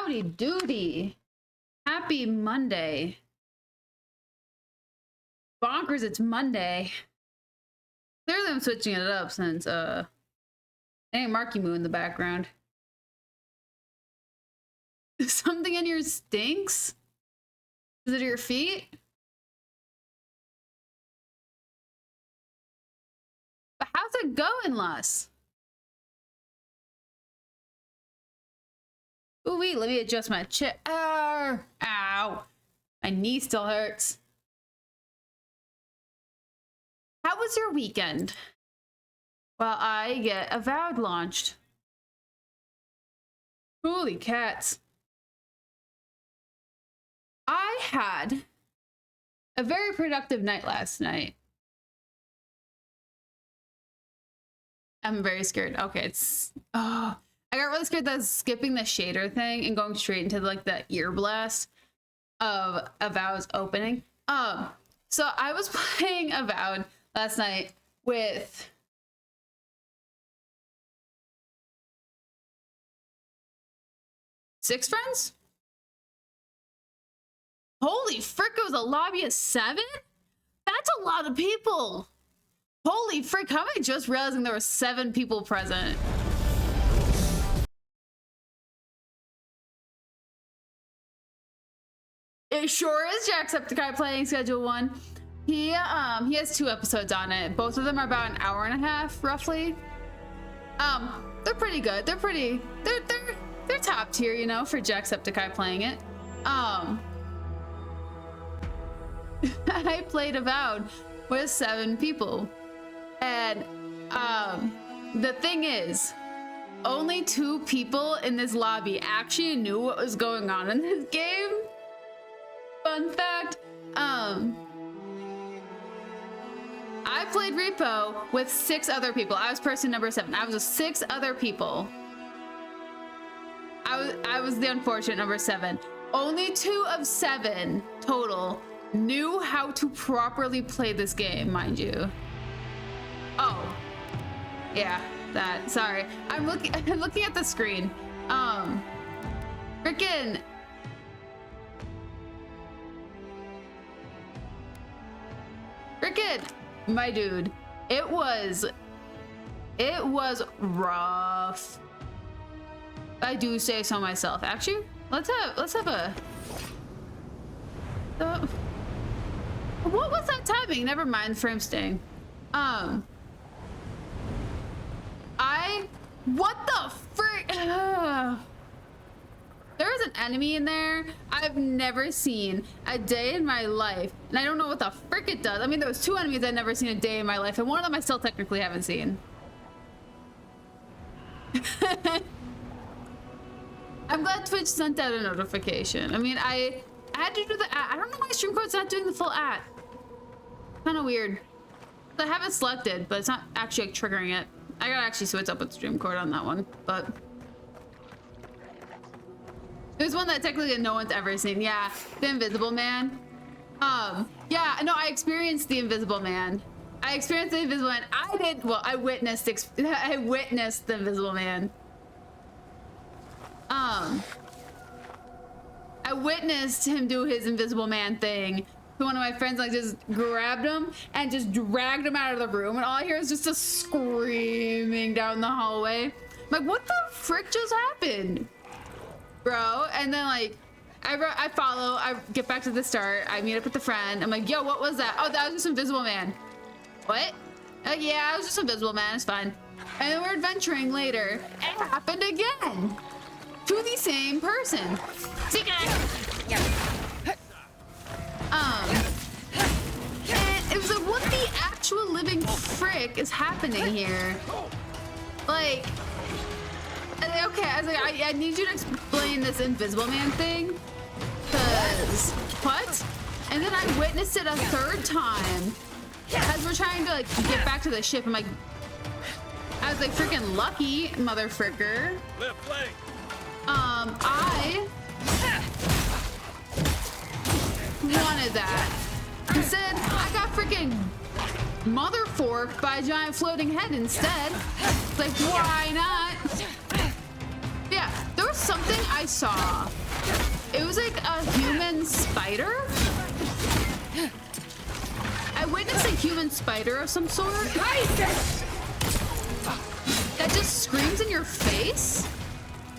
Howdy doody. Happy Monday. Bonkers, it's Monday. Clearly I'm switching it up since ain't Marky Moo in the background. Something in your stinks? Is it your feet? But how's it going, Lus? Ooh wee, let me adjust my chin. Ow! My knee still hurts. How was your weekend? Well, I get Avowed launched. Holy cats. I had a very productive night last night. I'm very scared. Okay, it's... Oh, I got really scared that I was skipping the shader thing and going straight into like the ear blast of Avowed's opening. So I was playing Avowed last night with... six friends? Holy frick, it was a lobby of 7? That's a lot of people. Holy frick, how am I just realizing there were 7 people present? It sure is Jacksepticeye playing schedule 1. He has 2 episodes on it. Both of them are about an hour and a half, roughly. They're pretty good. They're top tier, you know, for Jacksepticeye playing it. I played Avowed with 7 people. And the thing is, only 2 people in this lobby actually knew what was going on in this game. Fun fact, I played Repo with 6 other people. I was person number 7. I was with 6 other people. I was the unfortunate number 7. Only 2 of 7 total knew how to properly play this game, mind you. Oh, yeah, that. Sorry, I'm looking at the screen. Frickin'. My dude, it was rough. I do say so myself. Actually, let's have a. What was that timing? Never mind, frame staying. What the frick? There was an enemy in there I've never seen a day in my life, and I don't know what the frick it does. I mean, there was 2 enemies I'd never seen a day in my life, and one of them I still technically haven't seen. I'm glad Twitch sent out a notification. I mean, I had to do the ad. I don't know why stream code's not doing the full ad. Kind of weird. I have it selected, but it's not actually like, triggering it. I gotta actually switch up with stream code on that one, but there's one that technically no one's ever seen. Yeah, the Invisible Man. Yeah, no, I experienced the Invisible Man. I witnessed the Invisible Man. I witnessed him do his Invisible Man thing. One of my friends like just grabbed him and just dragged him out of the room, and all I hear is just a screaming down the hallway. I'm like, what the frick just happened, bro? And then like I follow, I get back to the start, I meet up with the friend. I'm like, yo, what was that? Oh, that was just Invisible Man. What? Yeah, it was just Invisible Man, it's fine. And then we're adventuring later. It happened again to the same person. See, guys? And it was like, what the actual living frick is happening here? Like, okay, I was like, I need you to explain this Invisible Man thing. Cause, what? And then I witnessed it a 3rd time as we're trying to like get back to the ship. I'm like, I was like, freaking lucky, mother fricker. Left leg. I wanted that. Instead, I got freaking mother forked by a giant floating head instead. Like, why not? Yeah, there was some something I saw. It was like a human spider. I witnessed a human spider of some sort that just screams in your face.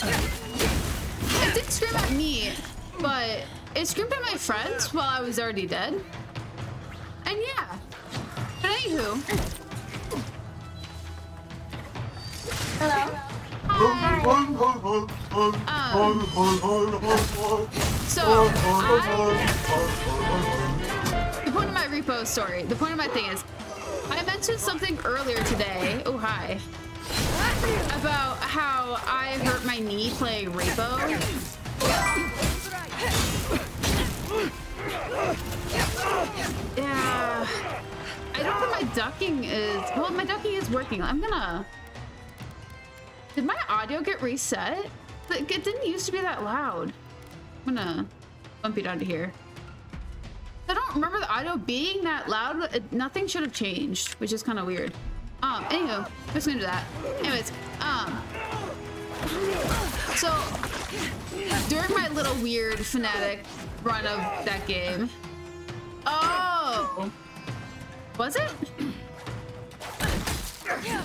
It didn't scream at me, but it screamed at my friends while I was already dead. And yeah. But anywho. Hello. Hi. So the point of my repo story, the point of my thing is, I mentioned something earlier today. Oh, hi. About how I hurt my knee playing repo. Yeah. I don't know if my ducking is... Well, my ducking is working. I'm gonna... Did my audio get reset? It didn't used to be that loud. I'm gonna bump it down to here. I don't remember the audio being that loud. Nothing should have changed, which is kind of weird. Anywho, just gonna do that. Anyways, so during my little weird fanatic run of that game. Oh, was it?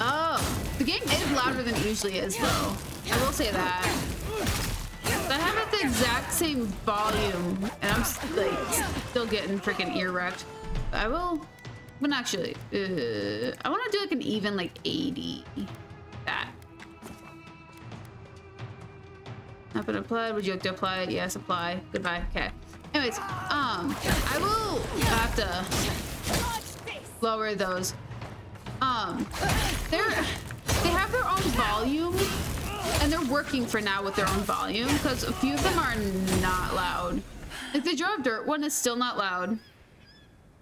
Oh, the game is louder than it usually is, though. I will say that. I have it the exact same volume, and I'm like still getting freaking ear wrecked. I will. But actually, I want to do like an even like 80. That. Not been applied. Would you like to apply it? Yes, apply. Goodbye. Okay. Anyways, I will have to lower those. They have their own volume, and they're working for now with their own volume because a few of them are not loud. Like the Joe of Dirt one is still not loud.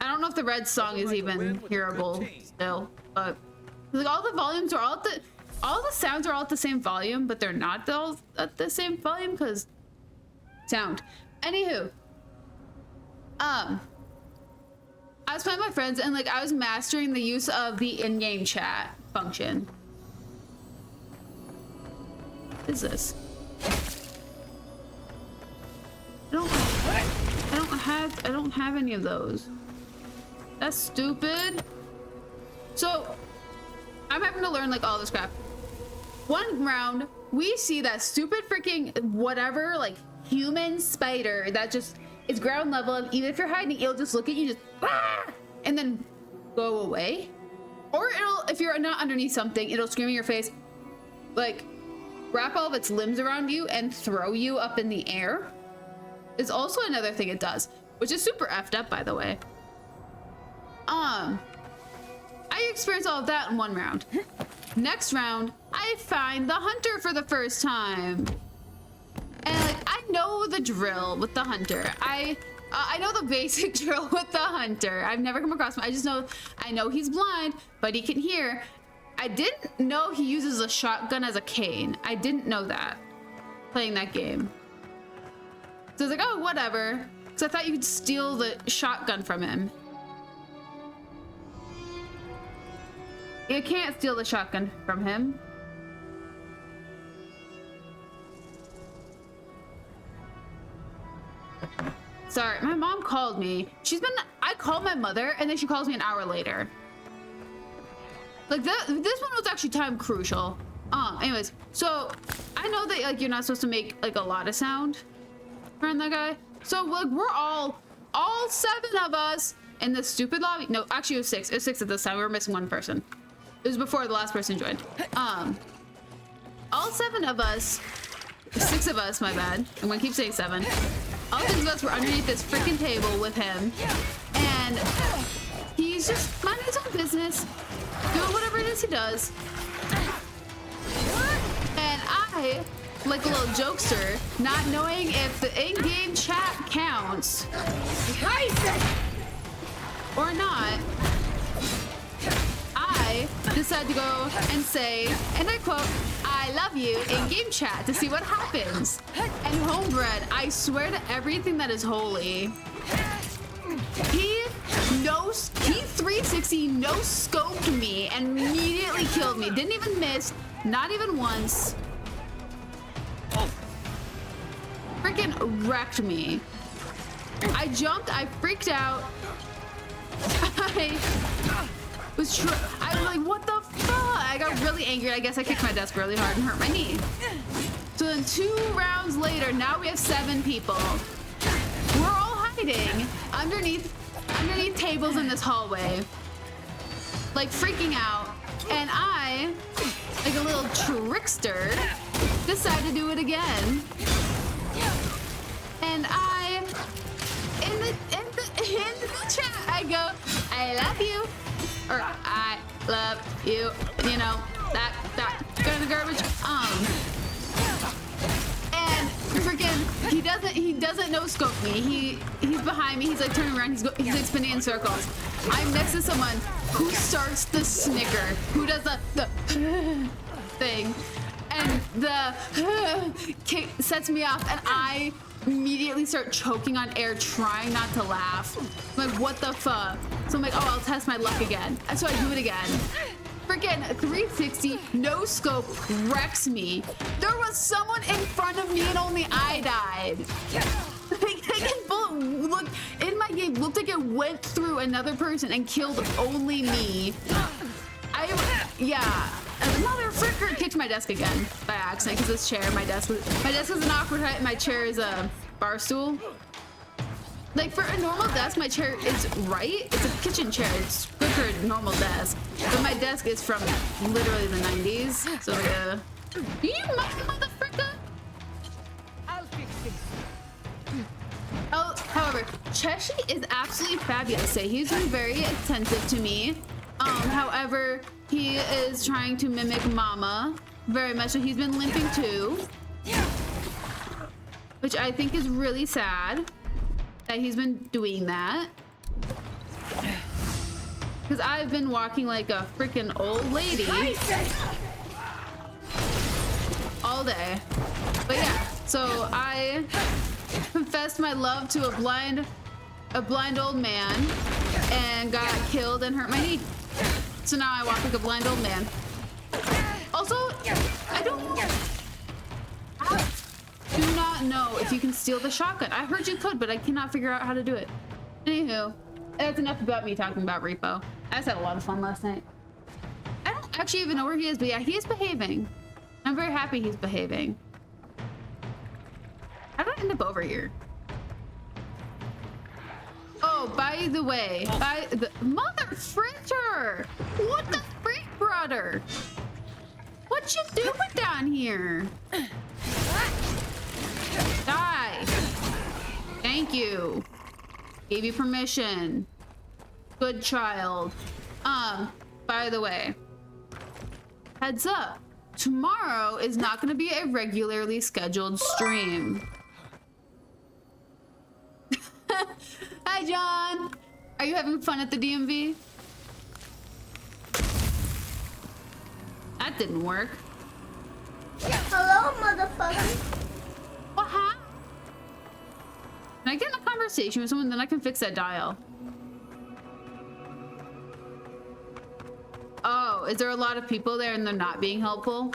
I don't know if the Red song is even hearable still, but like all the volumes are all the sounds are all at the same volume, but they're not all at the same volume because sound. Anywho, I was playing with my friends and like I was mastering the use of the in-game chat function. What is this? I don't have any of those. That's stupid. So I'm having to learn like all this crap. One round, we see that stupid freaking whatever like human spider that just is ground level, and even if you're hiding, it'll just look at you, just and then go away. Or it'll, if you're not underneath something, it'll scream in your face, like wrap all of its limbs around you and throw you up in the air. Is also another thing it does, which is super effed up, by the way. I experienced all of that in one round. Next round, I find the hunter for the first time. And like, I know the drill with the hunter. I know the basic drill with the hunter. I've never come across him. I know he's blind, but he can hear. I didn't know he uses a shotgun as a cane. I didn't know that playing that game. So I was like, oh, whatever. Because I thought you could steal the shotgun from him. You can't steal the shotgun from him. Sorry, my mom called me. I called my mother and then she calls me an hour later. Like this one was actually time crucial. Anyways, so I know that like you're not supposed to make like a lot of sound around that guy. So like we're all 7 of us in this stupid lobby. No, actually it was 6. It was 6 at this time. We were missing 1 person. It was before the last person joined. All 7 of us, 6 of us, my bad. I'm gonna keep saying 7. All 6 of us were underneath this freaking table with him, and he's just minding his own business, doing whatever it is he does. And I, like a little jokester, not knowing if the in-game chat counts or not, I decided to go and say, and I quote, "I love you" in game chat to see what happens. And homebred, I swear to everything that is holy, he 360 no scoped me and immediately killed me. Didn't even miss, not even once. freaking wrecked me. I jumped, I freaked out. I was like, what the fuck? I got really angry. I guess I kicked my desk really hard and hurt my knee. So then 2 rounds later, now we have 7 people. We're all hiding underneath tables in this hallway, like freaking out. And I, like a little trickster, decide to do it again. And I, in the chat, I go, I love you, or I love you, you know, that go in the garbage. And freaking, he doesn't no scope me. He's behind me. He's like turning around. He's like spinning in circles. I'm next to someone who starts the snicker, who does the thing, and the kick sets me off, and I immediately start choking on air, trying not to laugh. I'm like, what the fuck? So I'm like, oh, I'll test my luck again. And so I do it again. Freaking 360, no scope, wrecks me. There was someone in front of me and only I died. Freaking bullet, look, in my game, looked like it went through another person and killed only me. Yeah. Another fricker kicked my desk again by accident because this chair, my desk was an awkward height and my chair is a bar stool. Like for a normal desk, my chair is right. It's a kitchen chair. It's good for a normal desk. But my desk is from literally the 90s. So you motherfucker. I'll fix this. Oh, however, Cheshi is absolutely fabulous. He's been very attentive to me. However, he is trying to mimic Mama very much, so he's been limping too, which I think is really sad that he's been doing that, because I've been walking like a freaking old lady all day. But yeah, so I confessed my love to a blind old man and got killed and hurt my knee. So now I walk like a blind old man. Also, I do not know if you can steal the shotgun. I heard you could, but I cannot figure out how to do it. Anywho, that's enough about me talking about Repo. I just had a lot of fun last night. I don't actually even know where he is, but yeah, he is behaving. I'm very happy he's behaving. How did I end up over here? Oh, by the way, mother fritter! What the freak, brother? What you doing down here? Die! Thank you. Gave you permission. Good child. By the way, heads up. Tomorrow is not going to be a regularly scheduled stream. Hi, John. Are you having fun at the DMV? That didn't work. Hello, motherfucker. What happened? Can I get in a conversation with someone, then I can fix that dial? Oh, is there a lot of people there and they're not being helpful?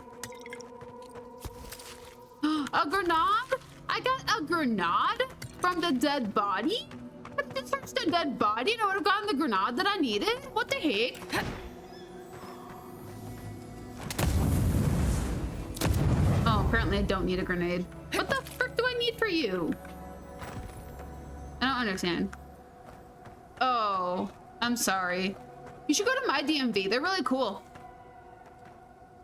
A grenade? I got a grenade from the dead body? If this was the dead body and I would have gotten the grenade that I needed? What the heck? Oh, apparently I don't need a grenade. What the frick do I need for you? I don't understand. Oh, I'm sorry. You should go to my DMV. They're really cool.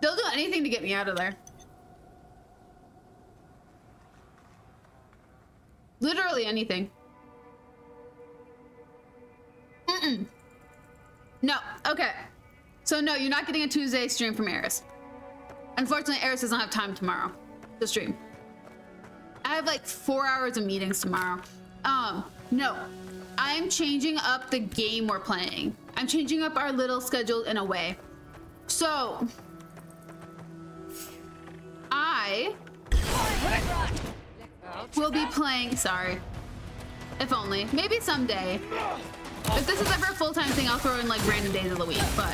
They'll do anything to get me out of there. Literally anything. No. Okay. So no, you're not getting a Tuesday stream from Eriss. Unfortunately, Eriss doesn't have time tomorrow to stream. I have like 4 hours of meetings tomorrow. No. I'm changing up the game we're playing. I'm changing up our little schedule in a way. So, I will be playing, sorry. If only. Maybe someday. If this is ever a full-time thing, I'll throw in like random days of the week, but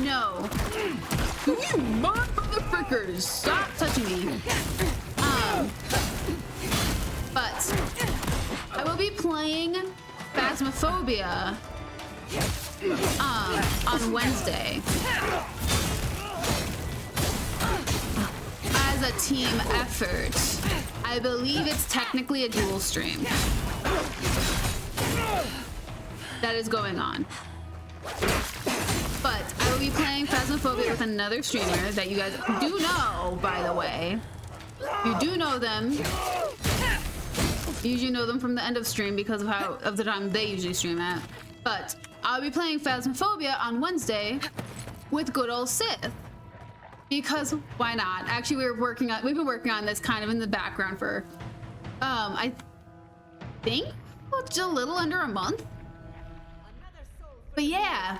no. You motherfuckers! Stop touching me. But I will be playing Phasmophobia on Wednesday as a team effort. I believe it's technically a dual stream that is going on. But I will be playing Phasmophobia with another streamer that you guys do know, by the way. You do know them. You usually know them from the end of stream because of the time they usually stream at. But I'll be playing Phasmophobia on Wednesday with good old Sith. Because why not? Actually, we've been working on this kind of in the background for I think just a little under a month. But yeah.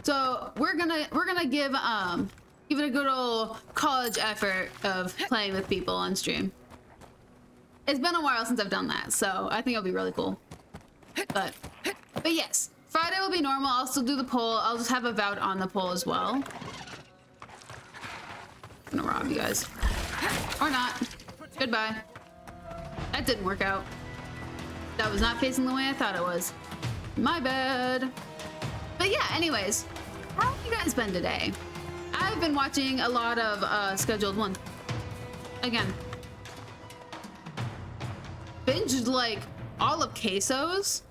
So we're gonna give it a good old college effort of playing with people on stream. It's been a while since I've done that, so I think it'll be really cool. But yes, Friday will be normal. I'll still do the poll. I'll just have Avowed on the poll as well. I'm gonna rob you guys. Or not. Goodbye. That didn't work out. That was not facing the way I thought it was. My bad. But yeah, anyways, how have you guys been today? I've been watching a lot of Scheduled One. Again. Binged like all of Khaos.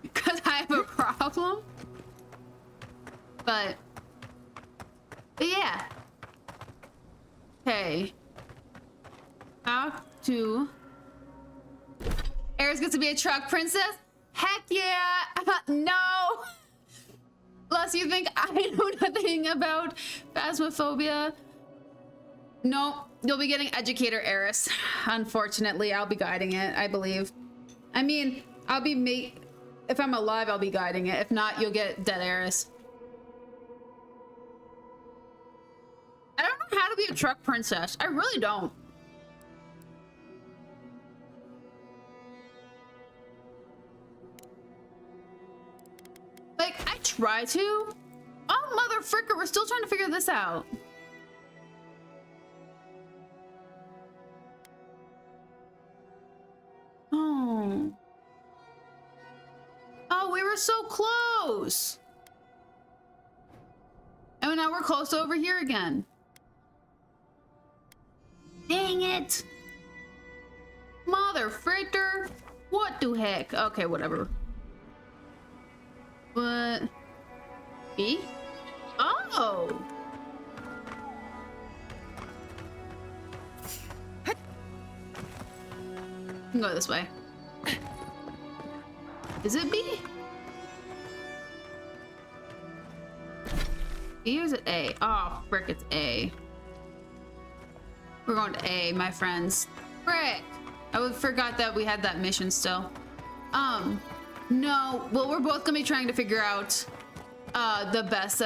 Because I have a problem. But yeah. Okay. How to... Eriss gets to be a truck princess? Heck yeah! No! Unless you think I know nothing about Phasmophobia. No, you'll be getting Educator Eriss. Unfortunately, I'll be guiding it, I believe. I mean, if I'm alive, I'll be guiding it. If not, you'll get Dead Eriss. I don't know how to be a truck princess. I really don't. Like, I try to. Oh, mother fricker, we're still trying to figure this out. Oh. Oh, we were so close. And now we're close over here again. Dang it. Mother fricker. What the heck? Okay, whatever. What? B? Oh! I can go this way. Is it B? B or is it A? Oh, frick, it's A. We're going to A, my friends. Frick! I forgot that we had that mission still. No, well, we're both gonna be trying to figure out the best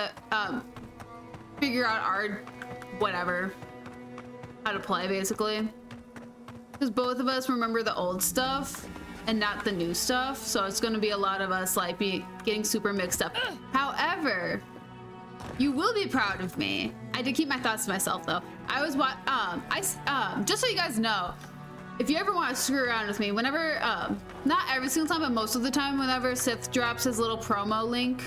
figure out our whatever, how to play basically, because both of us remember the old stuff and not the new stuff, so it's gonna be a lot of us like getting super mixed up. However, you will be proud of me. I did keep my thoughts to myself though. I was just so you guys know, if you ever want to screw around with me, whenever, not every single time, but most of the time, whenever Sith drops his little promo link,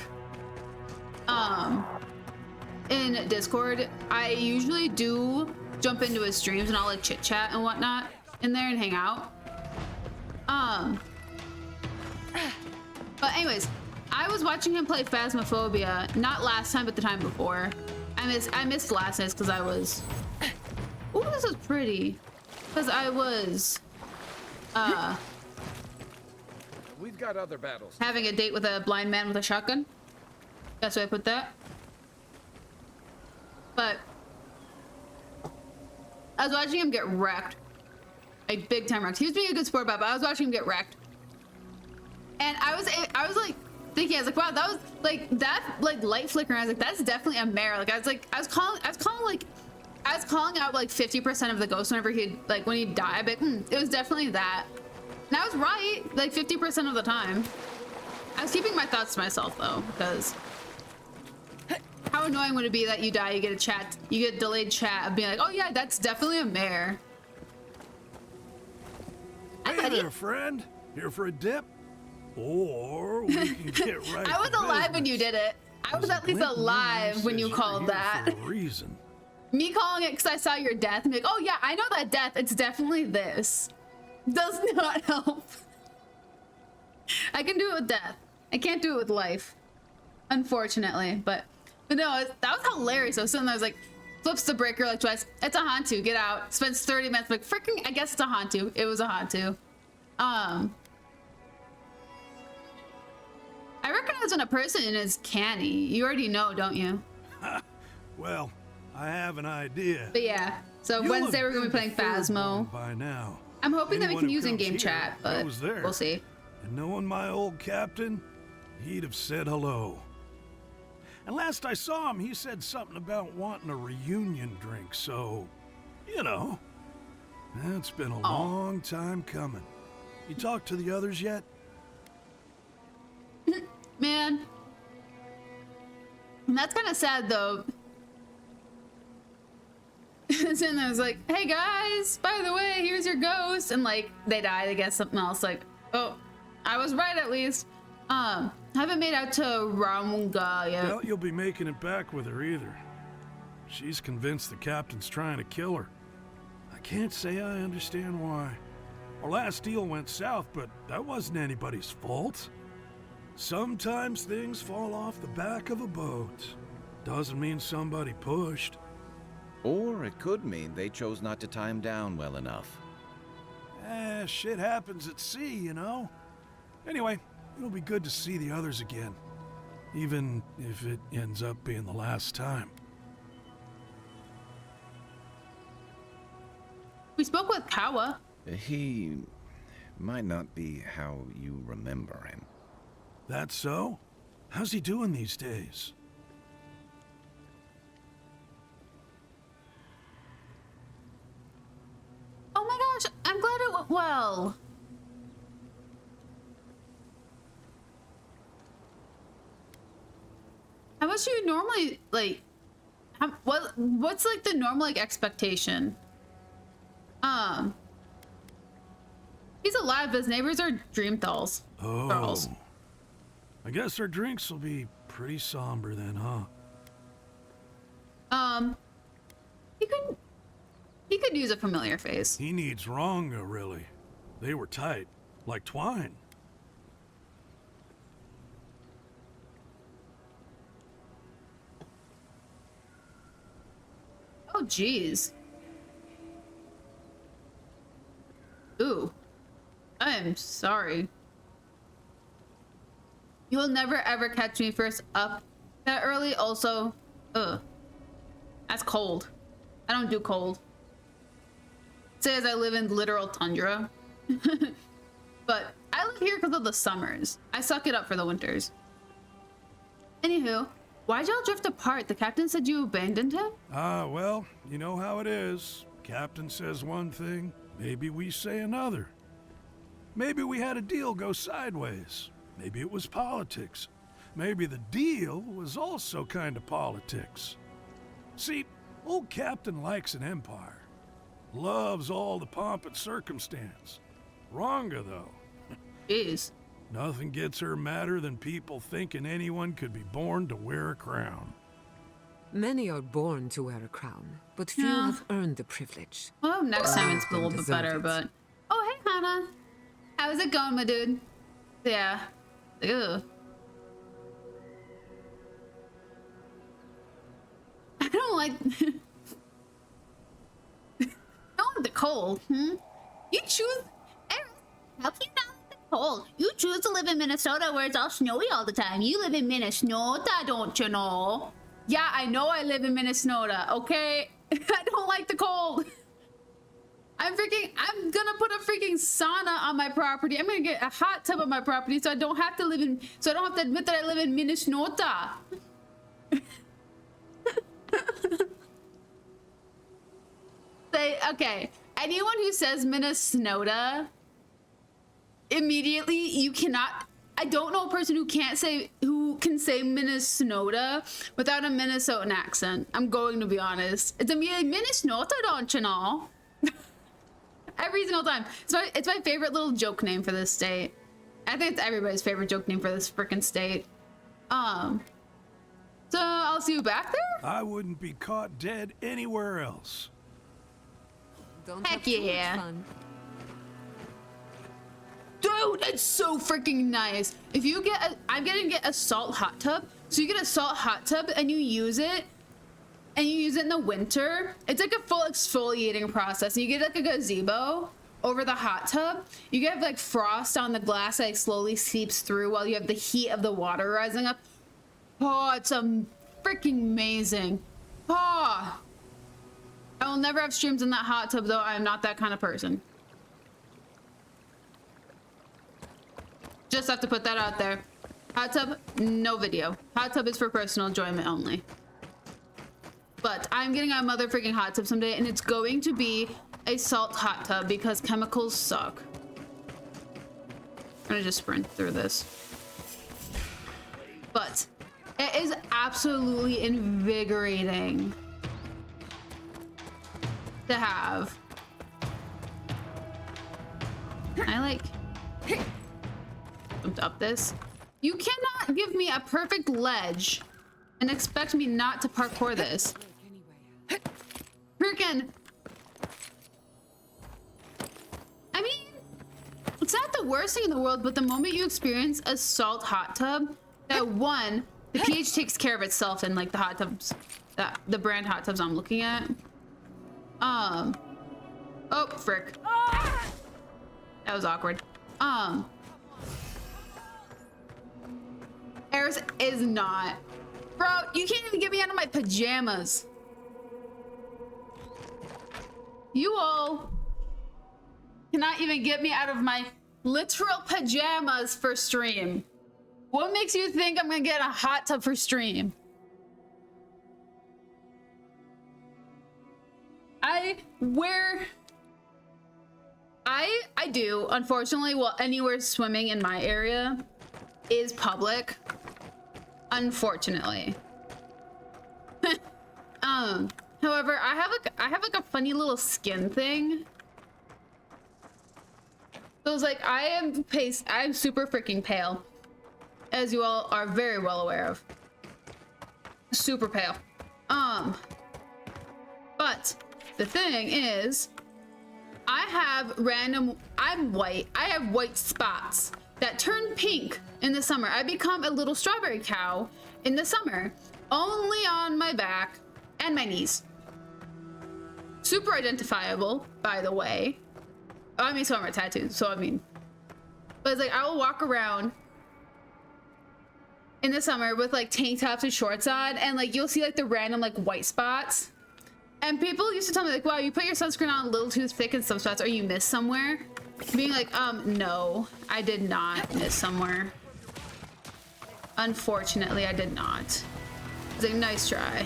in Discord, I usually do jump into his streams and I'll like chit chat and whatnot in there and hang out. But anyways, I was watching him play Phasmophobia, not last time, but the time before. I missed last night because I was, ooh, this is pretty. Because I was, we've got other battles. Having a date with a blind man with a shotgun. That's why I put that. But I was watching him get wrecked. Like big time wrecked. He was being a good sport about it, but I was watching him get wrecked. And I was like thinking, I was like, wow, that was like that light flickering. I was like, that's definitely a mare. Like I was calling out like 50% of the ghosts whenever when he'd die. But it was definitely that. And I was right, like 50% of the time. I was keeping my thoughts to myself though, because. How annoying would it be that you die, you get delayed chat of being like, oh yeah, that's definitely a mare. Hey there, friend. Here for a dip? Or we can get right I was to alive when business. you did it. I was at least alive when you called that. For a reason. Me calling it because I saw your death and be like, oh yeah, I know that death. It's definitely this. Does not help. I can do it with death. I can't do it with life. Unfortunately, but no, that was hilarious. I was sitting there, I was like, flips the breaker like twice. It's a Hantu, get out. Spends 30 minutes, like, freaking, I guess it's a Hantu. It was a Hantu. I recognize when a person is canny. You already know, don't you? Well, I have an idea. But yeah, so You'll Wednesday have we're gonna be been playing Phasmo. by now. I'm hoping that we Anyone can who use comes in-game here chat, but goes there. we'll see. And knowing my old captain, he'd have said hello. And last I saw him, he said something about wanting a reunion drink, so, you know. It's been a long time coming. You talked to the others yet? Man. And that's kind of sad, though. And then I was like, hey guys, by the way, here's your ghost. And like, they died, I guess something else. Like, oh, I was right at least. Haven't made out to Ramunga yet. Well, you'll be making it back with her either. She's convinced the captain's trying to kill her. I can't say I understand why. Our last deal went south, but that wasn't anybody's fault. Sometimes things fall off the back of a boat. Doesn't mean somebody pushed. Or it could mean they chose not to tie him down well enough. Shit happens at sea, you know? Anyway, it'll be good to see the others again. Even if it ends up being the last time. We spoke with Kawa. He might not be how you remember him. That so? How's he doing these days? Oh my gosh, I'm glad it went well. How much do you normally, like, what's like the normal, like, expectation? He's alive, but his neighbors are dream dolls. Oh. Girls. I guess our drinks will be pretty somber then, huh? He could use a familiar face. He needs Ronga, really. They were tight, like twine. Oh, jeez. Ooh. I am sorry. You will never ever catch me first up that early. Also, ugh. That's cold. I don't do cold. Says I live in literal tundra. But I live here because of the summers. I suck it up for the winters. Anywho, why'd y'all drift apart? The captain said you abandoned him? Well, you know how it is. Captain says one thing, maybe we say another. Maybe we had a deal go sideways. Maybe it was politics. Maybe the deal was also kind of politics. See, old Captain likes an empire. Loves all the pomp and circumstance. Ronga, though. Jeez. Nothing gets her madder than people thinking anyone could be born to wear a crown. Many are born to wear a crown, but few Yeah. have earned the privilege. Well, next time it's a little bit Deserve better, it. but... Oh, hey, Hannah. How's it going, my dude? Yeah. Ew. I don't like... Don't like the cold, You choose... Eriss, help you not like the cold. You choose to live in Minnesota where it's all snowy all the time. You live in Minnesota, don't you know? Yeah, I know I live in Minnesota, okay? I don't like the cold. I'm gonna put a freaking sauna on my property. I'm gonna get a hot tub on my property so I don't have to admit that I live in Minnesota. Okay, anyone who says Minnesota, immediately you cannot, I don't know a person who can't say, who who can say Minnesota without a Minnesotan accent. I'm going to be honest. It's a Minnesota, don't you know? Every single time. It's my favorite little joke name for this state. I think it's everybody's favorite joke name for this freaking state. So I'll see you back there? I wouldn't be caught dead anywhere else. Don't Heck have too much yeah. fun. Dude, it's so freaking nice. If you get I'm gonna get a salt hot tub. So you get a salt hot tub and you use it. And you use it in the winter. It's like a full exfoliating process. And you get like a gazebo over the hot tub. You get like frost on the glass that like slowly seeps through while you have the heat of the water rising up. Oh, it's freaking amazing. Oh. I will never have streams in that hot tub though. I am not that kind of person. Just have to put that out there. Hot tub, no video. Hot tub is for personal enjoyment only. But I'm getting a motherfucking hot tub someday, and it's going to be a salt hot tub because chemicals suck. I'm gonna just sprint through this. But it is absolutely invigorating to have. I like jumped up this. You cannot give me a perfect ledge and expect me not to parkour this. Freaking. I mean, it's not the worst thing in the world, but the moment you experience a salt hot tub, that one, the pH takes care of itself in like the hot tubs, the brand hot tubs I'm looking at. Oh, frick. That was awkward. Eriss is not. Bro, you can't even get me out of my pajamas. You all cannot even get me out of my literal pajamas for stream. What makes you think I'm gonna get a hot tub for stream? I do, unfortunately, well, anywhere swimming in my area is public. Unfortunately. However, I have like a funny little skin thing. So it's like I'm super freaking pale, as you all are very well aware of. Super pale. But the thing is, I'm white. I have white spots that turn pink in the summer. I become a little strawberry cow in the summer, only on my back and my knees. Super identifiable, by the way. I mean, so are my tattoos, so I mean. But it's like, I will walk around in the summer with like tank tops and shorts on, and like you'll see like the random like white spots. And people used to tell me like, wow, you put your sunscreen on a little too thick in some spots, or you missed somewhere. Being like, no, I did not miss somewhere. Unfortunately, I did not. It's like, nice try.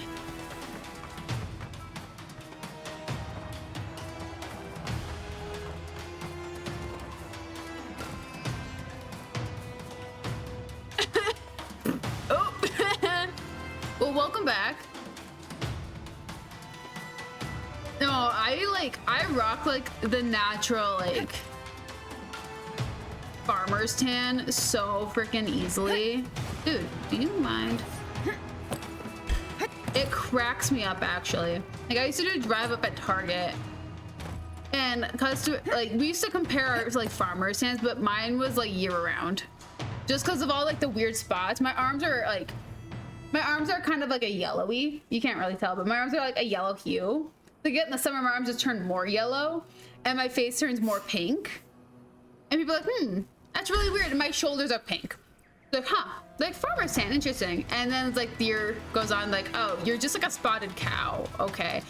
Oh, well, welcome back. No, I rock like the natural like farmer's tan so freaking easily. Dude, do you mind? It cracks me up actually. Like I used to do a drive up at Target, and we used to compare our like farmer's tans, but mine was like year round, just because of all like the weird spots. My arms are kind of like a yellowy. You can't really tell, but my arms are like a yellow hue. To get in the summer, my arms just turn more yellow, and my face turns more pink. And people are like, that's really weird. And my shoulders are pink. Like, like farmer's tan, interesting. And then it's like the year goes on, like, oh, you're just like a spotted cow. Okay.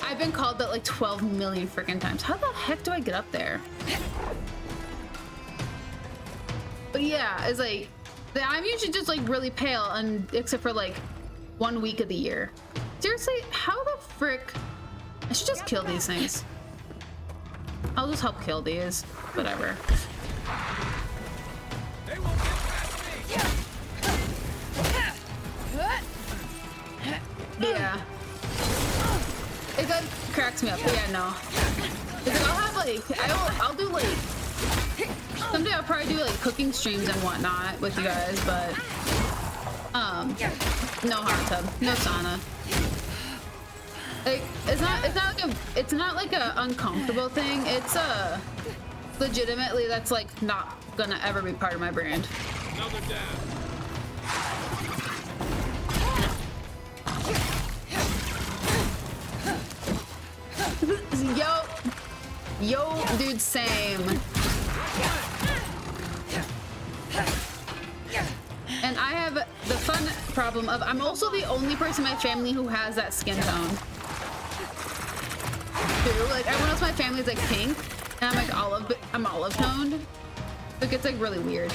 I've been called that like 12 million freaking times. How the heck do I get up there? But yeah, it's like, I'm usually just like really pale, and except for like 1 week of the year. Seriously, how the frick? I should just kill these things. I'll just help kill these. Whatever. They won't get past me. cracks me up. But yeah, no. Like, I'll have like, I'll do like, someday I'll probably do like cooking streams and whatnot with you guys, but no hot tub, no sauna. Like, it's not like a uncomfortable thing. It's legitimately that's like not gonna ever be part of my brand. Another down. Yo, dude, same. And I have the fun problem of I'm also the only person in my family who has that skin tone. Too. Like everyone else in my family is like pink, and I'm like I'm olive toned. So it gets like really weird.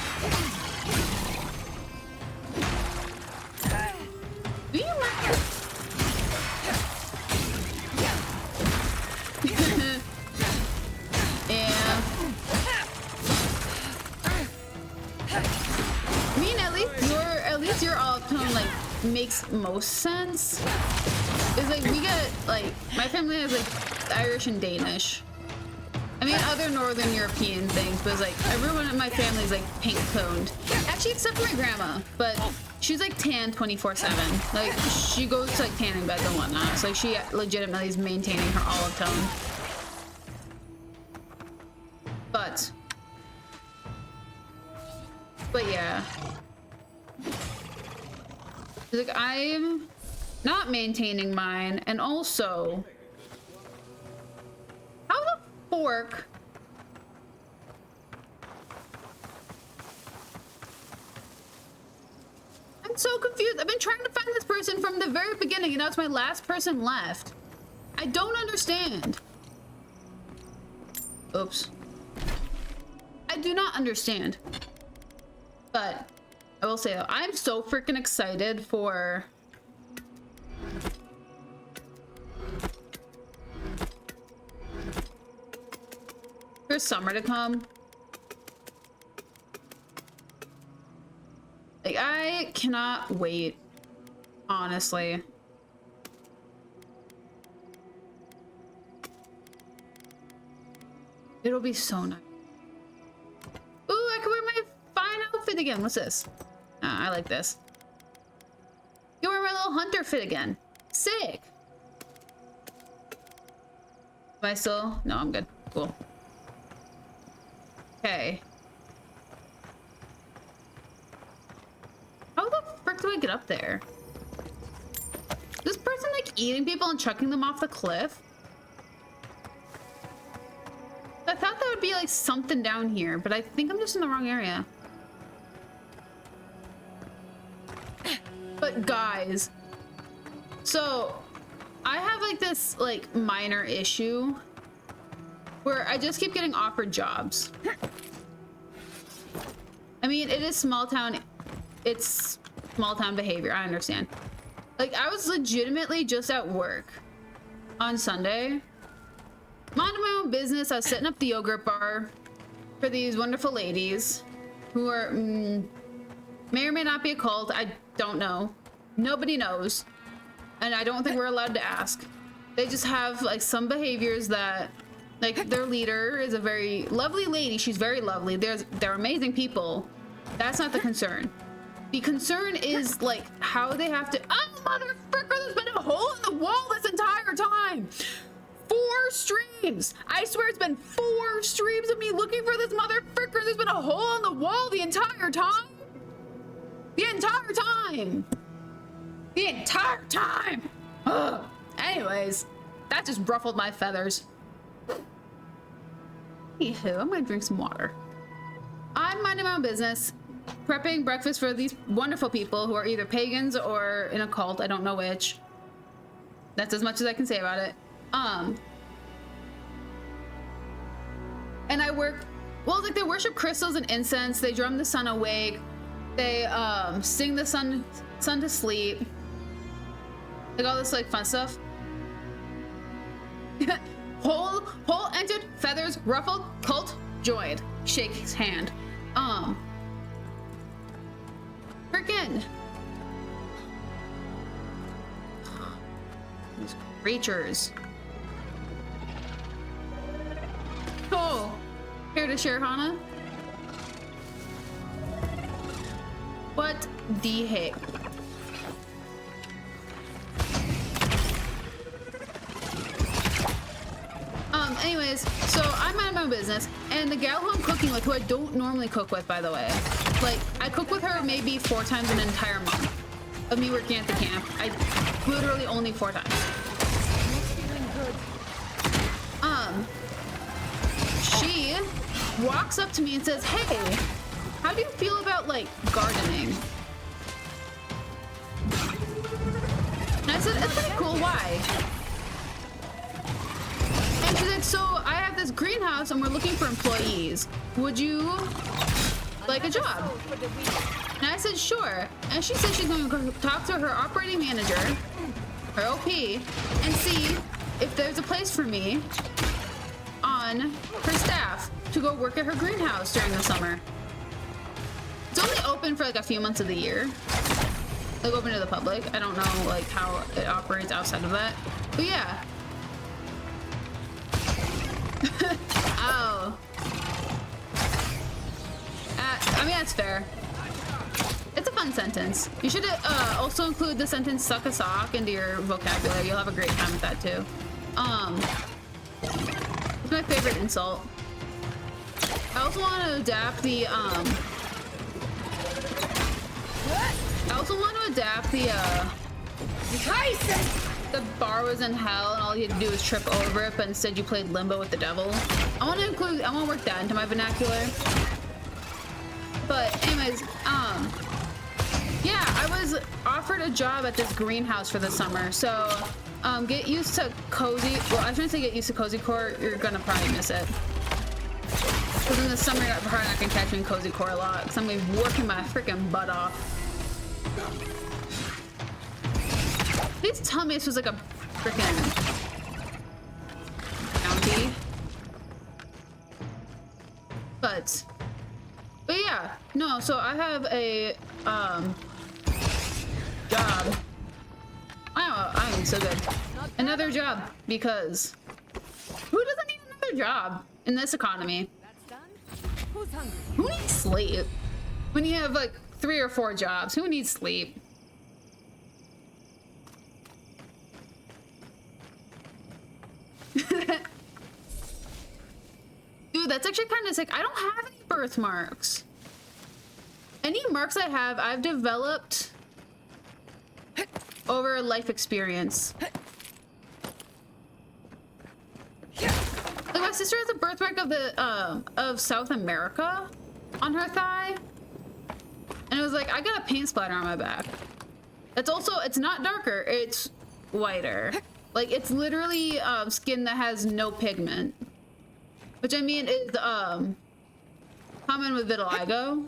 Do you mind? Yeah. I mean, at least your olive tone like makes most sense. It's like we get like my family has like Irish and Danish. I mean other Northern European things, but it's like everyone in my family is like pink toned. Actually, except for my grandma, but she's like tan 24/7. Like she goes to like tanning beds and whatnot. So like she legitimately is maintaining her olive tone. But yeah. Like I'm not maintaining mine, and also how the fork I'm so confused. I've been trying to find this person from the very beginning, and now it's my last person left. I don't understand. Oops. I do not understand. But I will say though, I'm so freaking excited for summer to come. Like I cannot wait, honestly. It'll be so nice. Ooh, I can wear my fine outfit again. What's this? I like this. You wear my little hunter fit again. Sick. Am I still? No, I'm good. Cool. Okay. How the frick do I get up there? Is this person like eating people and chucking them off the cliff? I thought that would be like something down here, but I think I'm just in the wrong area. But guys, so I have like this like minor issue where I just keep getting offered jobs. I mean, it is small town. It's small town behavior. I understand. Like I was legitimately just at work on Sunday. Minding my own business. I was setting up the yogurt bar for these wonderful ladies who are may or may not be a cult. I don't know. Nobody knows. And I don't think we're allowed to ask. They just have like some behaviors that like their leader is a very lovely lady. She's very lovely. They're amazing people. That's not the concern. The concern is like how they have to motherfucker, there's been a hole in the wall this entire time. 4 streams! I swear it's been 4 streams of me looking for this motherfucker. There's been a hole in the wall the entire time. The entire time. The entire time. Ugh. Anyways, that just ruffled my feathers. Anywho, I'm gonna drink some water. I'm minding my own business, prepping breakfast for these wonderful people who are either pagans or in a cult. I don't know which. That's as much as I can say about it. And I work, well, like they worship crystals and incense. They drum the sun awake. They sing the sun to sleep. Like all this like fun stuff. Hole entered, feathers ruffled, cult joined. Shake his hand. Freaking these creatures. to share, Hana? What the heck? Anyways, so I'm out of my business, and the gal who I'm cooking with, who I don't normally cook with, by the way, like, I cook with her maybe 4 times in an entire month of me working at the camp. I literally only 4 times. She walks up to me and says, "Hey, how do you feel about, like, gardening?" And I said, "It's pretty cool, why?" And she's like, "So I have this greenhouse and we're looking for employees. Would you like a job?" And I said, "Sure." And she said she's going to go talk to her operating manager, her OP, and see if there's a place for me on her staff to go work at her greenhouse during the summer. It's only open for like a few months of the year. Like open to the public. I don't know like how it operates outside of that. But yeah. Oh. I mean, that's fair. It's a fun sentence. You should also include the sentence "suck a sock" into your vocabulary. You'll have a great time with that too. It's my favorite insult. I also want to adapt the the bar was in hell and all you had to do was trip over it, but instead you played limbo with the devil. I want to work that into my vernacular. But anyways, yeah, I was offered a job at this greenhouse for the summer, so get used to cozy. Well, I shouldn't say get used to cozy core. You're gonna probably miss it. Because in the summer, you're probably not gonna catch me in cozy core a lot. Because I'm gonna be working my freaking butt off. Please tell me this was like a freaking county. But yeah, no. So I have a job. I'm so good. Another job, because who doesn't need another job in this economy? Who's hungry? Who needs sleep? When you have like 3 or 4 jobs, who needs sleep? Dude, that's actually kind of sick. I don't have any birthmarks. Any marks I have, I've developed over life experience. Like my sister has a birthmark of the of South America on her thigh, and it was like I got a paint splatter on my back. It's also, it's not darker, it's whiter. Like it's literally skin that has no pigment, which I mean is common with vitiligo.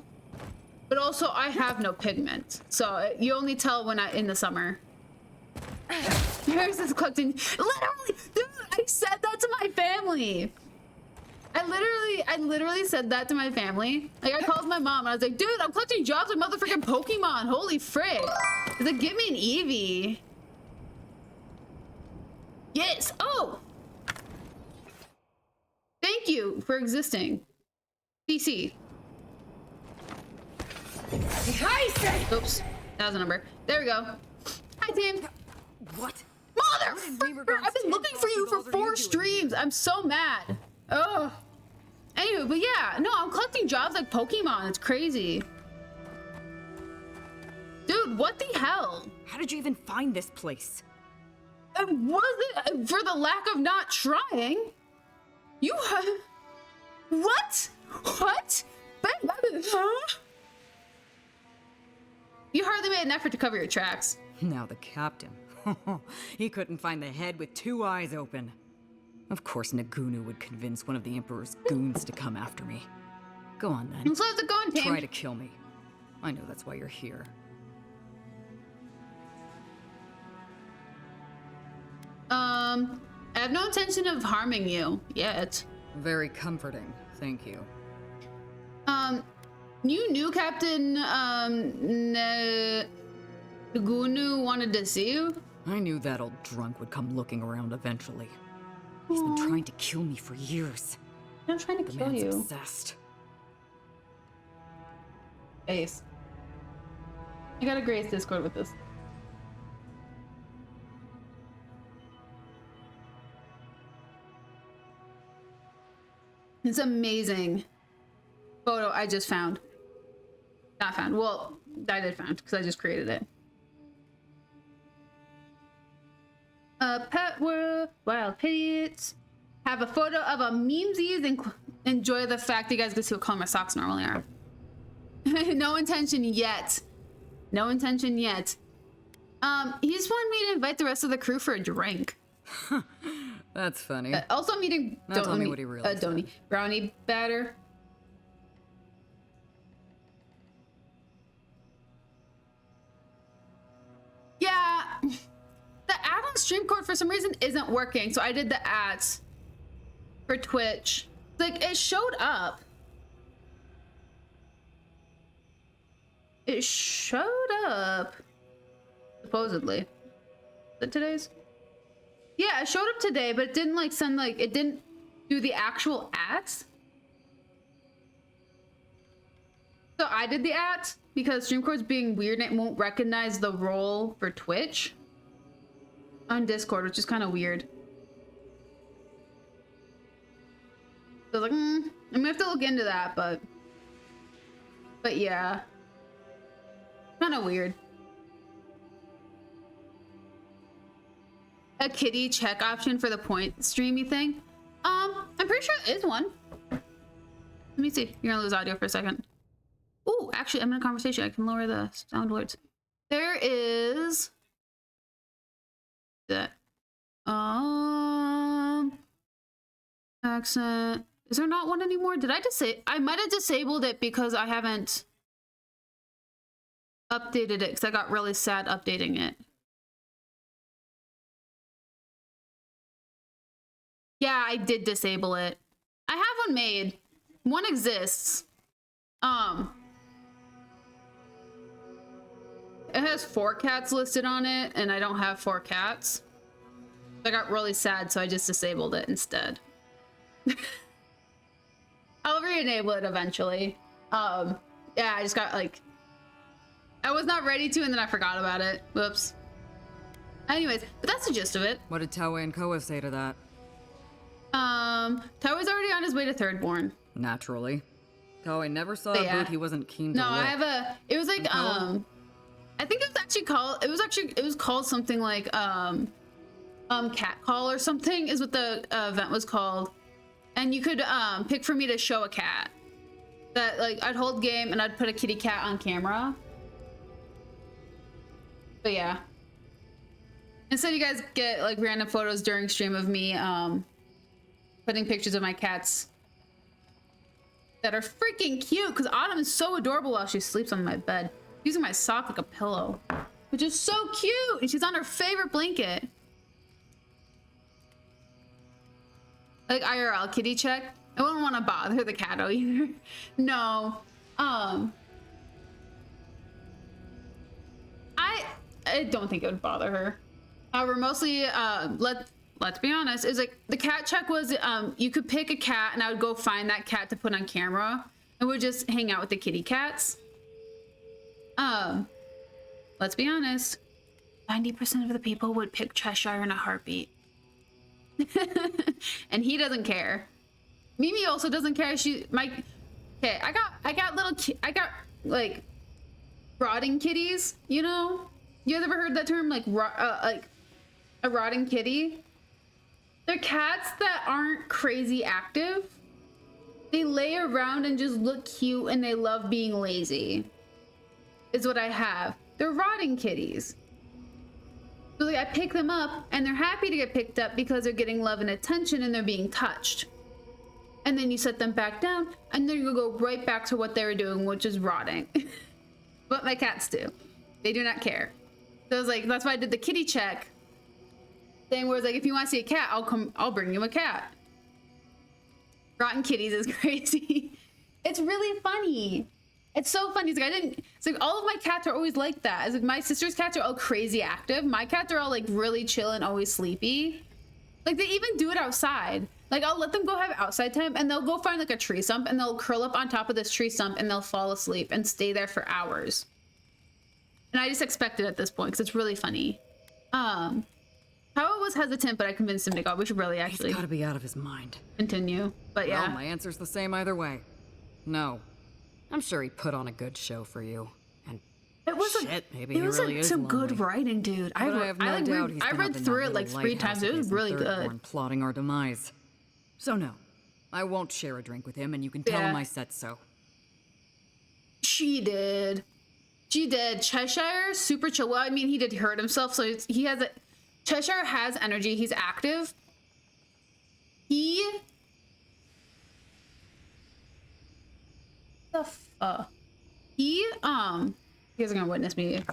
But also I have no pigment, so you only tell when in the summer. Eriss is collecting. Literally, dude, I said that to my family. I literally said that to my family. Like I called my mom and I was like, "Dude, I'm collecting jobs with motherfucking Pokemon. Holy frick!" He's like, "Give me an Eevee." Yes. Oh. Thank you for existing, DC. Oops, that was a number. There we go. Hi, Tim. What? Motherfucker! I've been looking for you for 4 streams. I'm so mad. Oh. Anyway, but yeah, no, I'm collecting jobs like Pokemon. It's crazy. Dude, what the hell? How did you even find this place? It wasn't for the lack of not trying. You what? What? Huh? You hardly made an effort to cover your tracks. Now the captain. He couldn't find the head with 2 eyes open. Of course Nagunu would convince one of the Emperor's goons to come after me. Go on then. So how's it going, Tim? Try to kill me. I know that's why you're here. I have no intention of harming you yet. Very comforting, thank you. You knew Captain Nagunu wanted to see you? I knew that old drunk would come looking around eventually. He's been trying to kill me for years. I'm trying to The kill man's you. obsessed. Ace. I gotta grace Discord with this. It's amazing photo I just found. Not found. Well, I did found because I just created it. Pet World, Wild Pits. Have a photo of a memesies and enjoy the fact you guys can see what color my socks normally are. No intention yet. No intention yet. He just wanted me to invite the rest of the crew for a drink. That's funny. Also, I'm eating Now tell me what he really said. brownie batter. Yeah, the ad on StreamCode for some reason isn't working, so I did the ads for Twitch. Like, it showed up. It showed up. Supposedly. Is it today's? Yeah, it showed up today, but it didn't like send like, it didn't do the actual ads. So I did the ads because StreamCode's being weird and it won't recognize the role for Twitch on Discord, which is kind of weird. So I was like, I'm gonna have to look into that, but yeah, kind of weird. A kitty check option for the point streamy thing. I'm pretty sure there is one. Let me see. You're gonna lose audio for a second. Ooh, actually, I'm in a conversation. I can lower the sound words. There is that. Accent. Is there not one anymore? Did I just say? I might have disabled it because I haven't updated it because I got really sad updating it. Yeah, I did disable it. I have one made. One exists. It has 4 cats listed on it, and I don't have 4 cats. I got really sad, so I just disabled it instead. I'll re-enable it eventually. Yeah, I just got like... I was not ready to, and then I forgot about it. Whoops. Anyways, but that's the gist of it. What did Tawe and Koa say to that? Tao's already on his way to Thirdborn. Naturally. Tawe never saw But a yeah. boot he wasn't keen to No, lick. I have a... It was like, Koa? I think it was actually called... It was called something like, Cat Call or something is what the event was called. And you could, pick for me to show a cat. That, like, I'd hold game and I'd put a kitty cat on camera. But yeah. Instead you guys get, like, random photos during stream of me, putting pictures of my cats that are freaking cute because Autumn is so adorable while she sleeps on my bed, using my sock like a pillow, which is so cute. And she's on her favorite blanket. Like IRL kitty check. I wouldn't want to bother the catto either. No. I don't think it would bother her. We're mostly let's be honest, is like the cat check was you could pick a cat and I would go find that cat to put on camera and we'd just hang out with the kitty cats. Let's be honest, 90% of the people would pick Cheshire in a heartbeat. And he doesn't care. Mimi also doesn't care. Okay, I got like rotting kitties, you know? You guys ever heard that term, like a rotting kitty? They're cats that aren't crazy active. They lay around and just look cute and they love being lazy. Is what I have. They're rotting kitties. So like I pick them up and they're happy to get picked up because they're getting love and attention and they're being touched. And then you set them back down and then you go right back to what they were doing, which is rotting. What my cats do. They do not care. So I was like, that's why I did the kitty check thing where it's like, if you want to see a cat, I'll bring you a cat. Rotten kitties is crazy. It's really funny. It's so funny. It's like it's like all of my cats are always like that. It's like my sister's cats are all crazy active. My cats are all like really chill and always sleepy. Like they even do it outside. Like, I'll let them go have outside time, and they'll go find like a tree stump, and they'll curl up on top of this tree stump, and they'll fall asleep and stay there for hours. And I just expect it at this point because it's really funny. How I was hesitant, but I convinced him to go. We should really actually. He's gotta be out of his mind. Continue, but yeah. Well, my answer's the same either way. No. I'm sure he put on a good show for you. And It was shit, maybe it he was really is some lonely. good writing, dude. But I have no doubt he's I been read up in through that it like little 3 times. It lighthouse was of his really in good. Third Born plotting our demise. So no, I won't share a drink with him, and you can tell him I said so. She did. She did. Cheshire, super chill. Well, I mean, he did hurt himself, so he has a. Cheshire has energy. He's active. He. The fuck. You guys are gonna witness me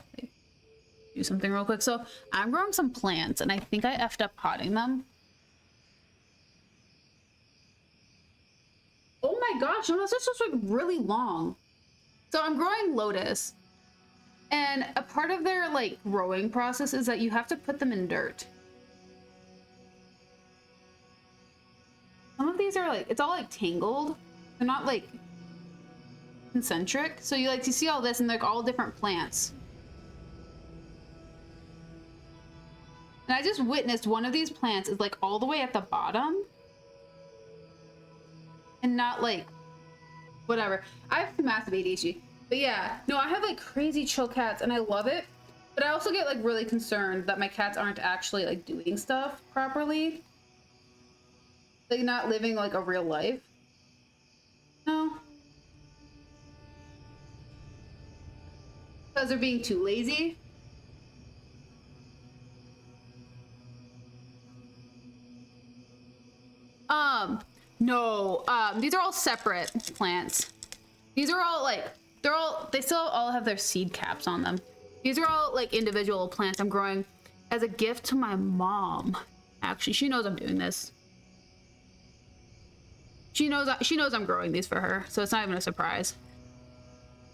do something real quick. So I'm growing some plants, and I think I effed up potting them. Oh my gosh, no, this is just like really long. So I'm growing lotus, and a part of their like growing process is that you have to put them in dirt. Some of these are like, it's all like tangled. They're not like concentric. So you see all this and like all different plants. And I just witnessed one of these plants is like all the way at the bottom. And not like, whatever. I have massive ADHD. But yeah, no, I have like crazy chill cats and I love it. But I also get like really concerned that my cats aren't actually like doing stuff properly. Like not living like a real life. No. Because they're being too lazy. No, these are all separate plants. These are all like, they still all have their seed caps on them. These are all like individual plants I'm growing as a gift to my mom. Actually, she knows I'm doing this. She knows I'm growing these for her, so it's not even a surprise.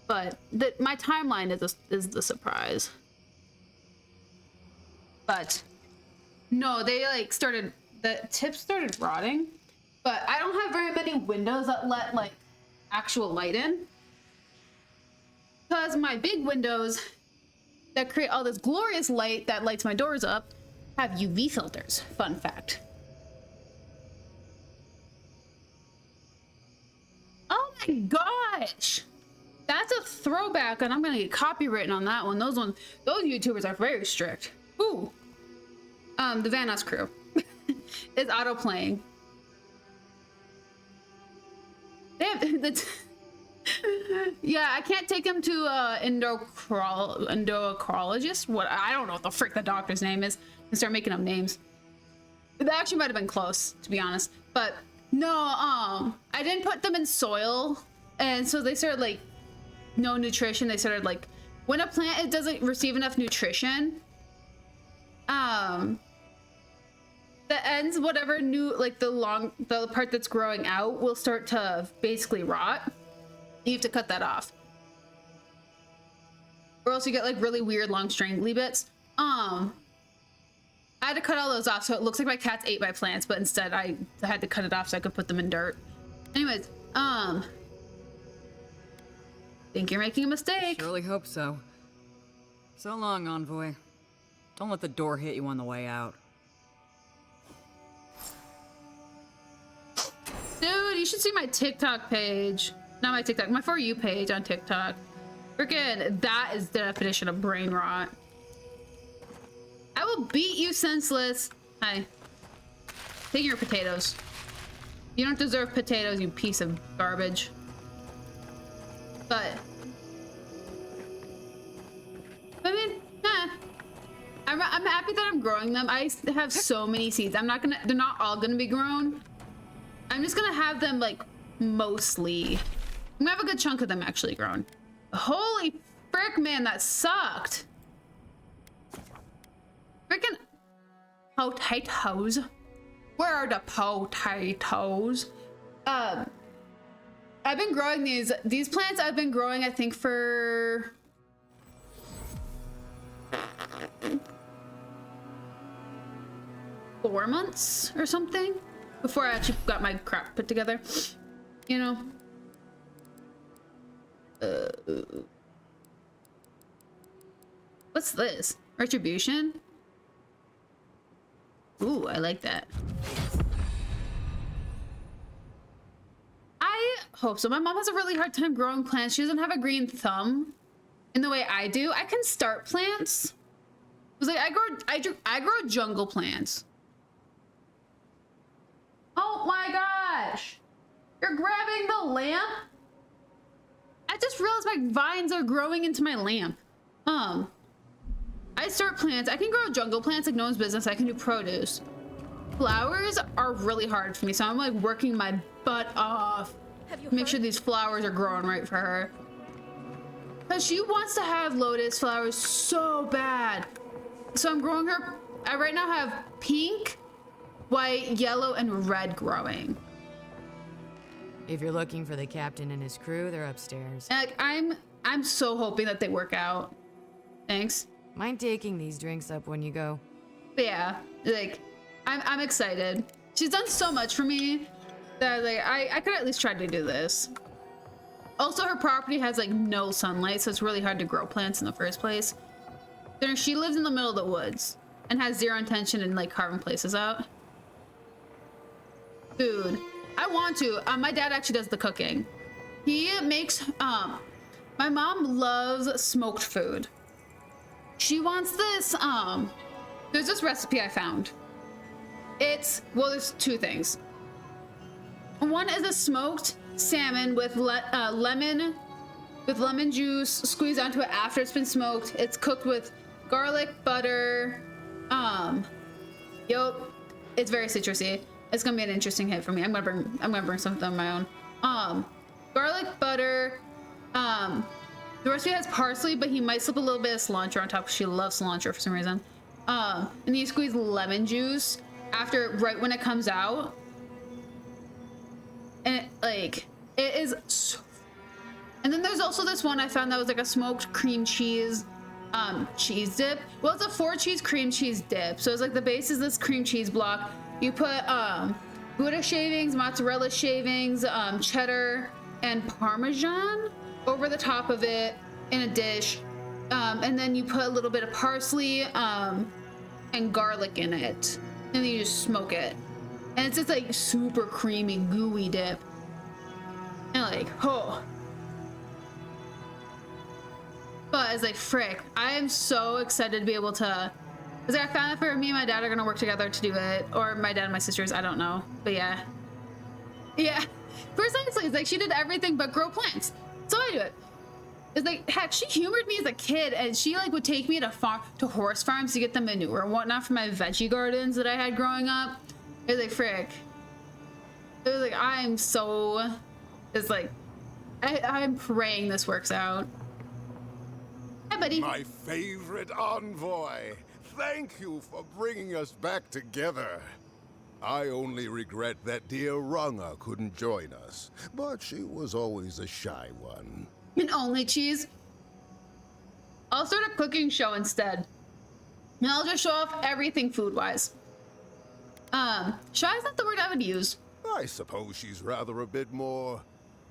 But my timeline is the surprise. But no, they like the tips started rotting. But I don't have very many windows that let like actual light in. Because my big windows that create all this glorious light that lights my doors up have UV filters. Fun fact. Oh my gosh! That's a throwback, and I'm gonna get copywritten on that one. Those YouTubers are very strict. Ooh. The Vanos crew is auto playing. They have yeah, I can't take them to endocrinologist. What, I don't know what the frick the doctor's name is. And start making up names. That actually might have been close, to be honest. But no, I didn't put them in soil, and so they started like no nutrition. They started like when a plant it doesn't receive enough nutrition, the ends, whatever new like the part that's growing out will start to basically rot. You have to cut that off, or else you get like really weird long strangly bits. I had to cut all those off, so it looks like my cats ate my plants, but instead I had to cut it off so I could put them in dirt. Anyways, think you're making a mistake. Surely hope so. So long, Envoy. Don't let the door hit you on the way out. Dude, you should see my TikTok page. Not my TikTok, my For You page on TikTok. Freaking, that is the definition of brain rot. I will beat you senseless. Hi. Take your potatoes. You don't deserve potatoes, you piece of garbage. But I mean, I'm happy that I'm growing them. I have so many seeds. They're not all gonna be grown. I'm just gonna have them like mostly. I'm gonna have a good chunk of them actually grown. Holy frick, man, that sucked. Frickin' potatoes. Where are the potatoes? I've been growing these plants. I've been growing, I think, for 4 months or something. before I actually got my crap put together, you know. What's this? Retribution? Ooh, I like that. I hope so. My mom has a really hard time growing plants. She doesn't have a green thumb in the way I do. I can start plants. It was like I grow jungle plants. Oh my gosh. You're grabbing the lamp? I just realized my vines are growing into my lamp. I start plants. I can grow jungle plants like no one's business. I can do produce. Flowers are really hard for me, so I'm like working my butt off to make sure these flowers are growing right for her. Because she wants to have lotus flowers so bad. So I'm growing her. I right now have pink, white, yellow, and red growing. If you're looking for the captain and his crew, they're upstairs. And, like, I'm so hoping that they work out. Thanks. Mind taking these drinks up when you go? But yeah, like, I'm excited. She's done so much for me that like I could at least try to do this. Also, her property has like no sunlight, so it's really hard to grow plants in the first place. Then she lives in the middle of the woods and has zero intention in like carving places out. Food. I want to. My dad actually does the cooking. He makes, my mom loves smoked food. She wants this, there's this recipe I found. Well, there's two things. One is a smoked salmon with lemon juice squeezed onto it after it's been smoked. It's cooked with garlic, butter, it's very citrusy. It's gonna be an interesting hit for me. I'm gonna bring something of my own. Garlic, butter, the recipe has parsley, but he might slip a little bit of cilantro on top because she loves cilantro for some reason. And then you squeeze lemon juice right when it comes out. And it is so. And then there's also this one I found that was like a smoked cream cheese cheese dip. Well, it's a 4-cheese cream cheese dip. So it's like the base is this cream cheese block. You put Gouda shavings, mozzarella shavings, cheddar, and Parmesan over the top of it in a dish, and then you put a little bit of parsley and garlic in it, and then you just smoke it, and it's just like super creamy, gooey dip, and like, oh. But it's like, frick, I am so excited to be able to, because I found out for me and my dad are gonna work together to do it, or my dad and my sisters, I don't know, but yeah. Precisely, it's like she did everything but grow plants. So I do it. It's like, heck, she humored me as a kid, and she like would take me to horse farms to get the manure and whatnot for my veggie gardens that I had growing up. It was like, frick. It was like, I'm praying this works out. Hi, buddy. My favorite envoy. Thank you for bringing us back together. I only regret that dear Runga couldn't join us, but she was always a shy one. And only cheese. I'll start a cooking show instead. And I'll just show off everything food-wise. Shy is not the word I would use. I suppose she's rather a bit more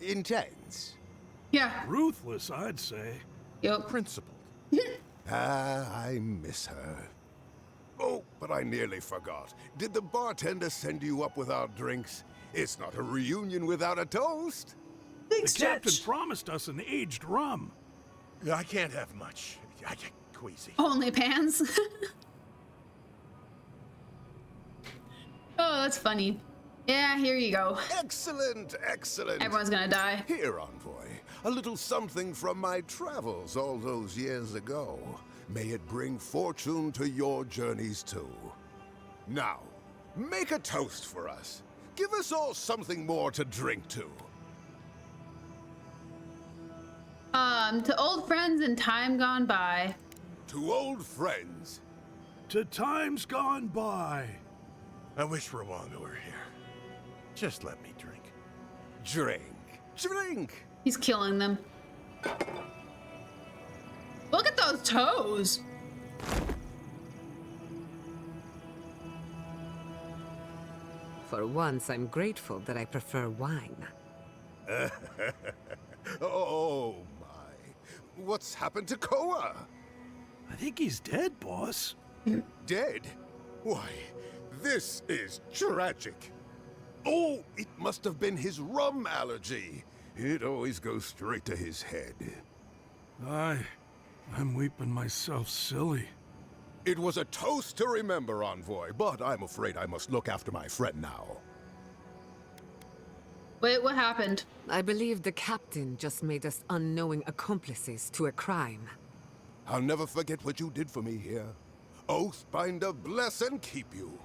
intense. Yeah. Ruthless, I'd say. Yep. Principled. I miss her. Oh, but I nearly forgot. Did the bartender send you up with our drinks? It's not a reunion without a toast. The captain promised us an aged rum. I can't have much. I get queasy. Only pans. Oh, that's funny. Yeah, here you go. Excellent, excellent. Everyone's gonna die. Here, envoy. A little something from my travels all those years ago. May it bring fortune to your journeys too. Now, make a toast for us. Give us all something more to drink to. To old friends and time gone by. To old friends. To times gone by. I wish Rwanda were here. Just let me drink. Drink. Drink! He's killing them. Look at those toes. For once, I'm grateful that I prefer wine. Oh, my. What's happened to Koa? I think he's dead, boss. Dead? Why, this is tragic. Oh, it must have been his rum allergy. It always goes straight to his head. I'm weeping myself silly. It was a toast to remember, Envoy, but I'm afraid I must look after my friend now. Wait, what happened? I believe the captain just made us unknowing accomplices to a crime. I'll never forget what you did for me here. Oathbinder bless and keep you.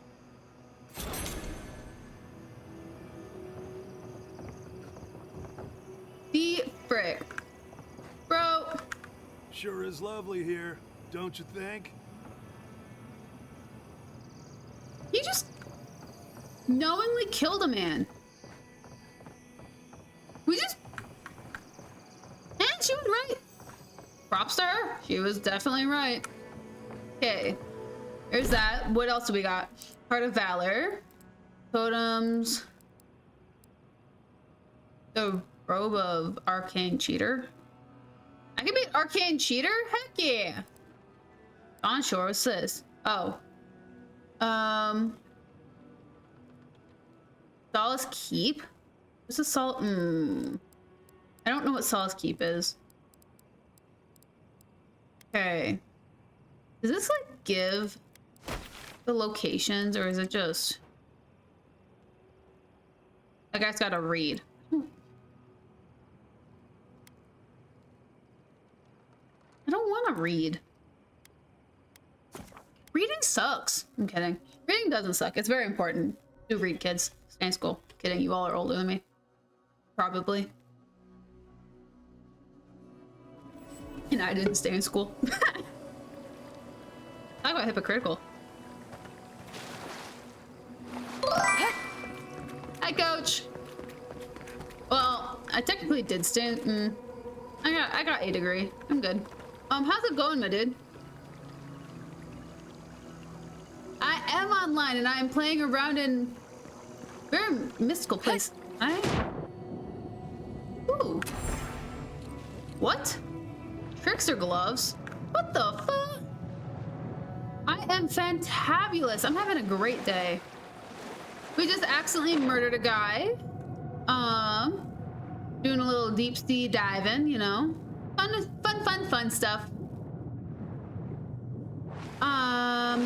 The frick. Bro. Sure is lovely here, don't you think? He just knowingly killed a man. We just... And she was right. Props to her. She was definitely right. Okay. There's that. What else do we got? Heart of Valor. Totems. The Robe of Arcane Cheater. I can be an Arcane Cheater? Heck yeah. Onshore, what's this? Oh. Solace Keep? What's a I don't know what Solace Keep is. Okay. Does this like give the locations or is it just... I guess gotta read. I don't want to read. Reading sucks. I'm kidding. Reading doesn't suck. It's very important. Do read, kids. Stay in school. Kidding. You all are older than me. Probably. And I didn't stay in school. I got hypocritical. Hi, coach. Well, I technically did stay in... I got a degree. I'm good. How's it going, my dude? I am online and I am playing around in a very mystical place. Ooh. What? Trickster gloves? What the fuck? I am fantabulous. I'm having a great day. We just accidentally murdered a guy. Doing a little deep sea diving, you know. Fun stuff. I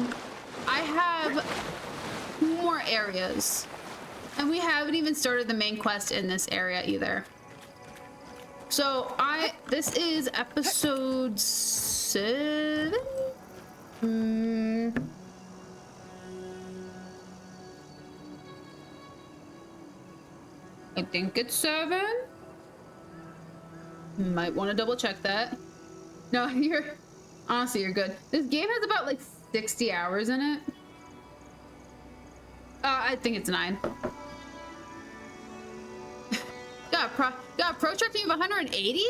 have more areas. And we haven't even started the main quest in this area either. So this is episode 7? I think it's 7. Might want to double check that. No, honestly, you're good. This game has about like 60 hours in it. I think it's 9. got a protracting of 180?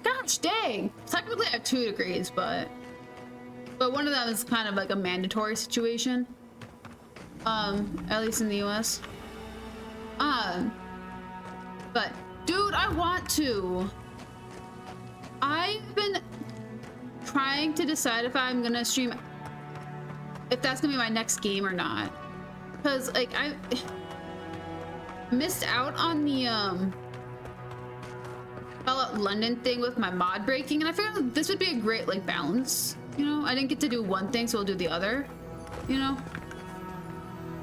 Gosh dang. Technically I have 2 degrees, but one of them is kind of like a mandatory situation. At least in the US. But dude, I want to. I've been trying to decide if I'm gonna stream, if that's gonna be my next game or not. Because like I missed out on the Fallout London thing with my mod breaking, and I figured this would be a great like balance. You know, I didn't get to do one thing, so I'll do the other. You know,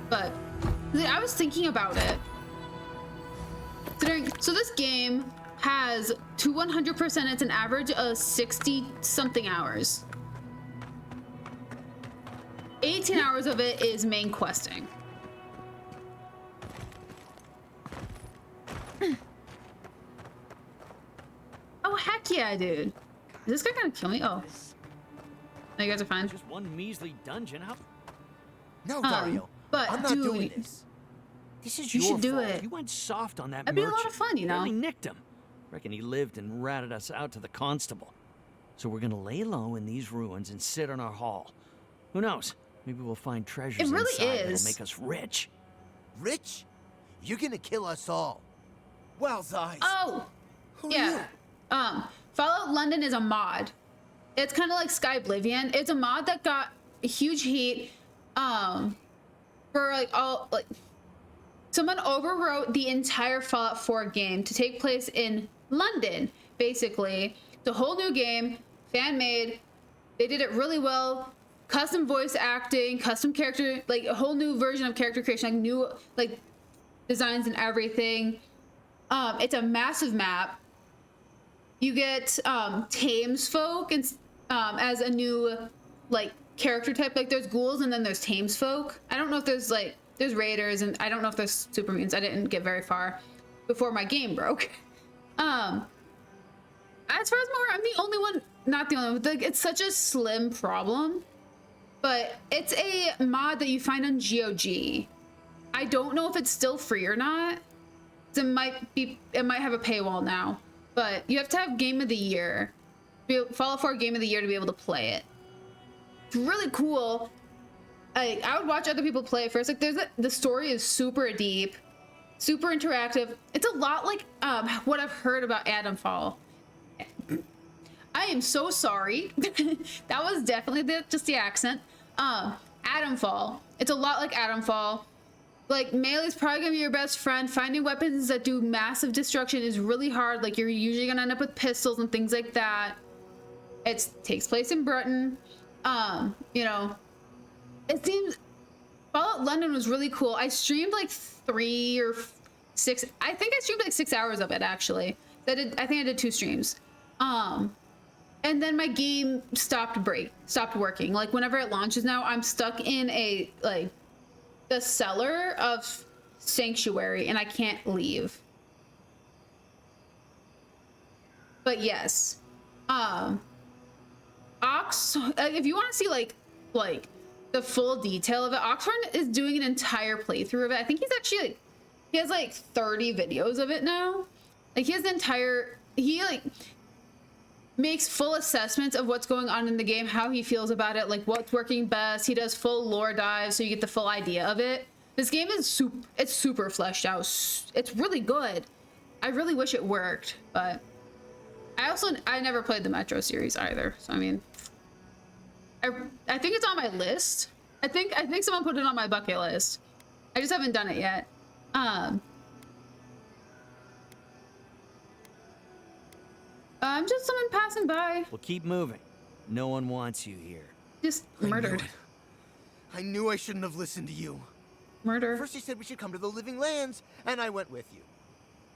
but I was thinking about it. So this game has to 100%, it's an average of 60 something hours. 18 hours of it is main questing. Oh heck yeah, dude. Is this guy gonna kill me? Oh. No, you guys are fine. Just one measly dungeon. How? No, Dario. But I'm not doing this. This is you your should do fault. it. You went soft on that It'd be a merchant. lot of fun, you know. Really nicked him. Reckon he lived and ratted us out to the constable. So we're gonna lay low in these ruins and sit on our haul. Who knows? Maybe we'll find treasures it really inside is. that'll make us rich. Rich? You're gonna kill us all. Wow's eyes. Oh, yeah. Fallout London is a mod. It's kind of like Sky Oblivion. It's a mod that got huge heat. For someone overwrote the entire Fallout 4 game to take place in London. Basically, it's a whole new game, fan made. They did it really well. Custom voice acting, custom character, like a whole new version of character creation, like new designs and everything. It's a massive map. You get Thamesfolk and as a new character type. Like there's ghouls and then there's Thamesfolk. I don't know if there's raiders, and I don't know if there's super mutants. I didn't get very far before my game broke. As far as more, I'm the only one, not the only one. Like, it's such a slim problem, but it's a mod that you find on GOG. I don't know if it's still free or not. It might have a paywall now, but you have to have Game of the Year, Fallout 4 Game of the Year to be able to play it. It's really cool. I would watch other people play it first. The story is super deep, super interactive. It's a lot like what I've heard about Adamfall. I am so sorry. That was definitely just the accent. Adamfall. It's a lot like Adamfall. Like, melee's probably gonna be your best friend. Finding weapons that do massive destruction is really hard. Like, you're usually gonna end up with pistols and things like that. It takes place in Britain. It seems Fallout London was really cool. I streamed 3 or 6. I think I streamed 6 hours of it, actually. I think I did 2 streams. And then my game stopped working. Like, whenever it launches now, I'm stuck in the cellar of Sanctuary, and I can't leave. But yes, Ox, if you want to see the full detail of it, Oxford is doing an entire playthrough of it. I think he's actually he has 30 videos of it now. He has makes full assessments of what's going on in the game, how he feels about it, what's working best. He does full lore dives so you get the full idea of it. This game is super fleshed out. It's really good. I really wish it worked, but I never played the Metro series either. So I mean, I think it's on my list. I think someone put it on my bucket list. I just haven't done it yet. I'm just someone passing by. Well, keep moving. No one wants you here. Just murdered. I knew I shouldn't have listened to you. Murder. First you said we should come to the Living Lands, and I went with you.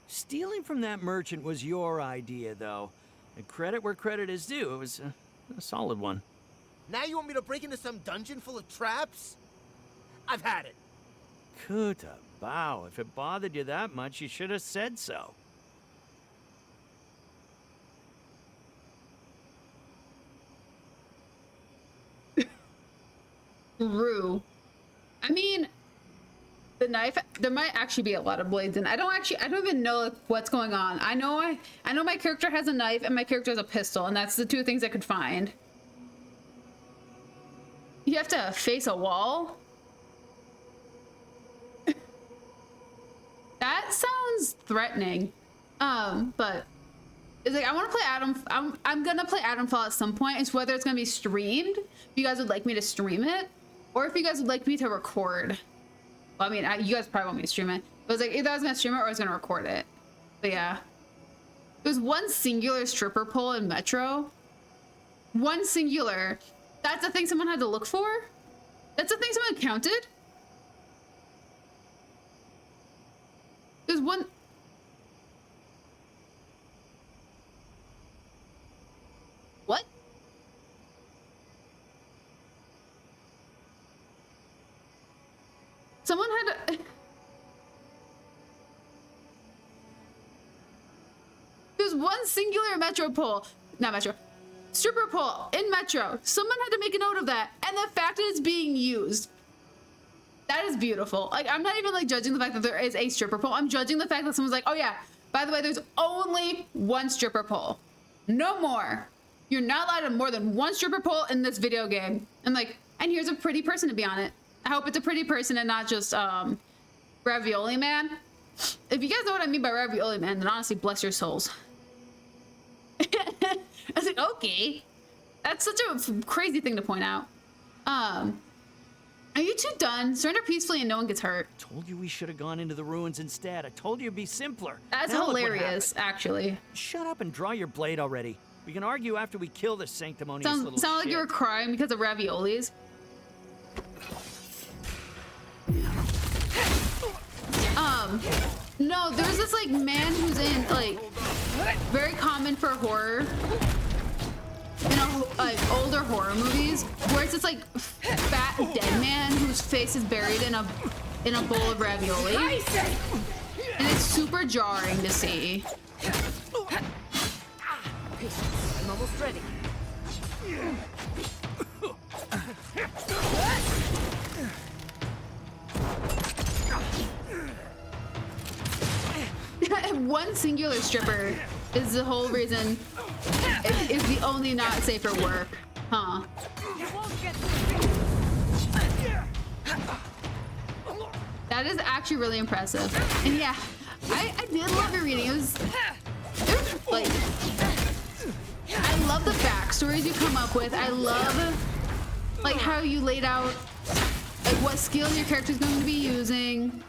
Stealing from that merchant was your idea, though. And credit where credit is due. It was a solid one. Now you want me to break into some dungeon full of traps? I've had it. Kuta, bow. If it bothered you that much, you should have said so. True. I mean, the knife, there might actually be a lot of blades, and I don't even know what's going on. I know my character has a knife and my character has a pistol, and that's the 2 things I could find. You have to face a wall? That sounds threatening. But it's I want to play I'm gonna play Adamfall at some point. It's whether it's gonna be streamed, if you guys would like me to stream it, or if you guys would like me to record. Well, I mean, you guys probably want me to stream it. But it's either I was gonna stream it or I was gonna record it. But yeah. There's one singular stripper pole in Metro. One singular. That's the thing someone had to look for? That's the thing someone counted? There's one... What? Someone had to... There's one singular Metro pole. Not Metro. Stripper pole in Metro. Someone had to make a note of that. And the fact that it's being used. That is beautiful. I'm not even judging the fact that there is a stripper pole. I'm judging the fact that someone's like, oh yeah, by the way, there's only one stripper pole. No more. You're not allowed to have more than one stripper pole in this video game. And and here's a pretty person to be on it. I hope it's a pretty person and not just Ravioli Man. If you guys know what I mean by ravioli, man, then honestly, bless your souls. I was like, okay. That's such a crazy thing to point out. Are you two done? Surrender peacefully and no one gets hurt. Told you we should have gone into the ruins instead. I told you it'd be simpler. That's Now look what hilarious, happened. actually. Shut up and draw your blade already. We can argue after we kill this sanctimonious little Sound like shit. you were crying because of raviolis. No, there's this like man who's in like very common for horror, you know, like older horror movies, where it's this like fat dead man whose face is buried in a bowl of ravioli, and it's super jarring to see. I'm almost ready. One singular stripper is the whole reason. Is the only not safe for work, huh? That is actually really impressive. And yeah, I did love your reading. It was like, I love the backstories you come up with. I love like how you laid out like what skills your character is going to be using.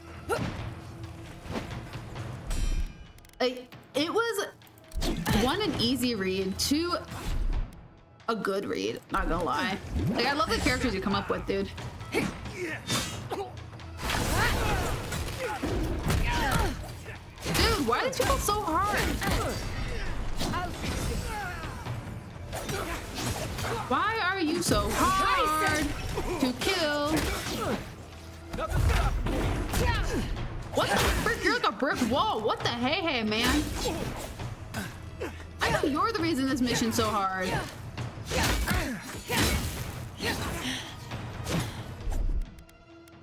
Like, it was one, an easy read, two, a good read, not gonna lie. Like, I love the characters you come up with, dude. Dude, why are these people so hard? Why are you so hard to kill? What the frick? You're like a brick wall. What the hey, man? I know you're the reason this mission's so hard.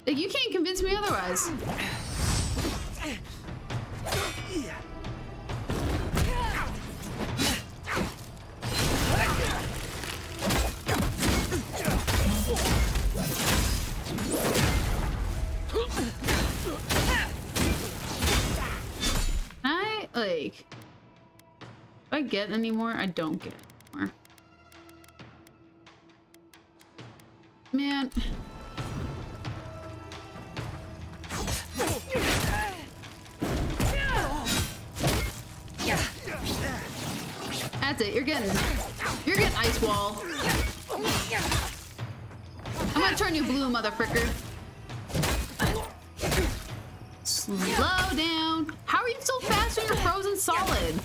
Like, you can't convince me otherwise. Like, do I get any more? I don't get any more. Man. That's it. You're getting ice wall. I'm gonna turn you blue, motherfricker. Slow down. How are you so fast when you're frozen solid?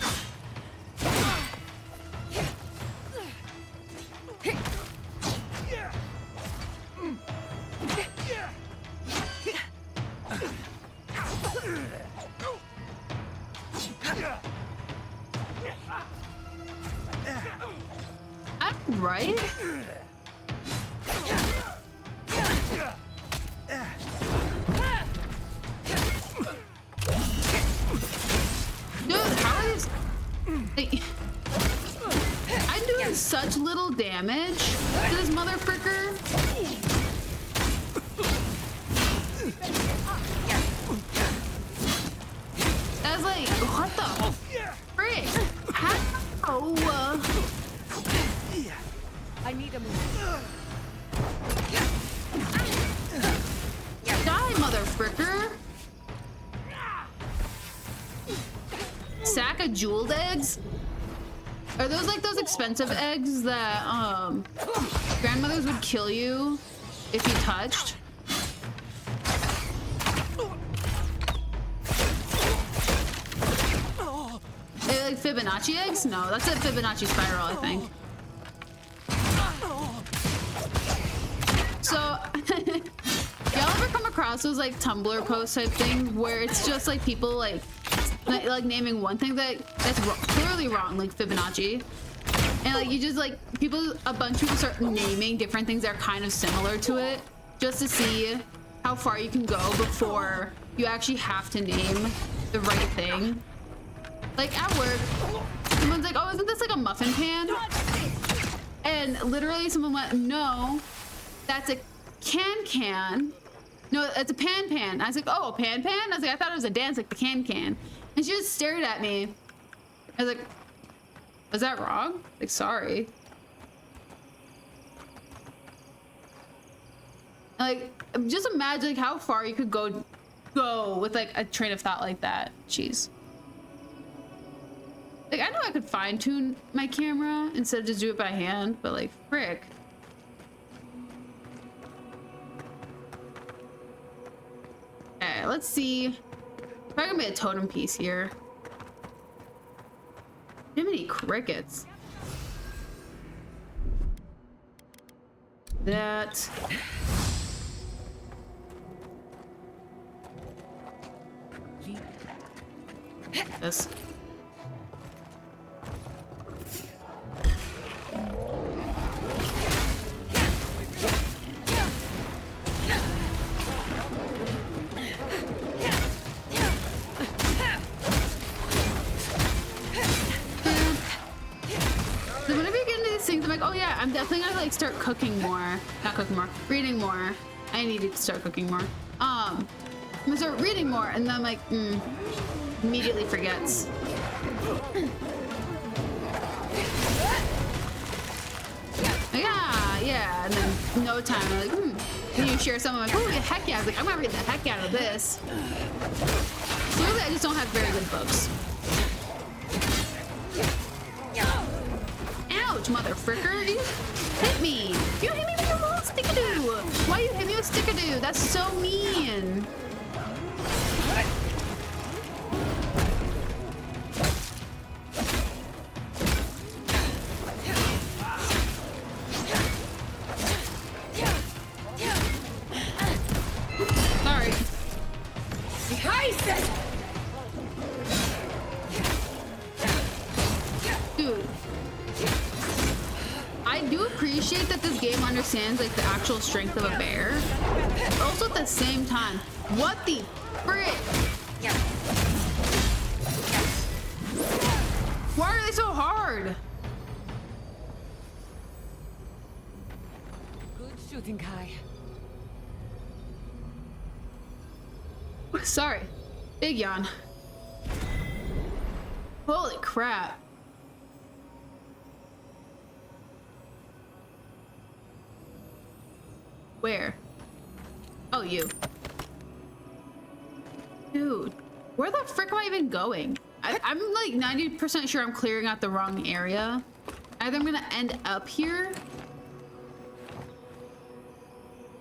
I'm right. Dude, how is like, I'm doing such little damage to this motherfricker. I was like, what the frick? How? I need a Die, motherfricker. Sack of jeweled eggs? Are those like those expensive eggs that grandmothers would kill you if you touched? Are they like Fibonacci eggs? No, that's a Fibonacci spiral, I think. So, y'all ever come across those like Tumblr post type things where it's just like people like naming one thing that's clearly wrong, like Fibonacci, and like you just like a bunch of people start naming different things that are kind of similar to it just to see how far you can go before you actually have to name the right thing. Like at work, someone's like, "Oh, isn't this like a muffin pan?" And literally someone went, "No, that's a can no, it's a pan pan. I was like, oh, a pan pan? I was like, I thought it was a dance, like the can can. And she just stared at me. I was like, was that wrong? Like, sorry. Like, just imagine like how far you could go with like a train of thought like that. Jeez. Like, I know I could fine tune my camera instead of just do it by hand, but like, frick. Okay, let's see. Probably gonna be a totem piece here. Jiminy crickets. That. This. So whenever you get into these things, I'm like, oh yeah, I'm definitely gonna like start cooking more. Not cooking more, reading more. I need to start cooking more. I'm gonna start reading more, and then I'm like, immediately forgets. Yeah, and then no time, I'm like, Then you share something like, oh yeah, heck yeah. I was like, I'm gonna read the heck out of this. So really, I just don't have very good books. Ouch, motherfricker! You hit me! You hit me with your little stickadoo! Why you hit me with stickadoo? That's so mean! Understands like the actual strength of a bear, but also at the same time, what the frick? Why are they so hard? Good shooting, Kai. Sorry, big yawn. Holy crap. Where? Oh, you. Dude, where the frick am I even going? I'm like 90% sure I'm clearing out the wrong area. Either I'm gonna end up here.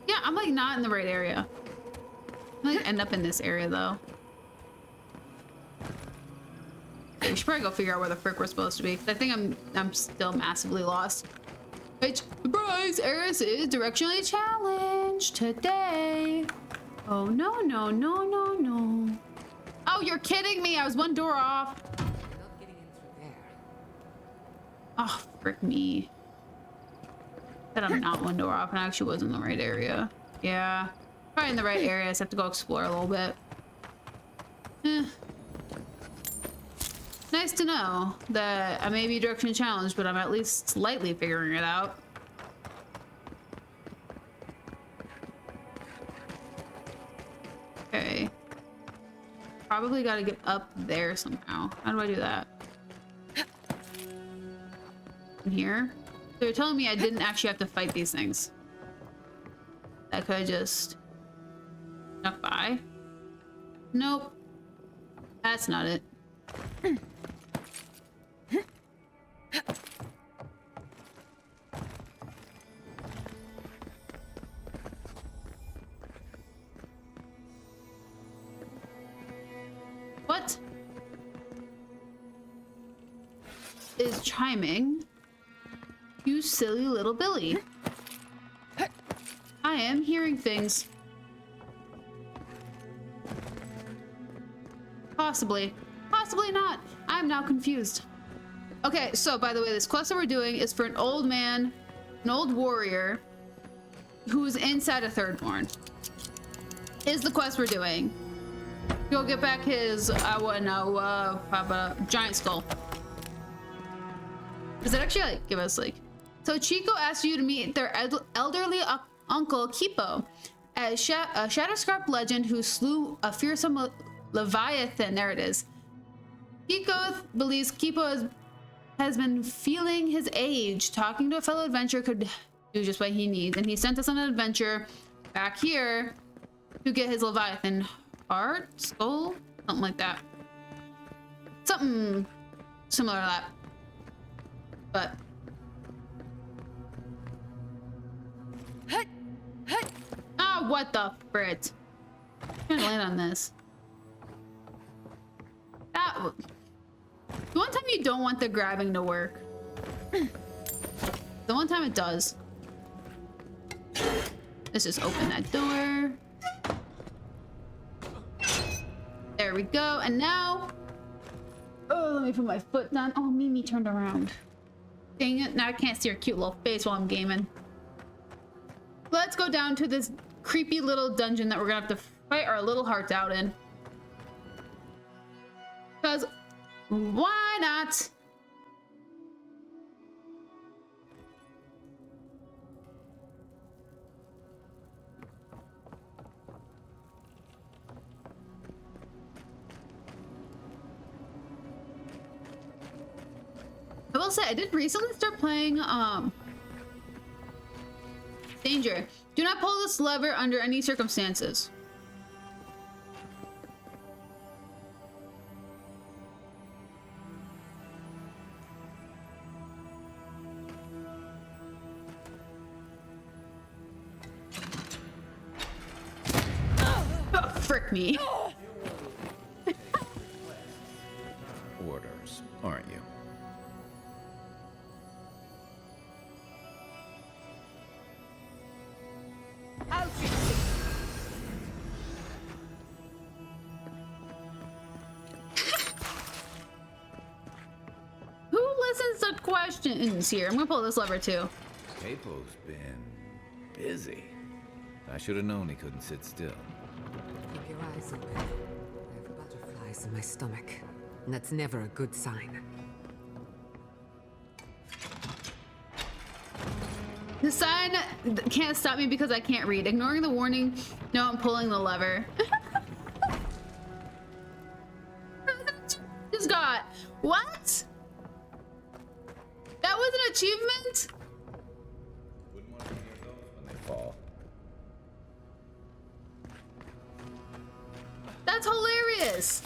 Yeah, I'm like not in the right area. I'm gonna end up in this area though. Okay, we should probably go figure out where the frick we're supposed to be. I think I'm still massively lost. Which, surprise, Eriss is directionally challenged today. Oh, no, no, no, no, no. Oh, you're kidding me. I was one door off. Not getting in through there. Oh, frick me. That I'm not one door off and I actually was in the right area. Yeah, probably in the right area. I just have to go explore a little bit. Nice to know that I may be direction challenged, but I'm at least slightly figuring it out. Okay. Probably gotta get up there somehow. How do I do that? In here? They're telling me I didn't actually have to fight these things. I could just snuck by. Nope. That's not it. What is chiming? You silly little Billy. I am hearing things. Possibly. Possibly not. I'm now confused. Okay, so by the way, this quest that we're doing is for an old man, an old warrior, who's inside a thirdborn. Is the quest we're doing. Go get back his, giant skull. Does it actually like give us like... So Chico asked you to meet their elderly uncle, Kipo. a Shadowscarp legend who slew a fearsome Leviathan. There it is. Kikoth believes Kipo has been feeling his age. Talking to a fellow adventurer could do just what he needs. And he sent us on an adventure back here to get his Leviathan heart, skull, something like that. Something similar to that. But oh, what the frit? I'm trying to land on this. That the one time you don't want the grabbing to work. The one time it does. Let's just open that door. There we go. And now, oh, let me put my foot down. Oh, Mimi turned around. Dang it, now I can't see her cute little face while I'm gaming. Let's go down to this creepy little dungeon that we're gonna have to fight our little hearts out in. Because why not? I will say I did recently start playing Danger. Do not pull this lever under any circumstances. Oh, frick me. Orders, aren't you? Who listens to questions here? I'm gonna pull this lever too. Capo's been busy. I should have known he couldn't sit still. Keep your eyes open. I have butterflies in my stomach, and that's never a good sign. The sign can't stop me because I can't read. Ignoring the warning, no, I'm pulling the lever. Just got what? That was an achievement? Wouldn't want to hear those when they fall. That's hilarious.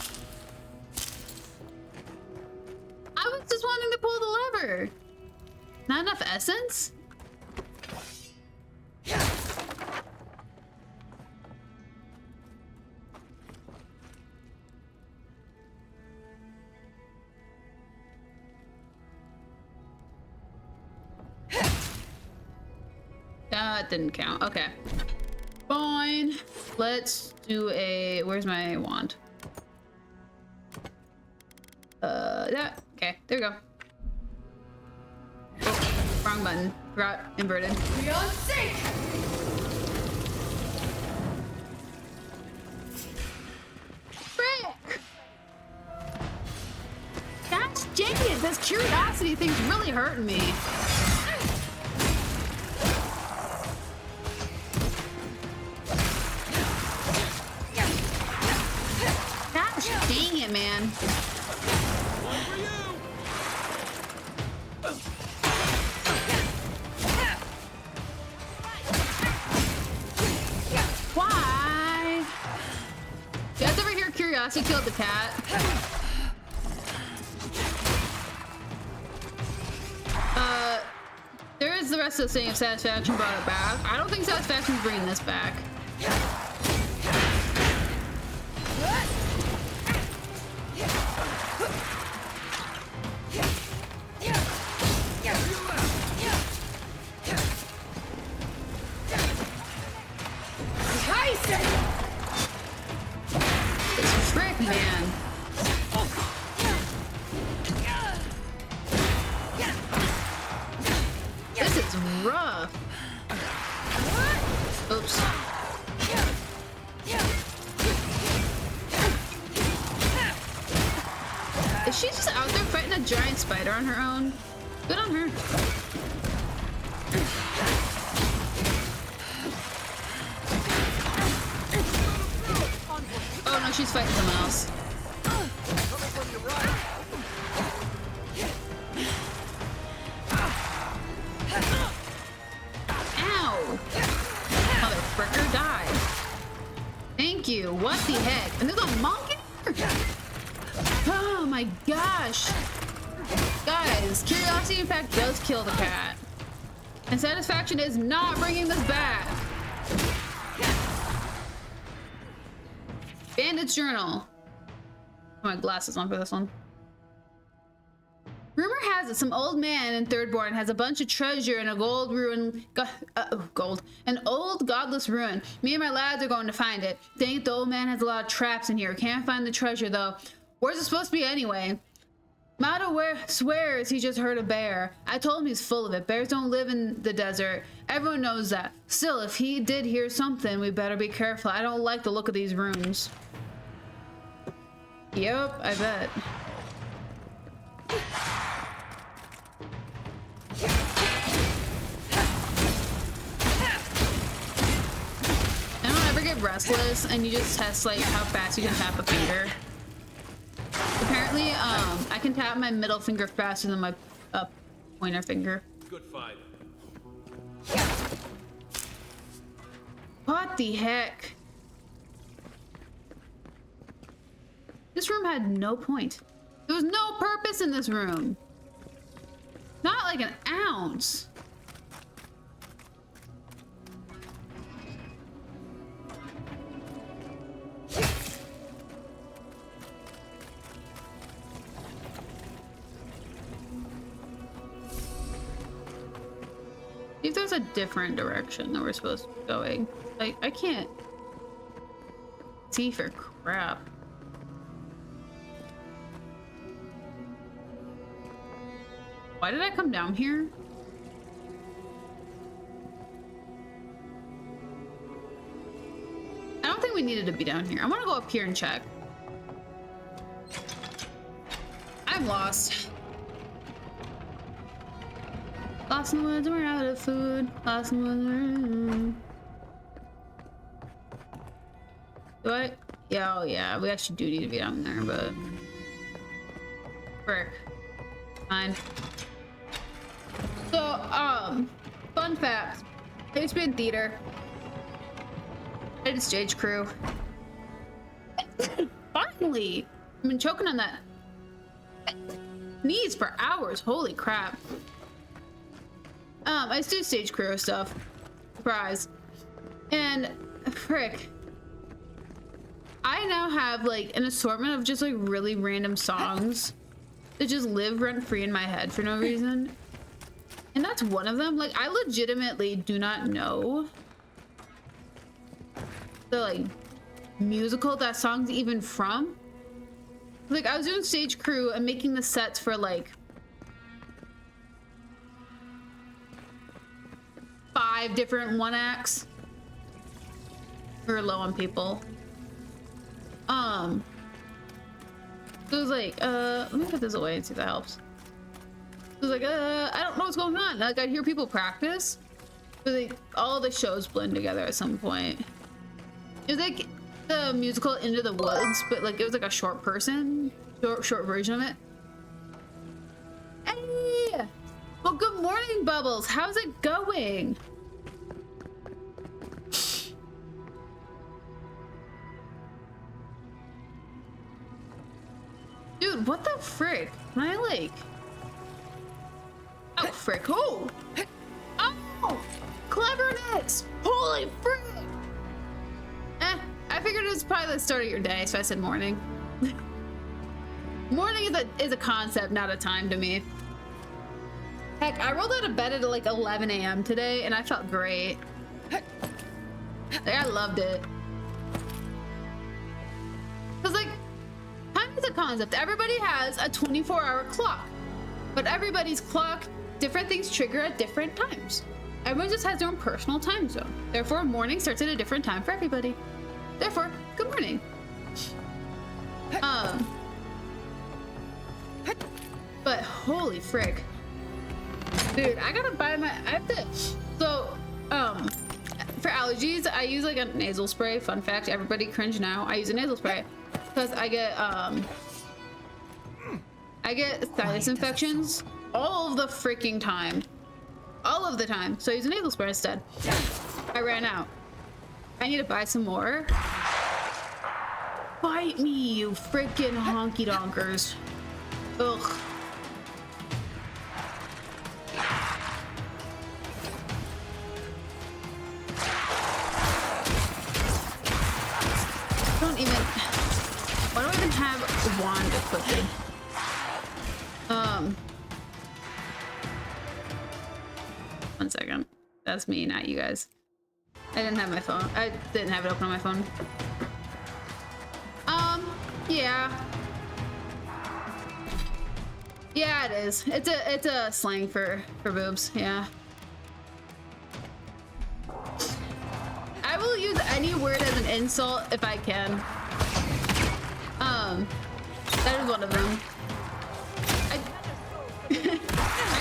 I was just wanting to pull the lever. Not enough essence? That didn't count. Okay. Fine. Let's do a... Where's my wand? That. Okay, there we go. Oh, wrong button. Forgot inverted. We are safe! Frick! Gosh dang it! This curiosity thing's really hurting me. Gosh dang it, man. Why? You guys ever hear Curiosity killed the cat? There is the rest of the saying if Satisfaction brought it back. I don't think Satisfaction's bringing this back. This frick, man. This is rough. Oops. Is she just out there fighting a giant spider on her own? Good on her. no, she's fighting someone else. Coming from your right. Ow! Motherfricker, die. Thank you. What the heck? And there's a monk in here? Oh my gosh. Guys, curiosity in fact does kill the cat. And satisfaction is not bringing this back. Bandit's journal. Put my glasses on for this one. Rumor has it some old man in Thirdborn has a bunch of treasure in a gold ruin. An old godless ruin. Me and my lads are going to find it. Think the old man has a lot of traps in here. Can't find the treasure though. Where's it supposed to be anyway? Mado swears he just heard a bear. I told him he's full of it. Bears don't live in the desert. Everyone knows that. Still, if he did hear something, we better be careful. I don't like the look of these rooms. Yep, I bet. I don't ever get restless and you just test like how fast you can tap a finger. Apparently, I can tap my middle finger faster than my pointer finger. Good fight. What the heck? This room had no point. There was no purpose in this room. Not like an ounce. See if there's a different direction that we're supposed to be going. Like, I can't see for crap. Why did I come down here? I don't think we needed to be down here. I want to go up here and check. I'm lost. Lost in the woods, we're out of food. Lost in the woods, do I? Yeah, oh yeah, we actually do need to be down there, but... Frick. Fine. So, fun fact. I used to be in theater. I did stage crew. Finally! I've been choking on that sneeze for hours. Holy crap. I used to do stage crew stuff. Surprise. And, frick. I now have, like, an assortment of just, like, really random songs that just live rent-free in my head for no reason. And that's one of them. Like, I legitimately do not know the, like, musical that song's even from. Like, I was doing stage crew and making the sets for, like, 5 different one-acts. We were low on people. So it was like, let me put this away and see if that helps. It was like, I don't know what's going on. Like, I'd hear people practice, but like, all the shows blend together at some point. It was like the musical Into the Woods, but like, it was like a short version of it. Hey! Well, good morning, Bubbles. How's it going? Dude, what the frick? Can I like... Oh, frick. Oh! Oh! Cleverness! Holy frick! I figured it was probably the start of your day, so I said morning. Morning is a concept, not a time to me. Heck, I rolled out of bed at like 11 a.m. today, and I felt great. Like, I loved it. Cause like, time is a concept. Everybody has a 24-hour clock, but everybody's clock, different things trigger at different times. Everyone just has their own personal time zone. Therefore, morning starts at a different time for everybody. Therefore, good morning. But holy frick. Dude, I gotta buy my, I have to, so, for allergies, I use like a nasal spray. Fun fact, everybody cringe now. I use a nasal spray because I get sinus infections all of the freaking time. All of the time. So I use a nasal spray instead. I ran out. I need to buy some more. Bite me, you freaking honky donkers. Ugh. Why do I even have a wand equipped? One second. That's me, not you guys. I didn't have my phone. I didn't have it open on my phone. Yeah. Yeah, it is. It's a slang for boobs, yeah. I will use any word as an insult if I can. That is one of them. I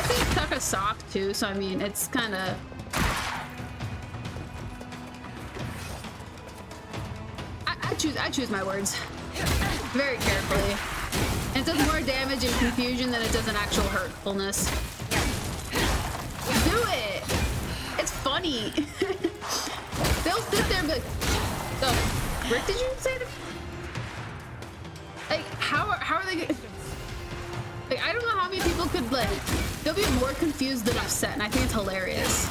think suck a sock too, so I mean, it's kind of. I choose my words very carefully. And it does more damage and confusion than it does an actual hurtfulness. Do it. It's funny. They'll sit there and be like, "Oh, Rick, did you say that?" Like, how are they gonna... Like, I don't know how many people could, like... They'll be more confused than upset, and I think it's hilarious.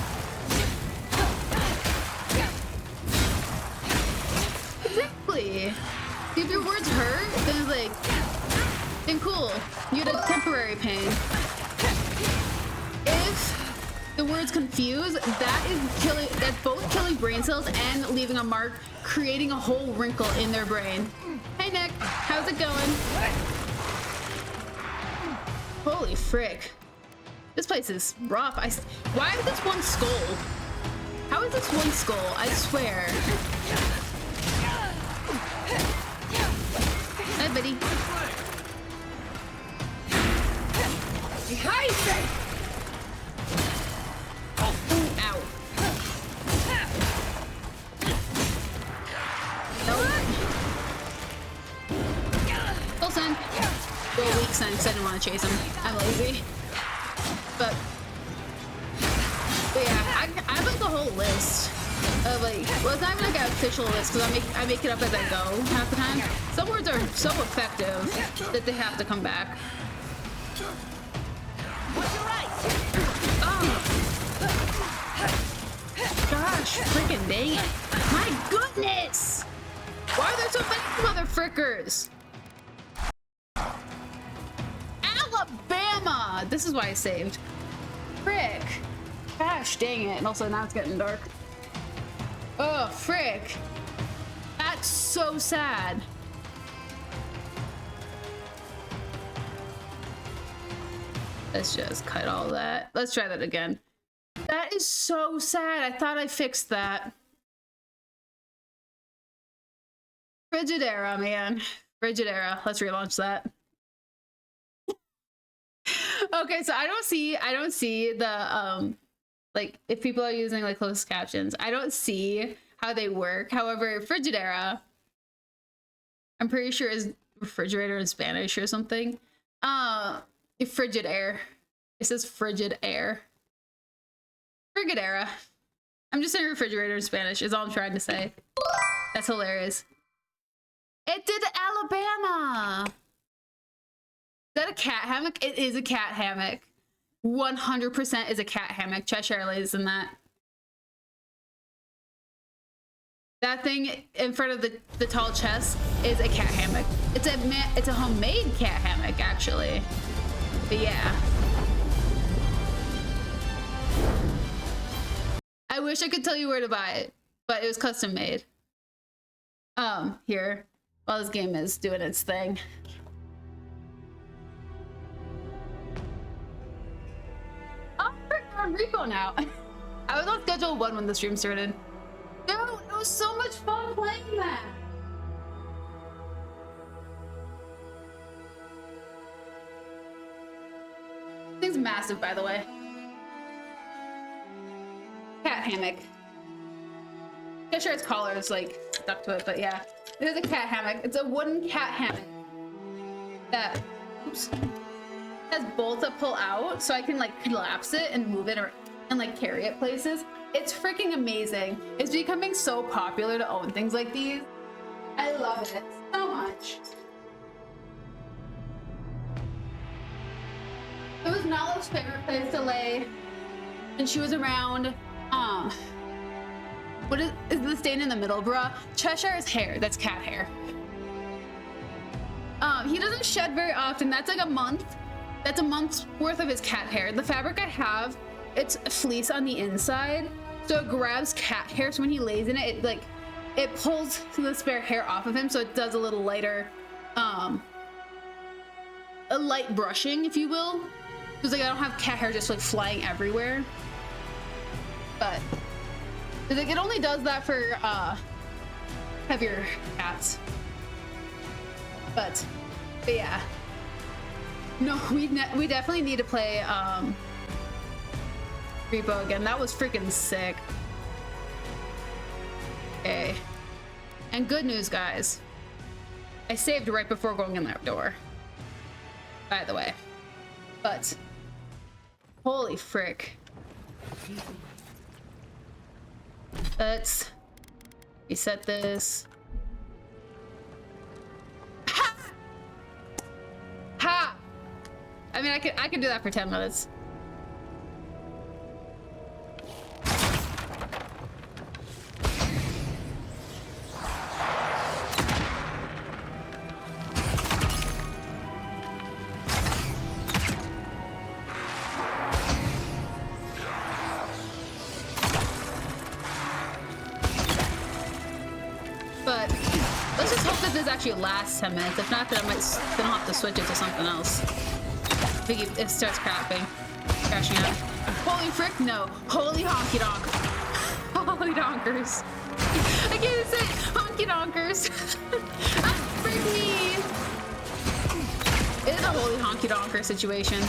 Exactly. If your words hurt, then it's like... Then cool. You had a temporary pain. If the words confuse, that's both killing brain cells and leaving a mark, creating a whole wrinkle in their brain. Hey Nick, how's it going? Holy frick. This place is rough. Why is this one skull? How is this one skull? I swear. Hi, buddy. Hi! Ow. Know what? Full send. Well, weak send because I didn't want to chase him. I'm lazy. But yeah, I have like a whole list of like, well, it's not even like an official list because I make it up as I go half the time. Some words are so effective that they have to come back. Oh. Gosh, freaking dang it. My goodness! Why are there so many mother frickers? Alabama! This is why I saved. Frick. Gosh, dang it. And also now it's getting dark. Oh, frick. That's so sad. Let's just cut all that. Let's try that again. That is so sad. I thought I fixed that. Frigidera, man. Frigidera. Let's relaunch that. Okay, so I don't see the like if people are using like closed captions, I don't see how they work. However, Frigidera, I'm pretty sure is refrigerator in Spanish or something. Frigid air. It says frigid air. Frigidera. I'm just saying refrigerator in Spanish is all I'm trying to say. That's hilarious. It did Alabama. Is that a cat hammock? It is a cat hammock. 100% is a cat hammock. Cheshire lays in that. That thing in front of the tall chest is a cat hammock. It's a homemade cat hammock, actually. But yeah. I wish I could tell you where to buy it, but it was custom made. Here, while this game is doing its thing. Oh, frick, we're on Repo now. I was on schedule 1 when the stream started. Dude, it was so much fun playing that. This thing's massive, by the way. Cat hammock. Cheshire's collar is like stuck to it, but yeah. It is a cat hammock. It's a wooden cat hammock that, oops, has bolts that pull out, so I can like collapse it and move it or and like carry it places. It's freaking amazing. It's becoming so popular to own things like these. I love it so much. It was Nala's favorite place to lay when she was around. What is the stain in the middle, bruh? Cheshire's hair. That's cat hair. He doesn't shed very often. That's like a month. That's a month's worth of his cat hair. The fabric I have, it's fleece on the inside, so it grabs cat hair. So when he lays in it, it pulls the spare hair off of him, so it does a little lighter, a light brushing, if you will. Because like I don't have cat hair just like flying everywhere. But like it only does that for heavier cats. But yeah. No, we definitely need to play Repo again. That was freaking sick. Okay. And good news, guys. I saved right before going in that door. By the way. But holy frick. Let's reset this. Ha! Ha! I mean, I could do that for 10 minutes. But let's just hope that this actually lasts 10 minutes. If not, then I might then I'll have to switch it to something else. If it starts crashing out. Holy frick, no. Holy honky donk. Holy donkers. I can't say honky donkers. Frick me. It is a holy honky donker situation.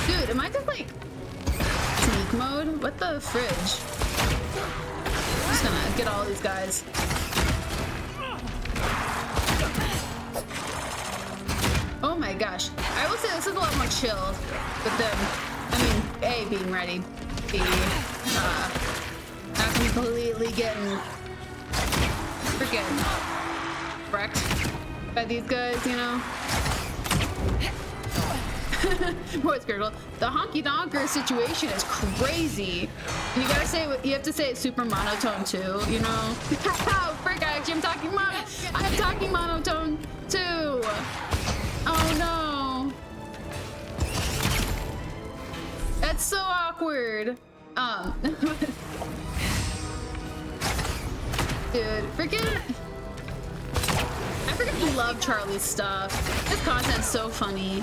Dude, am I just like sneak mode? What the fridge? I'm just gonna get all these guys. Oh my gosh. I will say this is a lot more chill with them. I mean, A, being ready. B, not completely getting freaking wrecked by these guys, you know? Boy, it's good. The honky donker situation is crazy. You gotta say what you have to say. It's super monotone too, you know. Oh, frick! I'm talking monotone too. Oh no, that's so awkward. Dude, freaking. I freaking love Charlie's stuff. His content's so funny.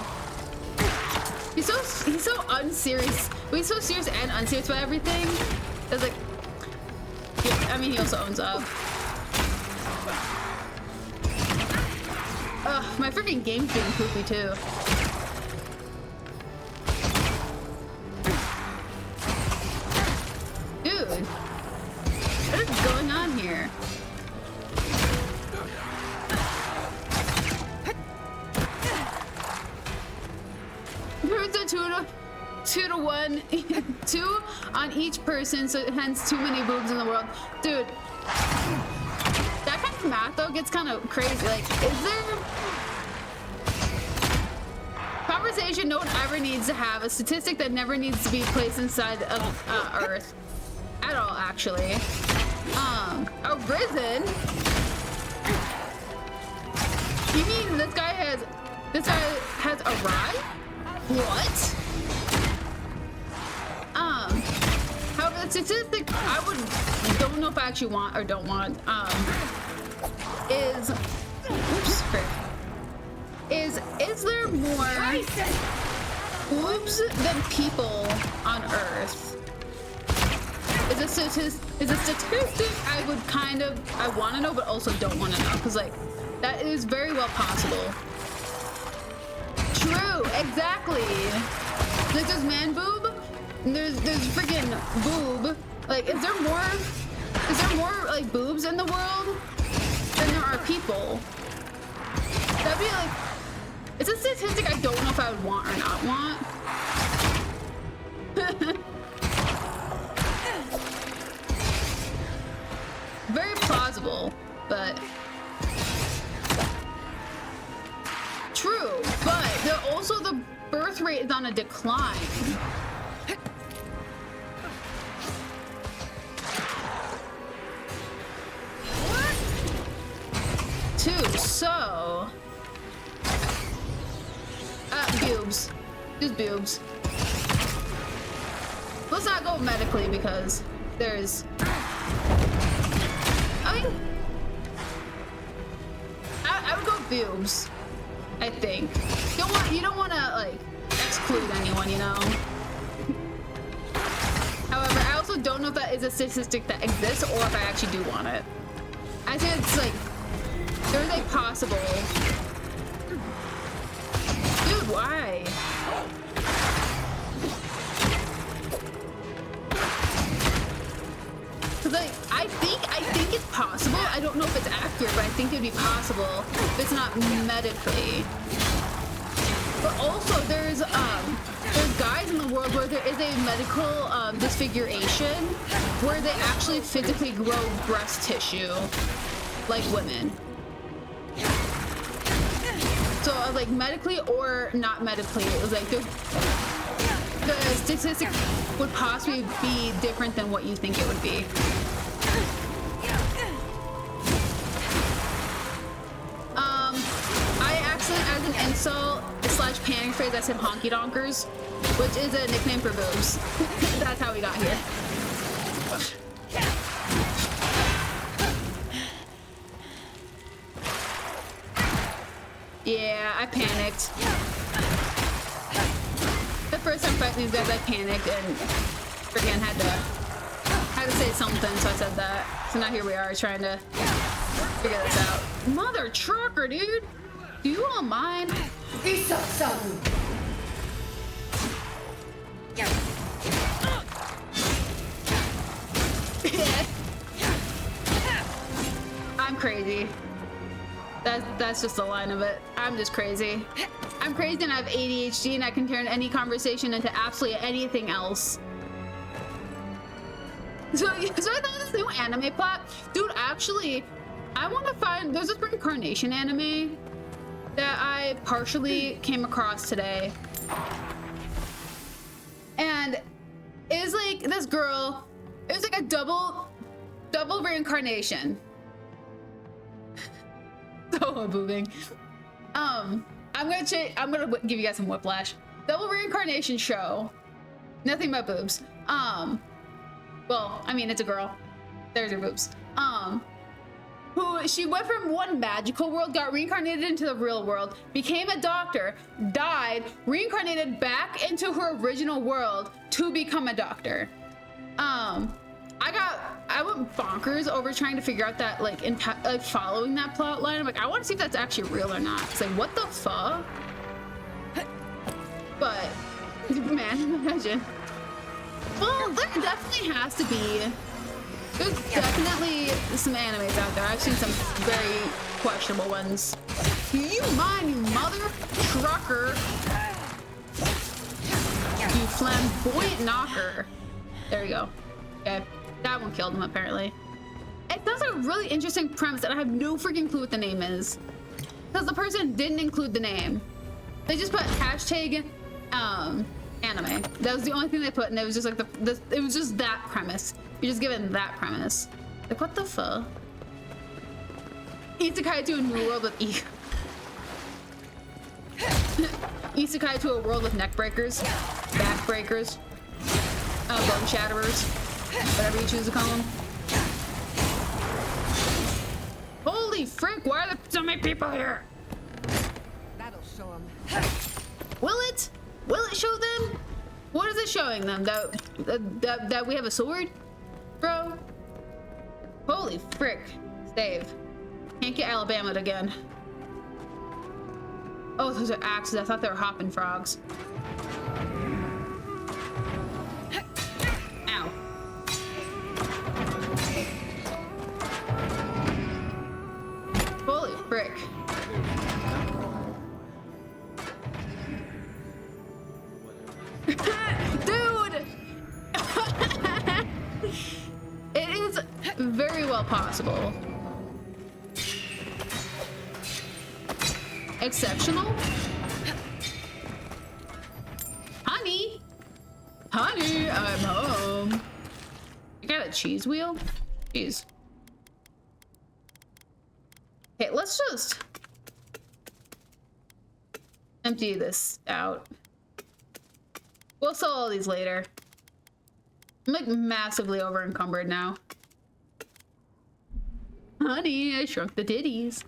He's so unserious. Well, he's so serious and unserious about everything. It's like, yeah, I mean, he also owns up. Ugh, my freaking game's being poopy too. Dude, what is going on here? It's a 2 to 1, 2 on each person, so hence too many boobs in the world. Dude, that kind of math though gets kind of crazy. Like, is there conversation no one ever needs to have, a statistic that never needs to be placed inside of Earth at all, actually. Oh, Risen? You mean this guy has arrived? What? However, the statistic don't know if I actually want or don't want, is, oops, frick. Is there more boobs than people on Earth? Is a statistic I want to know, but also don't want to know, because like, that is very well possible. True, exactly. Like there's man boob, and there's freaking boob. Like, is there more like boobs in the world than there are people? That'd be like, it's a statistic I don't know if I would want or not want. Very plausible, but true. But also the birth rate is on a decline. Too, so boobs. Just boobs. Let's not go medically because there's, I mean, I would go boobs, I think. You don't want to like exclude anyone, you know? However, I also don't know if that is a statistic that exists or if I actually do want it. I think it's like, there's a possible. Dude, why? Cause like, I think it's possible. I don't know if it's accurate, but I think it'd be possible if it's not medically. But also, there's guys in the world where there is a medical disfiguration where they actually physically grow breast tissue, like women. So I was like, medically or not medically, it was like the statistic would possibly be different than what you think it would be. I actually, as an insult / panic phrase, I said honky donkers, which is a nickname for boobs. That's how we got here. Yeah, I panicked. The first time fighting these guys, I panicked and freaking had to say something, so I said that. So now here we are trying to figure this out. Mother trucker, dude! Do you all mind? I'm crazy. That's just the line of it. I'm just crazy. I'm crazy and I have ADHD and I can turn any conversation into absolutely anything else. So I thought this new anime plot, dude. Actually, I want to find. There's this reincarnation anime that I partially came across today, and it's like this girl. It was like a double reincarnation. So moving. I'm gonna give you guys some whiplash. Double reincarnation show. Nothing but boobs. Well, I mean, it's a girl. There's her boobs. Who she went from one magical world, got reincarnated into the real world, became a doctor, died, reincarnated back into her original world to become a doctor. I went bonkers over trying to figure out that, like, following that plot line. I'm like, I want to see if that's actually real or not. It's like, what the fuck? But, man, imagine. Well, there definitely has to be. There's definitely some animes out there. I've seen some very questionable ones. You mind, you mother trucker. You flamboyant knocker. There you go. Okay. That one killed him, apparently. It sounds like a really interesting premise that I have no freaking clue what the name is. Because the person didn't include the name. They just put hashtag anime. That was the only thing they put, and it was just like it was just that premise. You're just given that premise. Like, what the fuck? Isekai to a new world with Isekai to a world with neck breakers, back breakers, bone shatterers. Whatever you choose to call them. Holy frick, why are there so many people here? That'll show them. Will it? Will it show them? What is it showing them? That we have a sword? Bro? Holy frick. Save. Can't get Alabama again. Oh, those are axes. I thought they were hopping frogs. Ow. Holy frick. Dude! It is very well possible. Exceptional? Honey? Honey, I'm home. You got a cheese wheel? Jeez. Okay, let's just empty this out. We'll sell all these later. I'm like massively over encumbered now. Honey, I shrunk the titties.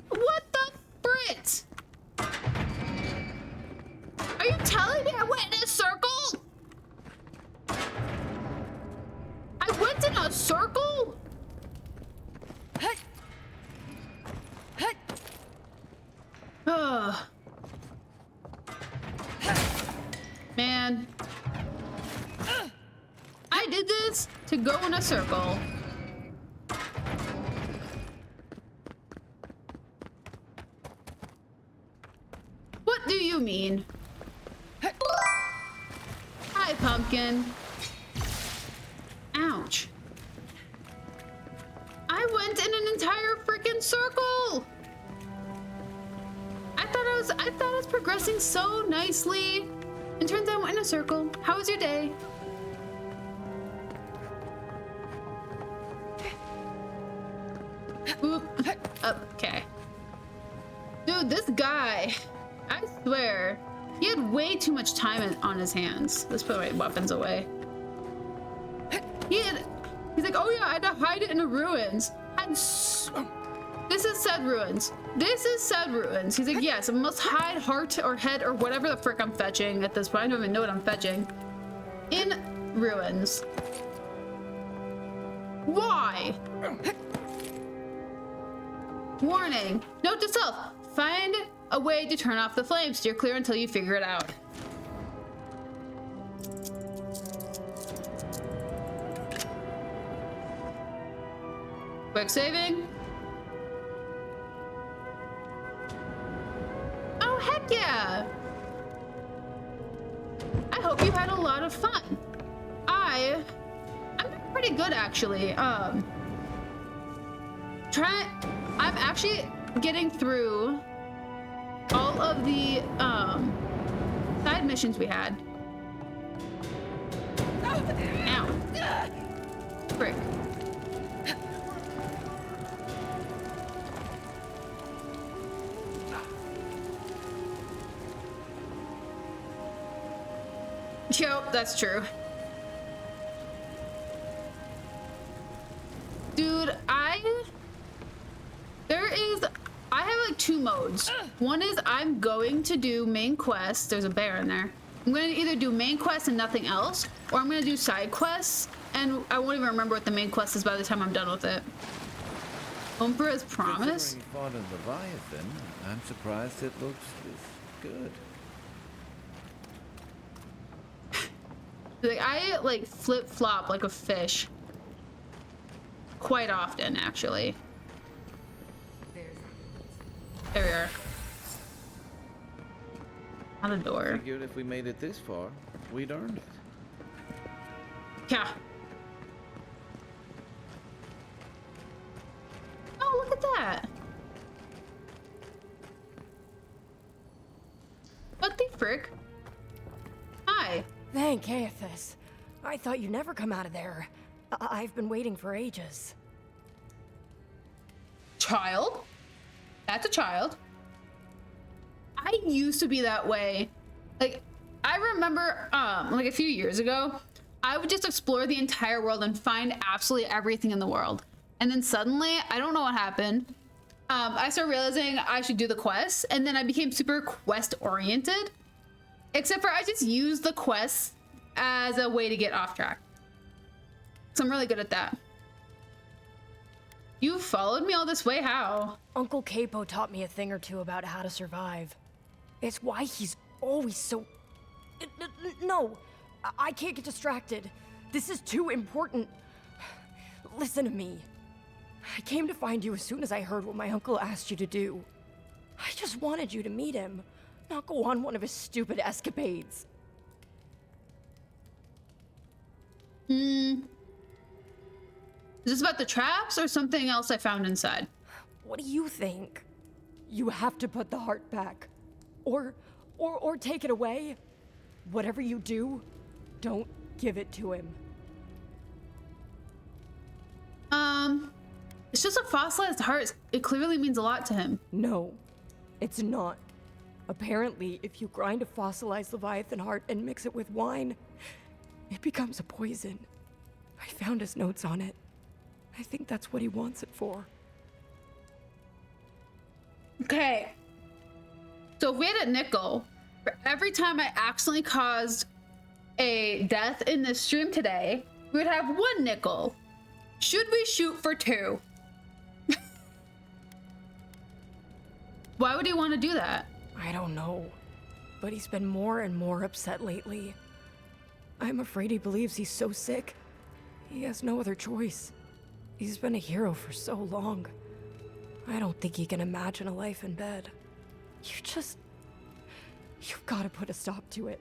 What the frit? Are you telling me I went in a circle? I went in a circle? Man. I did this to go in a circle. What do you mean? Hi, pumpkin. Ouch. I went in an entire freaking circle. I thought I was progressing so nicely. And turns out I went in a circle. How was your day? Oop. Okay. Dude, this guy, I swear, he had way too much time on his hands. Let's put my weapons away. He's like, oh yeah, I had to hide it in the ruins. This is said ruins. This is said ruins. He's like, yes, I must hide heart or head or whatever the frick I'm fetching at this point. I don't even know what I'm fetching. In ruins. Why? Warning. Note to self. Find a way to turn off the flames. Steer clear until you figure it out. Quick saving. Oh, heck yeah. I hope you had a lot of fun. I'm pretty good actually. I'm actually getting through all of the side missions we had. Ow. Frick. Yep, that's true. Dude, I have like two modes. One is I'm going to do main quests. There's a bear in there. I'm going to either do main quests and nothing else, or I'm going to do side quests, and I won't even remember what the main quest is by the time I'm done with it. Emperor's Promise? Considering you fought in Leviathan, I'm surprised it looks this good. Like, I like flip-flop like a fish. Quite often, actually. There we are. Out a door. Figured if we made it this far, we'd earned it. Yeah. Oh, look at that. What the frick? Hi. Thank Khaos. I thought you'd never come out of there. I've been waiting for ages. Child? That's a child. I used to be that way. Like, I remember, like a few years ago, I would just explore the entire world and find absolutely everything in the world. And then suddenly, I don't know what happened. I started realizing I should do the quests, and then I became super quest-oriented. Except for I just used the quests as a way to get off track. 'Cause I'm really good at that. You followed me all this way? How? Uncle Capo taught me a thing or two about how to survive. It's why he's always so... No, I can't get distracted. This is too important. Listen to me. I came to find you as soon as I heard what my uncle asked you to do. I just wanted you to meet him, not go on one of his stupid escapades. Is this about the traps or something else I found inside? What do you think? You have to put the heart back. Or take it away. Whatever you do, don't give it to him. It's just a fossilized heart. It clearly means a lot to him. No, it's not. Apparently, if you grind a fossilized Leviathan heart and mix it with wine, it becomes a poison. I found his notes on it. I think that's what he wants it for. Okay. So if we had a nickel for every time I accidentally caused a death in this stream today, we would have 1 nickel. Should we shoot for 2? Why would he want to do that? I don't know, but he's been more and more upset lately. I'm afraid he believes he's so sick. He has no other choice. He's been a hero for so long. I don't think he can imagine a life in bed. You've got to put a stop to it.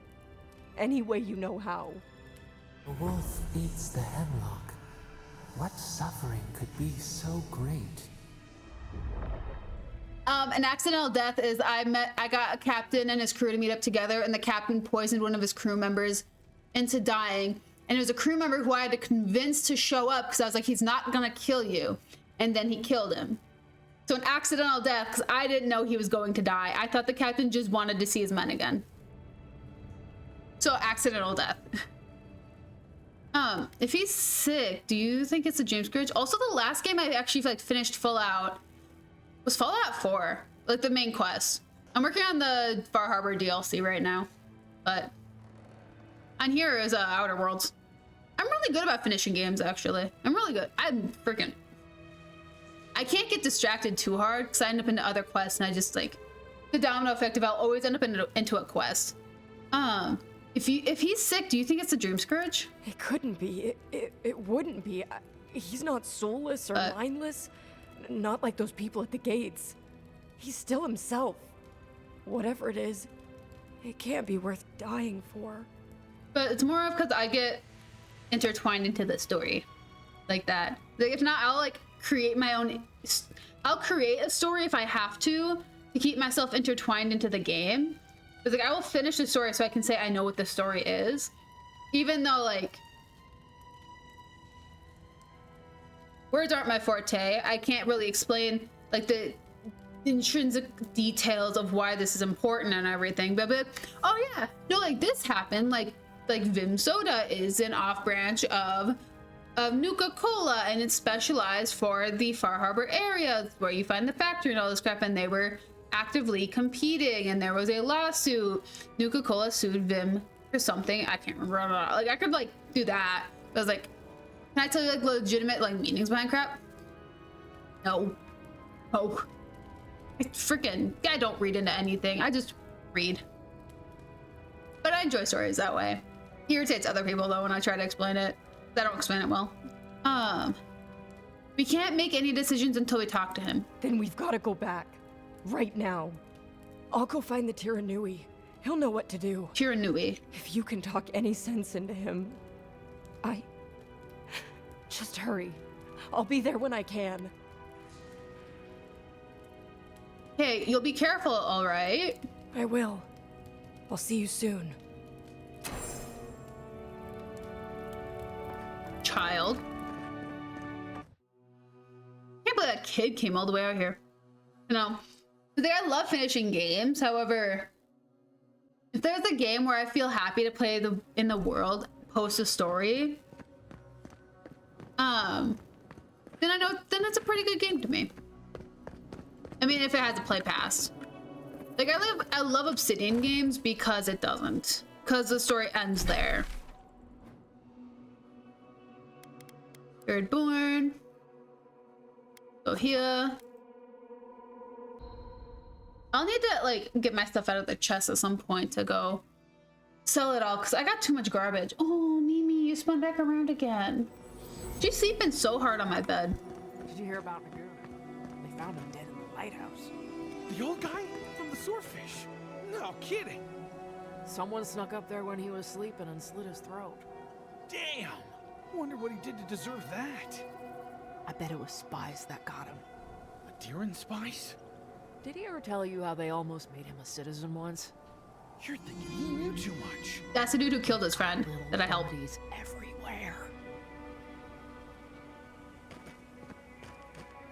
Any way you know how. The wolf eats the hemlock. What suffering could be so great? An accidental death is I got a captain and his crew to meet up together, and the captain poisoned one of his crew members into dying. And it was a crew member who I had to convince to show up because I was like, he's not gonna kill you. And then he killed him. So an accidental death because I didn't know he was going to die. I thought the captain just wanted to see his men again. So accidental death. If he's sick, do you think it's a James Scourge? Also, the last game I actually finished full out was Fallout 4, like the main quest. I'm working on the Far Harbor DLC right now, but on here is Outer Worlds. I'm really good about finishing games, actually. I'm really good. I can't get distracted too hard because I end up into other quests and I just like the domino effect of I'll always end up into a quest. If he's sick, do you think it's a Dream Scourge? It couldn't be. It wouldn't be. He's not soulless or mindless. Not like those people at the gates. He's still himself. Whatever it is, it can't be worth dying for. But it's more of because I get intertwined into the story like that. Like, if not, I'll like create my own. I'll create a story if I have to keep myself intertwined into the game. Because like I will finish the story so I can say I know what the story is, even though like words aren't my forte. I can't really explain like the intrinsic details of why this is important and everything. But oh yeah, no, like this happened. Like Vim Soda is an off branch of Nuka-Cola, and it's specialized for the Far Harbor area where you find the factory and all this crap. And they were actively competing, and there was a lawsuit. Nuka-Cola sued Vim for something. I can't remember. Like I could like do that. I was like, can I tell you like legitimate like meanings behind crap? No. Oh. I don't read into anything. I just read. But I enjoy stories that way. Irritates other people though when I try to explain it. I don't explain it well. We can't make any decisions until we talk to him. Then we've got to go back. Right now. I'll go find the Tiranui. He'll know what to do. Tiranui. If you can talk any sense into him, just hurry. I'll be there when I can. Hey, you'll be careful, all right? I will. I'll see you soon. Child. Can't believe that kid came all the way out here. You know, I love finishing games. However, if there's a game where I feel happy to play in the world, post a story, then I know it's a pretty good game to me. I mean, if it has a play pass. Like I love Obsidian games because it doesn't. Because the story ends there. Third born. Go here. I'll need to like get my stuff out of the chest at some point to go sell it all because I got too much garbage. Oh, Mimi, you spun back around again. She's sleeping so hard on my bed. Did you hear about Naguna? They found him dead in the lighthouse. The old guy from the swordfish? No kidding. Someone snuck up there when he was sleeping and slit his throat. Damn. Wonder what he did to deserve that. I bet it was spies that got him. A Deeren spies? Did he ever tell you how they almost made him a citizen once? You're thinking he knew too much. That's the dude who killed his friend that I helped. He's everywhere.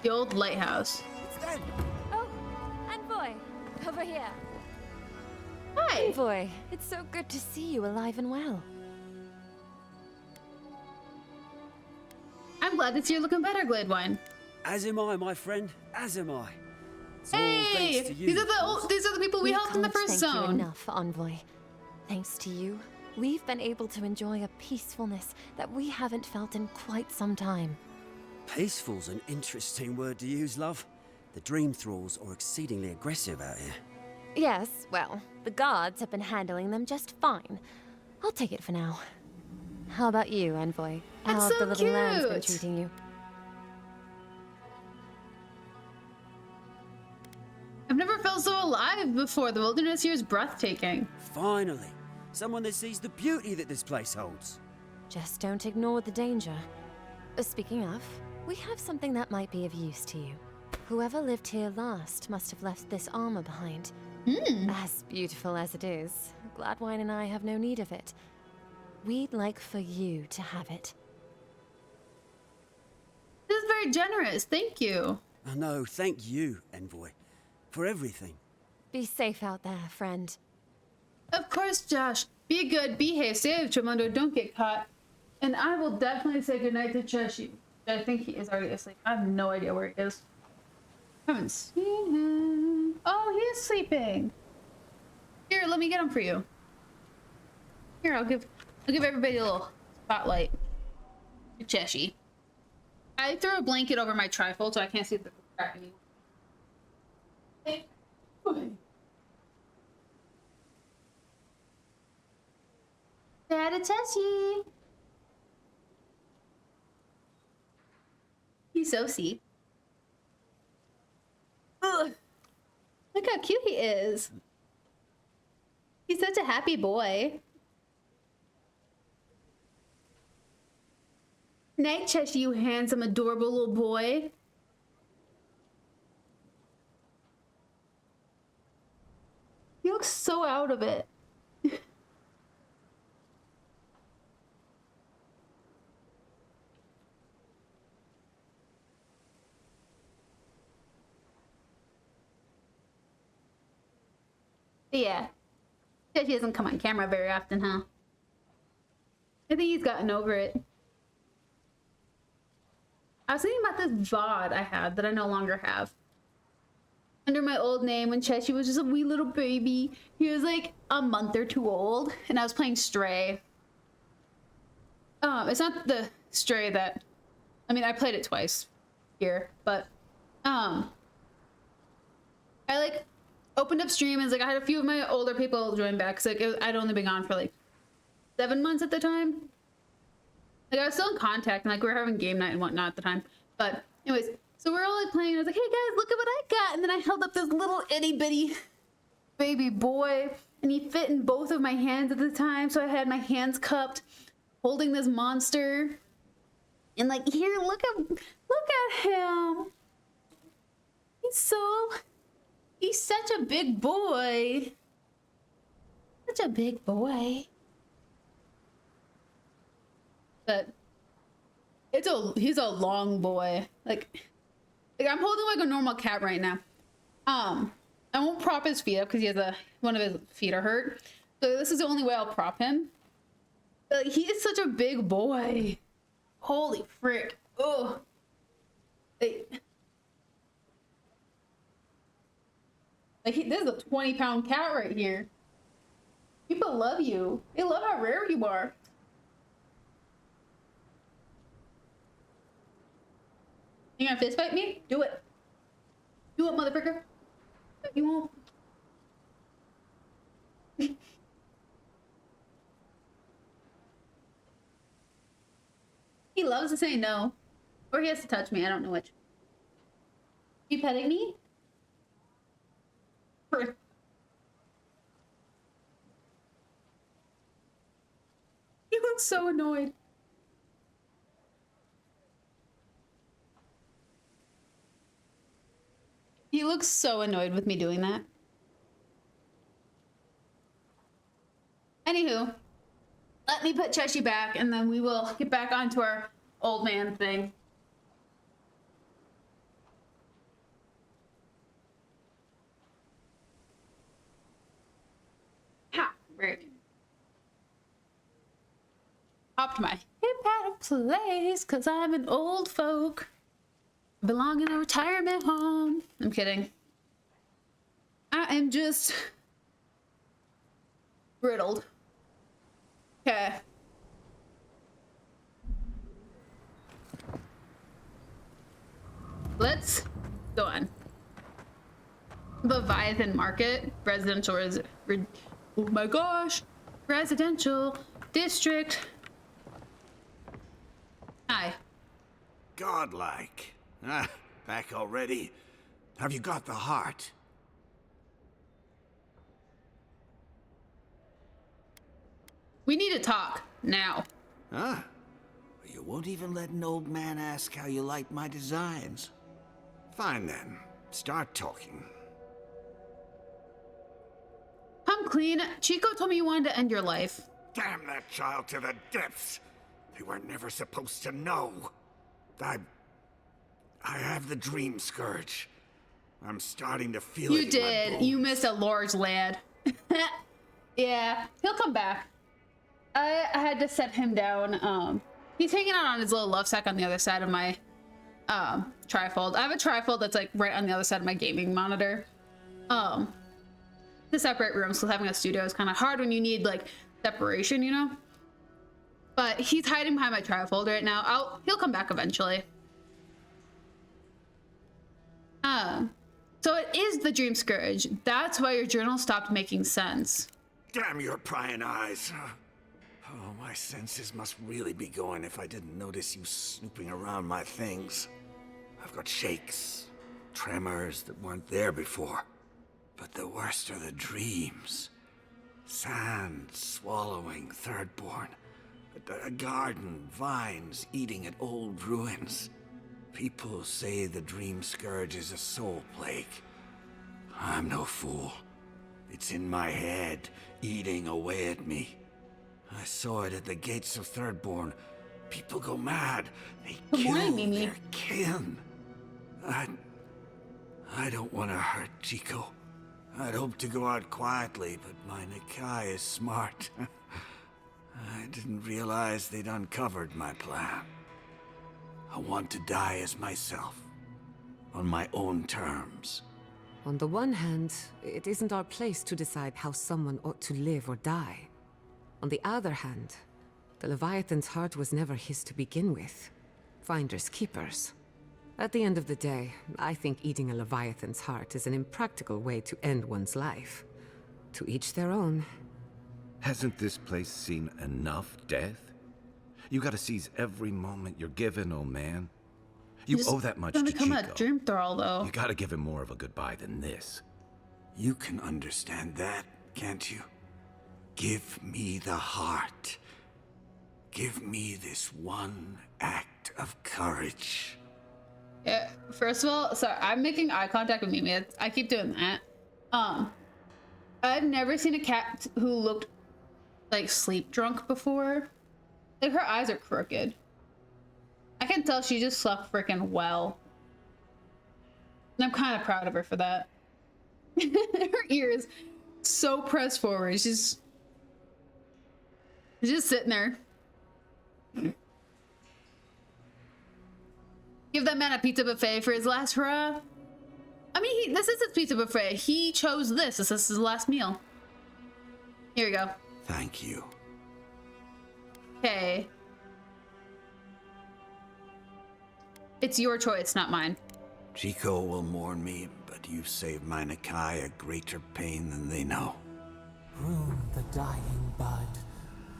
The old lighthouse. Oh, Envoy, over here. Hi. Envoy, it's so good to see you alive and well. I'm glad to see you're looking better, Glade Wine. As am I, my friend. As am I. It's Hey, all thanks to you, these are the people we helped in the can't first thank you zone. enough, Envoy. Thanks to you, we've been able to enjoy a peacefulness that we haven't felt in quite some time. Peaceful's an interesting word to use, love. The dream thralls are exceedingly aggressive out here. Yes, well, the guards have been handling them just fine. I'll take it for now. How about you, Envoy? How That's have so the little lambs been cute. treating you? I've never felt so alive before. The wilderness here is breathtaking. Finally, someone that sees the beauty that this place holds. Just don't ignore the danger. Speaking of, we have something that might be of use to you. Whoever lived here last must have left this armor behind. As beautiful as it is, Gladwine and I have no need of it. We'd like for you to have it. This is very generous. Thank you. Oh no, thank you, Envoy, for everything. Be safe out there, friend. Of course, Josh. Be good, behave, save Tremondo, don't get caught. And I will definitely say goodnight to Cheshi. I think he is already asleep. I have no idea where he is. I haven't seen him. Oh, he is sleeping. Here, let me get him for you. Here, I'll give everybody a little spotlight. Cheshi. I throw a blanket over my trifold so I can't see the crack anymore. Dad, it's Cheshi. He's so sweet. Ugh. Look how cute he is. He's such a happy boy. Night, Cheshi, you handsome, adorable little boy. He looks so out of it. Yeah. Cheshi doesn't come on camera very often, huh? I think he's gotten over it. I was thinking about this VOD I had that I no longer have. Under my old name when Cheshi was just a wee little baby. He was like a month or two old and I was playing Stray. It's not the Stray that, I mean, I played it twice here, but I like opened up stream and like I had a few of my older people join back because like I'd only been gone for like 7 months at the time. Like I was still in contact and like we were having game night and whatnot at the time. But anyways, so we're all like playing and I was like, hey guys, look at what I got. And then I held up this little itty bitty baby boy and he fit in both of my hands at the time. So I had my hands cupped holding this monster. And like, here, look at him. He's such a big boy. Such a big boy. But he's a long boy. Like I'm holding like a normal cat right now. I won't prop his feet up because he has one of his feet are hurt. So this is the only way I'll prop him. But he is such a big boy. Holy frick. Oh. This is a 20-pound cat right here. People love you. They love how rare you are. You gonna fist fight me? Do it. Do it, motherfucker. You won't. He loves to say no. Or he has to touch me. I don't know which. You petting me? He looks so annoyed. He looks so annoyed with me doing that. Anywho, let me put Cheshi back and then we will get back onto our old man thing. Ha! Right. Popped my hip out of place because I'm an old folk. Belong in a retirement home. I'm kidding. I am just riddled. Okay. Let's go on. Leviathan Market. Residential oh my gosh. Residential district. Hi. Godlike. Ah, back already. Have you got the heart? We need to talk now. Huh? You won't even let an old man ask how you like my designs. Fine then. Start talking. Come clean. Chico told me you wanted to end your life. Damn that child to the depths. They were never supposed to know. I have the dream scourge. I'm starting to feel it. You did. You missed a large lad. Yeah, he'll come back. I had to set him down. He's hanging out on his little love sack on the other side of my trifold. I have a trifold that's like right on the other side of my gaming monitor. To separate rooms, because having a studio is kind of hard when you need like separation, you know? But he's hiding behind my trifold right now. He'll come back eventually. So it is the Dream Scourge. That's why your journal stopped making sense. Damn your prying eyes. Oh, my senses must really be going if I didn't notice you snooping around my things. I've got shakes, tremors that weren't there before. But the worst are the dreams. Sand swallowing Thirdborn. A garden, vines eating at old ruins. People say the Dream Scourge is a soul plague. I'm no fool. It's in my head, eating away at me. I saw it at the gates of Thirdborn. People go mad. They kill their kin. I don't want to hurt Chico. I'd hoped to go out quietly, but my Nikai is smart. I didn't realize they'd uncovered my plan. I want to die as myself, on my own terms. On the one hand, it isn't our place to decide how someone ought to live or die. On the other hand, the Leviathan's heart was never his to begin with. Finders keepers. At the end of the day, I think eating a Leviathan's heart is an impractical way to end one's life. To each their own. Hasn't this place seen enough death? You gotta seize every moment you're given, old man. You owe that much to Chico. A dream thrall, though. You gotta give him more of a goodbye than this. You can understand that, can't you? Give me the heart. Give me this one act of courage. Yeah, first of all, sorry, I'm making eye contact with Mimi. I keep doing that. I've never seen a cat who looked like sleep drunk before. Like her eyes are crooked. I can tell she just slept freaking well. And I'm kind of proud of her for that. Her ears so pressed forward. She's just sitting there. Give that man a pizza buffet for his last hurrah. I mean, this is his pizza buffet. He chose this. This is his last meal. Here we go. Thank you. Okay. It's your choice, not mine. Chico will mourn me, but you've saved my Nakai a greater pain than they know. Prune the dying bud.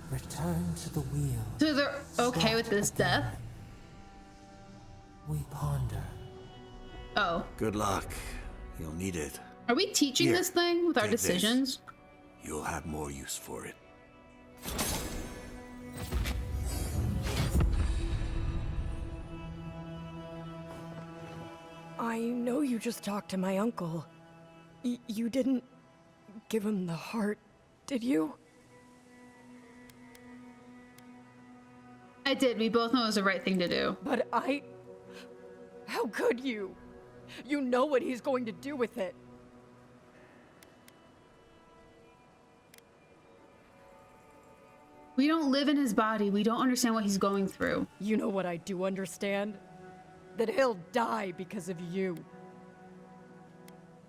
Return to the wheel. So they're okay with this death? We ponder. Oh. Good luck. You'll need it. Are we teaching Here, this thing with our take this. decisions? You'll have more use for it. I know you just talked to my uncle. You didn't give him the heart, did you? I did. We both know it was the right thing to do. But how could you? You know what he's going to do with it. We don't live in his body. We don't understand what he's going through. You know what I do understand? That he'll die because of you.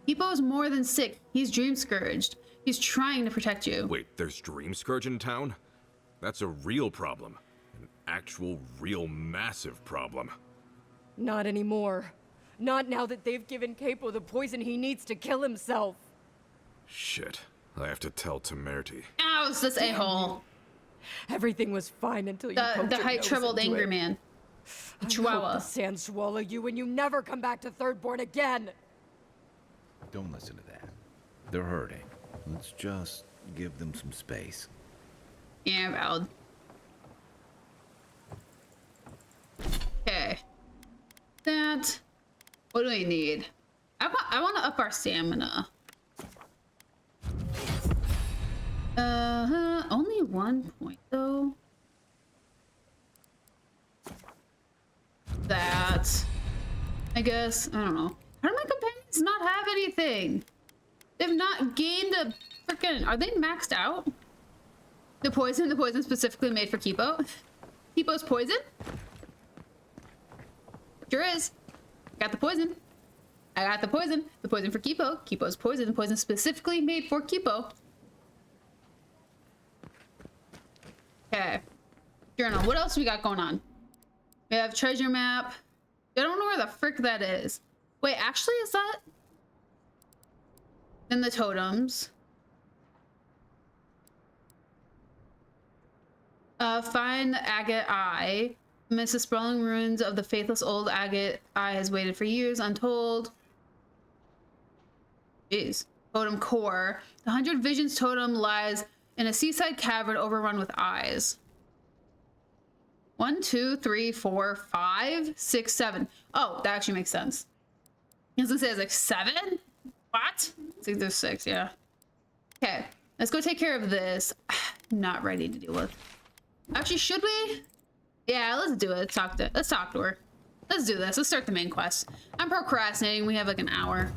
Hippo is more than sick. He's dream scourged. He's trying to protect you. Wait, there's Dream Scourge in town? That's a real problem. An actual, real, massive problem. Not anymore. Not now that they've given Capo the poison he needs to kill himself. Shit. I have to tell Temerity. Ow, it's this a-hole. Everything was fine until you The high-trebled angry man. The Chihuahua. I hope the sand swallow you and you never come back to Thirdborn again. Don't listen to that. They're hurting. Let's just give them some space. Yeah, Avowed. Okay. That. What do we need? I want to up our stamina. Only 1 point though. That. I guess. I don't know. How do my companions not have anything? They've not gained a freaking. Are they maxed out? The poison specifically made for Kipo. Kipo's poison? Sure is. Got the poison. I got the poison. The poison for Kipo. Kipo's poison. The poison specifically made for Kipo. Okay. Journal. What else we got going on? We have treasure map. I don't know where the frick that is. Wait, actually, is that? Then the totems. Find the agate eye. Amidst the sprawling ruins of the faithless old agate eye has waited for years, untold. Jeez. Totem core. The 100 Visions totem lies in a seaside cavern overrun with eyes. 1, 2, 3, 4, 5, 6, 7. Oh, that actually makes sense. I was gonna say it's like 7? What? I think there's 6, yeah. Okay, let's go take care of this. Not ready to deal with. Actually, should we? Yeah, let's do it. Let's talk to her. Let's do this. Let's start the main quest. I'm procrastinating. We have like an hour.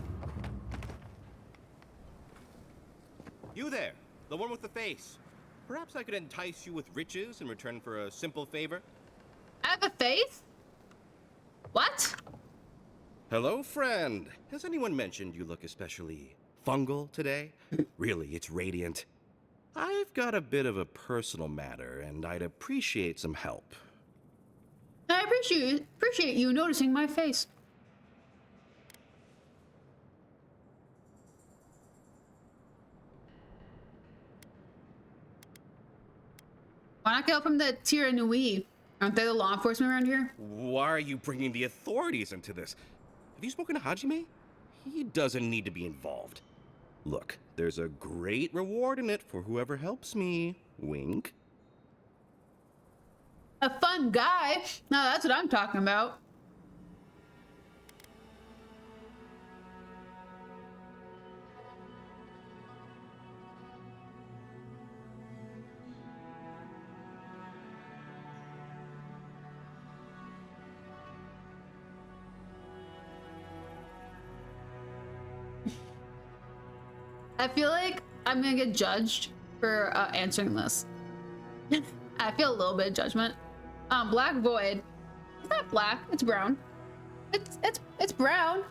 You there, the one with the face. Perhaps I could entice you with riches in return for a simple favor? I have a face? What? Hello, friend. Has anyone mentioned you look especially fungal today? Really, it's radiant. I've got a bit of a personal matter, and I'd appreciate some help. I appreciate you noticing my face. Why not get help from the Tira Nui? Aren't they the law enforcement around here? Why are you bringing the authorities into this? Have you spoken to Hajime? He doesn't need to be involved. Look, there's a great reward in it for whoever helps me. Wink. A fun guy. No, that's what I'm talking about. I feel like I'm gonna get judged for answering this. I feel a little bit of judgment. Black Void. It's not black. It's brown. It's brown.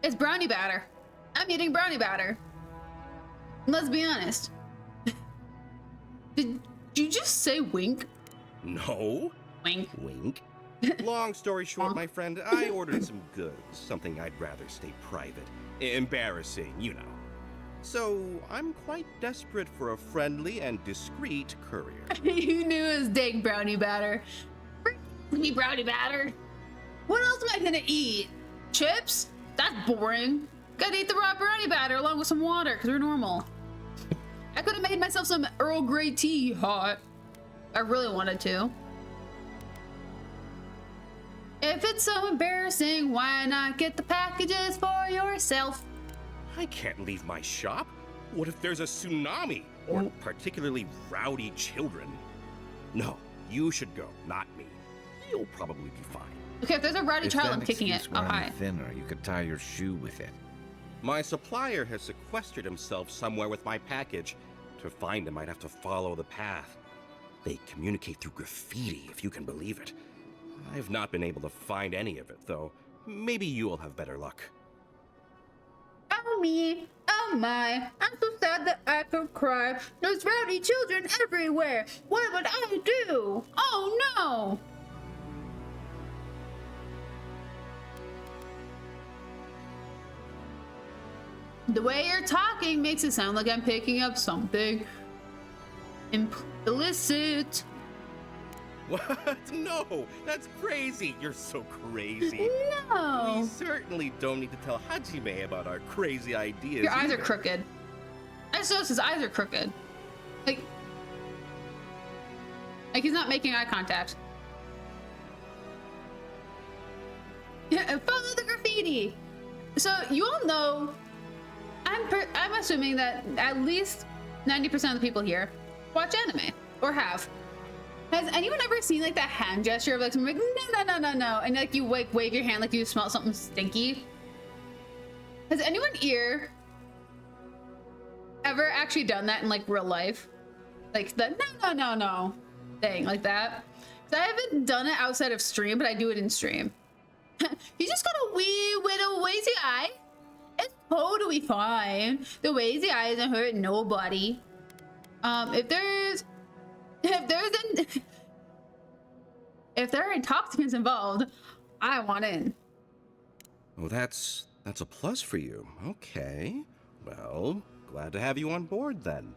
It's brownie batter. I'm eating brownie batter. Let's be honest. Did you just say wink? No, Wink. Wink. Long story short, my friend, I ordered some goods, something I'd rather stay private. Embarrassing, you know. So, I'm quite desperate for a friendly and discreet courier. You knew it was dang brownie batter. Me brownie batter. What else am I gonna eat? Chips? That's boring. Gotta eat the raw brownie batter along with some water, because we're normal. I could have made myself some Earl Grey tea hot. I really wanted to. If it's so embarrassing, why not get the packages for yourself? I can't leave my shop. What if there's a tsunami? Or particularly rowdy children? No, you should go, not me. You'll probably be fine. Okay, if there's a rowdy child, I'm kicking it. Oh, hi. Thinner, you could tie your shoe with it. My supplier has sequestered himself somewhere with my package. To find him, I'd have to follow the path. They communicate through graffiti, if you can believe it. I've not been able to find any of it, though. Maybe you'll have better luck. Oh me, oh my, I'm so sad that I could cry. There's rowdy children everywhere. What would I do? Oh no! The way you're talking makes it sound like I'm picking up something illicit. What? No, that's crazy. You're so crazy. No. We certainly don't need to tell Hajime about our crazy ideas. Your eyes are crooked. I just noticed his eyes are crooked. Like he's not making eye contact. Follow the graffiti. So you all know, I'm assuming that at least 90% of the people here watch anime or have. Has anyone ever seen like that hand gesture of like something like no, and like you wave your hand like you smell something stinky? Has anyone here ever actually done that in like real life? Like the no thing like that? So I haven't done it outside of stream, but I do it in stream. You just got a wee little lazy eye. It's totally fine. The lazy eye doesn't hurt nobody. If there are intoxicants involved, I want in. Oh, that's a plus for you. Okay. Well, glad to have you on board then.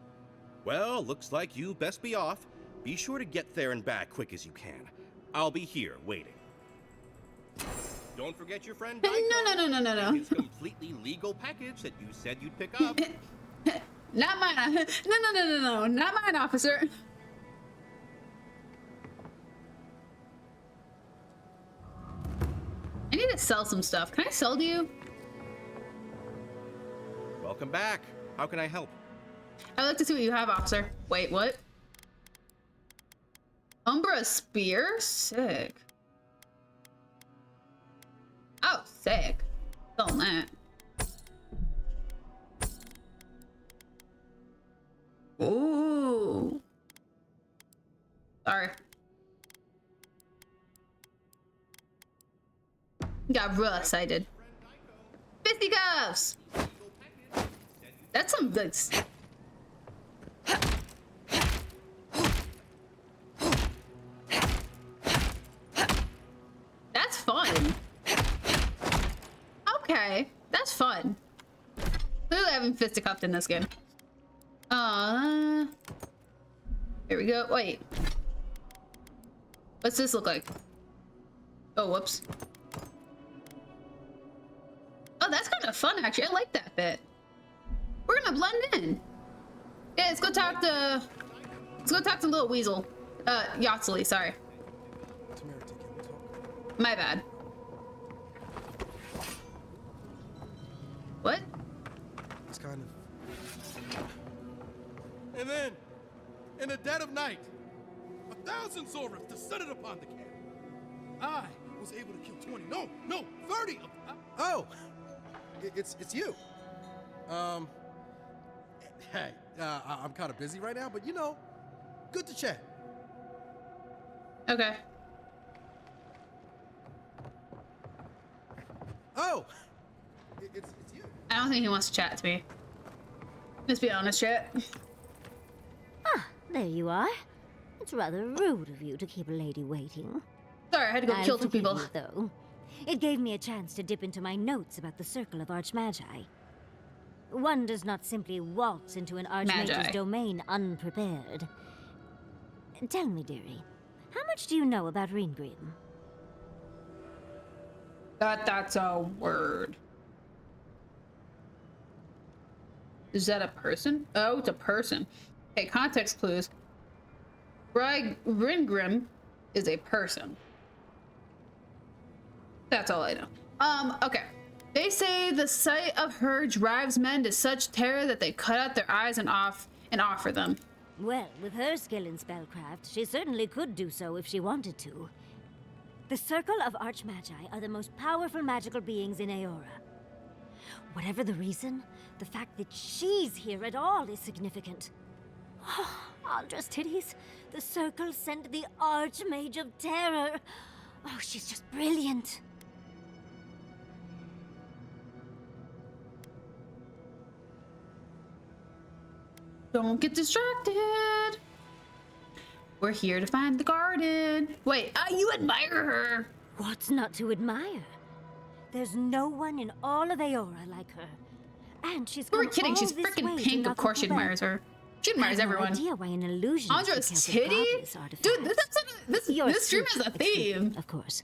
Well, looks like you best be off. Be sure to get there and back quick as you can. I'll be here waiting. Don't forget your friend Daiko. No. His completely legal package that you said you'd pick up. Not mine. No. Not mine, officer. I need to sell some stuff. Can I sell to you? Welcome back. How can I help? I'd like to see what you have, officer. Wait, what? Umbra spear? Sick. Oh, sick. Selling that. Ooh. Sorry. Got real excited. Fisticuffs! That's some good stuff. That's fun. Okay, that's fun. Clearly I haven't fisticuffed in this game. Here we go. Wait. What's this look like? Oh, whoops. Oh, that's kind of fun, actually. I like that bit. We're gonna blend in. Yeah, let's go talk to Little Weasel. Yachtsley, sorry. My bad. What? It's kind of... And then, in the dead of night, 1,000 Zorvs descended upon the camp. I was able to kill 20, no, 30 of them. Oh, it's you. Hey, I'm kind of busy right now, but you know, good to chat. Okay. Oh, it's you. I don't think he wants to chat to me. Let's be honest, chat. Ah, there you are. It's rather rude of you to keep a lady waiting. Sorry, I had to go kill 2 people. You, though. It gave me a chance to dip into my notes about the Circle of Archmagi. One does not simply waltz into an Archmage's domain unprepared. Tell me, dearie, how much do you know about Reengrim? That's a word. Is that a person? Oh, it's a person. Okay, context clues. Reengrim is a person. That's all I know. Okay. They say the sight of her drives men to such terror that they cut out their eyes and offer them. Well, with her skill in spellcraft, she certainly could do so if she wanted to. The Circle of Archmagi are the most powerful magical beings in Eora. Whatever the reason, the fact that she's here at all is significant. Oh, Andra's titties. The Circle sent the Archmage of Terror. Oh, she's just brilliant. Don't get distracted. We're here to find the garden. Wait, you admire her. What's not to admire? There's no one in all of Eora like her. And she's Who are we kidding? She's freaking pink. Of course she admires her. She admires everyone. Idea why an illusion Andra's titty? Dude, this stream has a theme. Of course.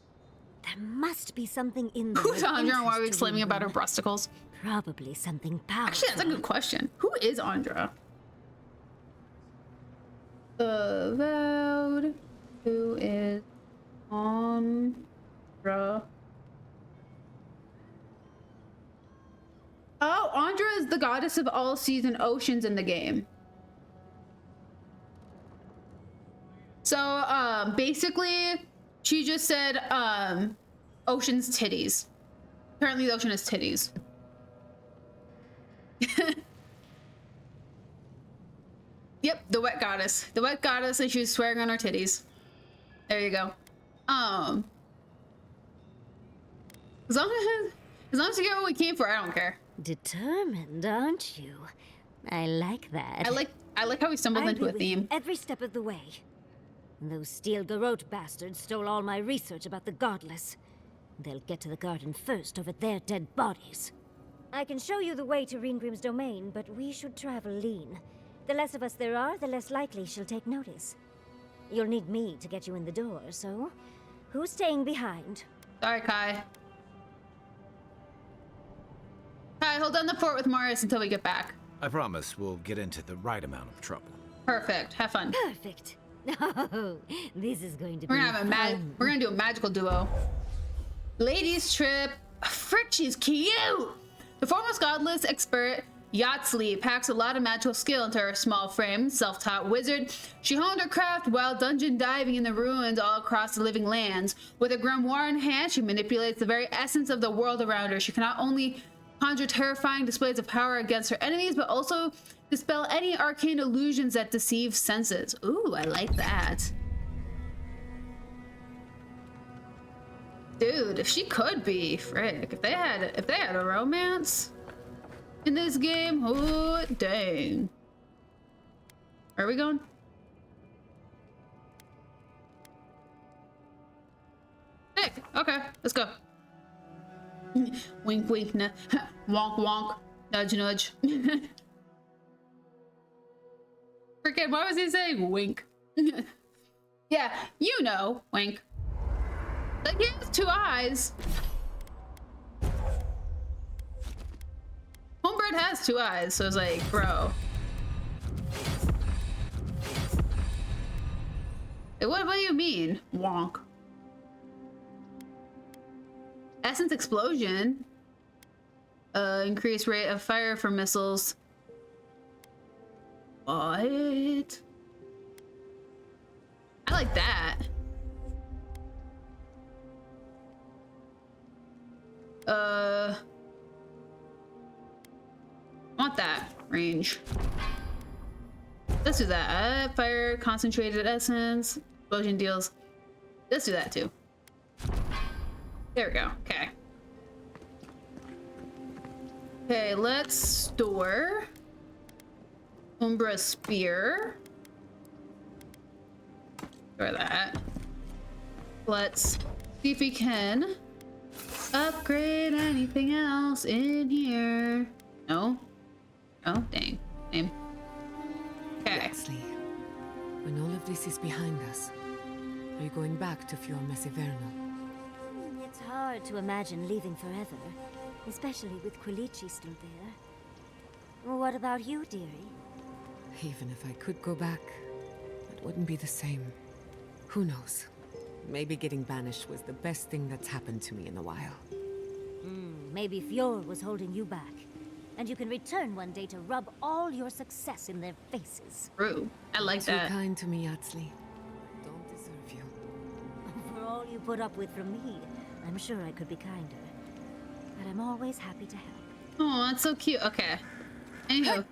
There must be something in there. Who's Andra and why are we exclaiming about her breasticles? Probably something powerful. Actually, that's a good question. Who is Andra? Avowed. Who is Andra? Oh, Andra is the goddess of all seas and oceans in the game. So, basically, she just said, ocean's titties. Apparently the ocean has titties. Yep, the wet goddess. The wet goddess, and she was swearing on her titties. There you go. As long as you get what we came for, I don't care. Determined, aren't you? I like that. I like how we stumbled into a theme. Every step of the way. Those Steel Garrote bastards stole all my research about the Godless. They'll get to the garden first over their dead bodies. I can show you the way to Reengrim's domain, but we should travel lean. The less of us there are, the less likely she'll take notice. You'll need me to get you in the door, so who's staying behind? Sorry, Kai. Kai, hold down the fort with Morris until we get back. I promise we'll get into the right amount of trouble. Perfect. Have fun. Perfect. Oh, this is going to be fun. We're gonna do a magical duo. Ladies trip. Frick, she's cute. The foremost godless expert, Yatsli, packs a lot of magical skill into her small frame. Self-taught wizard, she honed her craft while dungeon diving in the ruins all across the living lands. With a grimoire in hand, she manipulates the very essence of the world around her. She can not only conjure terrifying displays of power against her enemies, but also dispel any arcane illusions that deceive senses. Ooh, I like that. Dude, if she could be, frick, if they had a romance in this game, oh dang. Where are we going? Nick, okay, let's go. Wink, wink, wonk, wonk, nudge, nudge. Freaking, why was he saying wink? Yeah, you know, wink. Like, he has 2 eyes. Homebird has 2 eyes, so it's like, bro. What do you mean, wonk? Essence explosion. Increased rate of fire for missiles. What? I like that. I want that range. Let's do that. Fire, concentrated essence, explosion deals. Let's do that too. There we go. Okay. Okay, let's store Umbra Spear. For that. Let's see if we can upgrade anything else in here. No? Oh, dang. Same. Okay. Yaxley, when all of this is behind us, are you going back to Fior Mesivernal? It's hard to imagine leaving forever, especially with Quilici still there. What about you, dearie? Even if I could go back, it wouldn't be the same. Who knows? Maybe getting banished was the best thing that's happened to me in a while. Maybe Fjord was holding you back. And you can return one day to rub all your success in their faces. True. I like that. Too kind to me, Yaxley. Don't deserve you. For all you put up with from me, I'm sure I could be kinder. But I'm always happy to help. Oh, that's so cute. Okay. Anywho,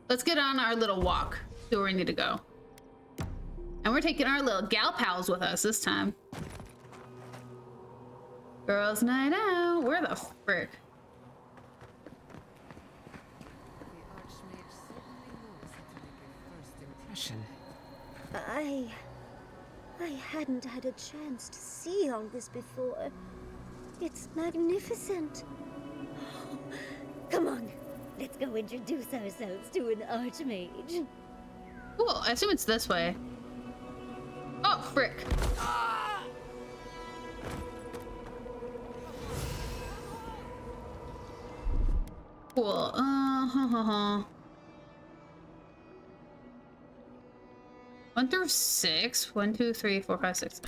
let's get on our little walk to where we need to go. And we're taking our little gal pals with us this time. Girls' night out. Where the frick? I hadn't had a chance to see all this before. It's magnificent. Come on, let's go introduce ourselves to an archmage. Cool, I assume it's this way. Oh, frick. Cool. 1 through 6. 1, 2, 3, 4, 5, 6.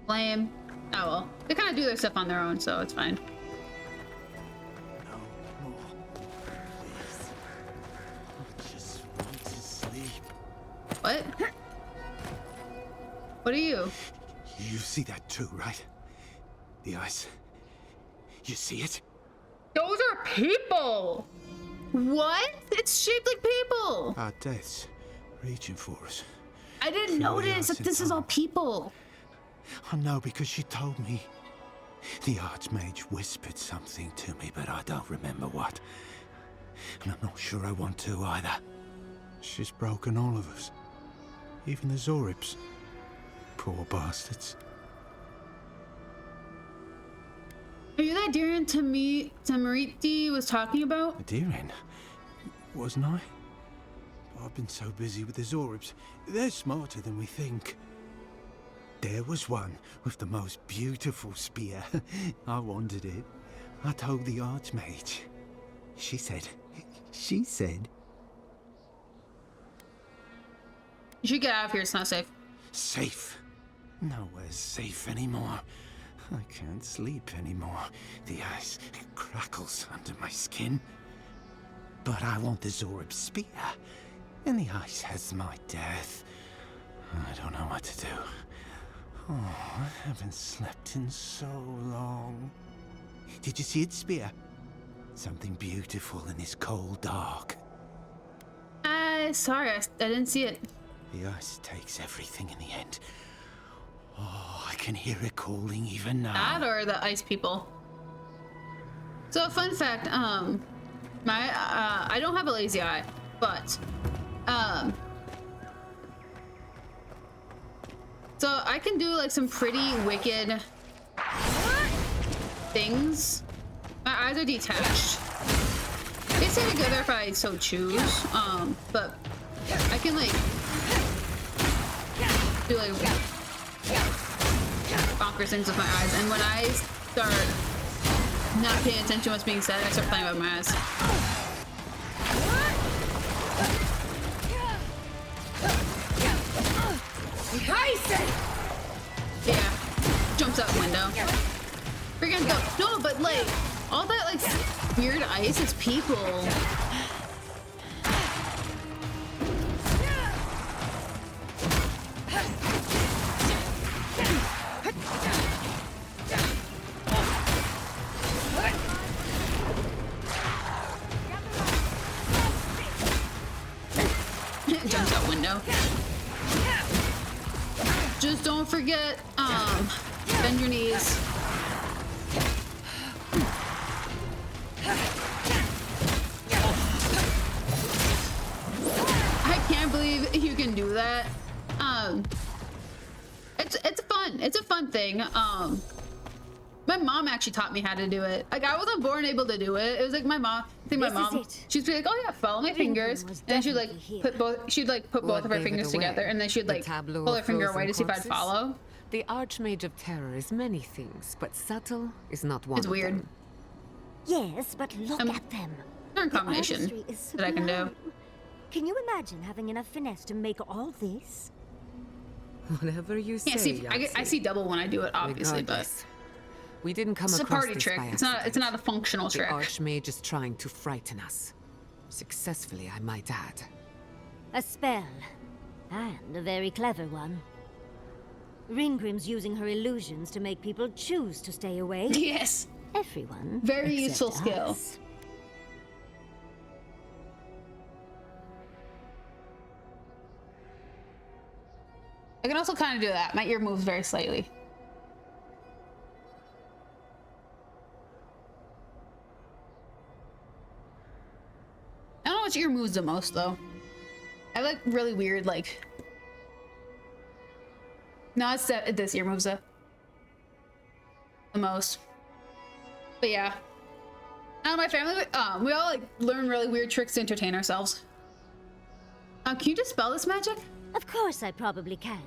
Lame. Oh well. They kind of do their stuff on their own, so it's fine. No more, please. I just want to sleep. What? What are you? You see that too, right? The ice. You see it? Those are people! What? It's shaped like people! Our deaths reaching for us. I didn't notice that this is all people. I know because she told me. The Archmage whispered something to me, but I don't remember what. And I'm not sure I want to either. She's broken all of us. Even the Zoribs. Poor bastards. Are you that Darren Tamariti was talking about? Darren? Wasn't I? I've been so busy with the Zoribs. They're smarter than we think. There was one with the most beautiful spear. I wanted it. I told the Archmage. She said... You should get out of here, it's not safe. Safe? Nowhere's safe anymore. I can't sleep anymore. The ice crackles under my skin. But I want the Zorib spear. And the ice has my death. I don't know what to do. Oh, I haven't slept in so long. Did you see its spear? Something beautiful in this cold dark. Sorry, I didn't see it. The ice takes everything in the end. Oh, I can hear it calling even now. That or the ice people. So, fun fact, I don't have a lazy eye, but, so I can do like some pretty wicked things. My eyes are detached. They stay together if I so choose, but I can like do like bonkers things with my eyes, and when I start not paying attention to what's being said, I start playing with my eyes. Yeah, jumps out window. Freaking go. No, but like all that like weird ice is people. Jumps out window. Just don't forget, bend your knees. I can't believe you can do that. It's a fun thing. My mom actually taught me how to do it. Like I wasn't born able to do it. It was like my mom. I think my mom. She'd be like, "Oh yeah, follow my fingers," and then she'd like put both. She'd like put both of her fingers together, and then she'd like pull her finger away to see if I'd follow. The Archmage of Terror is many things, but subtle is not one. It's weird. Them. Yes, but look at them. Different combination that I can do. Can you imagine having enough finesse to make all this? Whatever you say. Yeah, see, I see double when I do it, obviously, Regardless, we didn't come it's a across party this trick. by It's not a functional trick. The Archmage is trying to frighten us. Successfully, I might add. A spell. And a very clever one. Ringgrim's using her illusions to make people choose to stay away. Yes. Everyone. Very useful skill. Us. I can also kind of do that. My ear moves very slightly. I don't know which ear moves the most though. I like really weird like. No, it's this ear moves the most. But yeah. My family, we all like learn really weird tricks to entertain ourselves. Can you dispel this magic? Of course I probably can.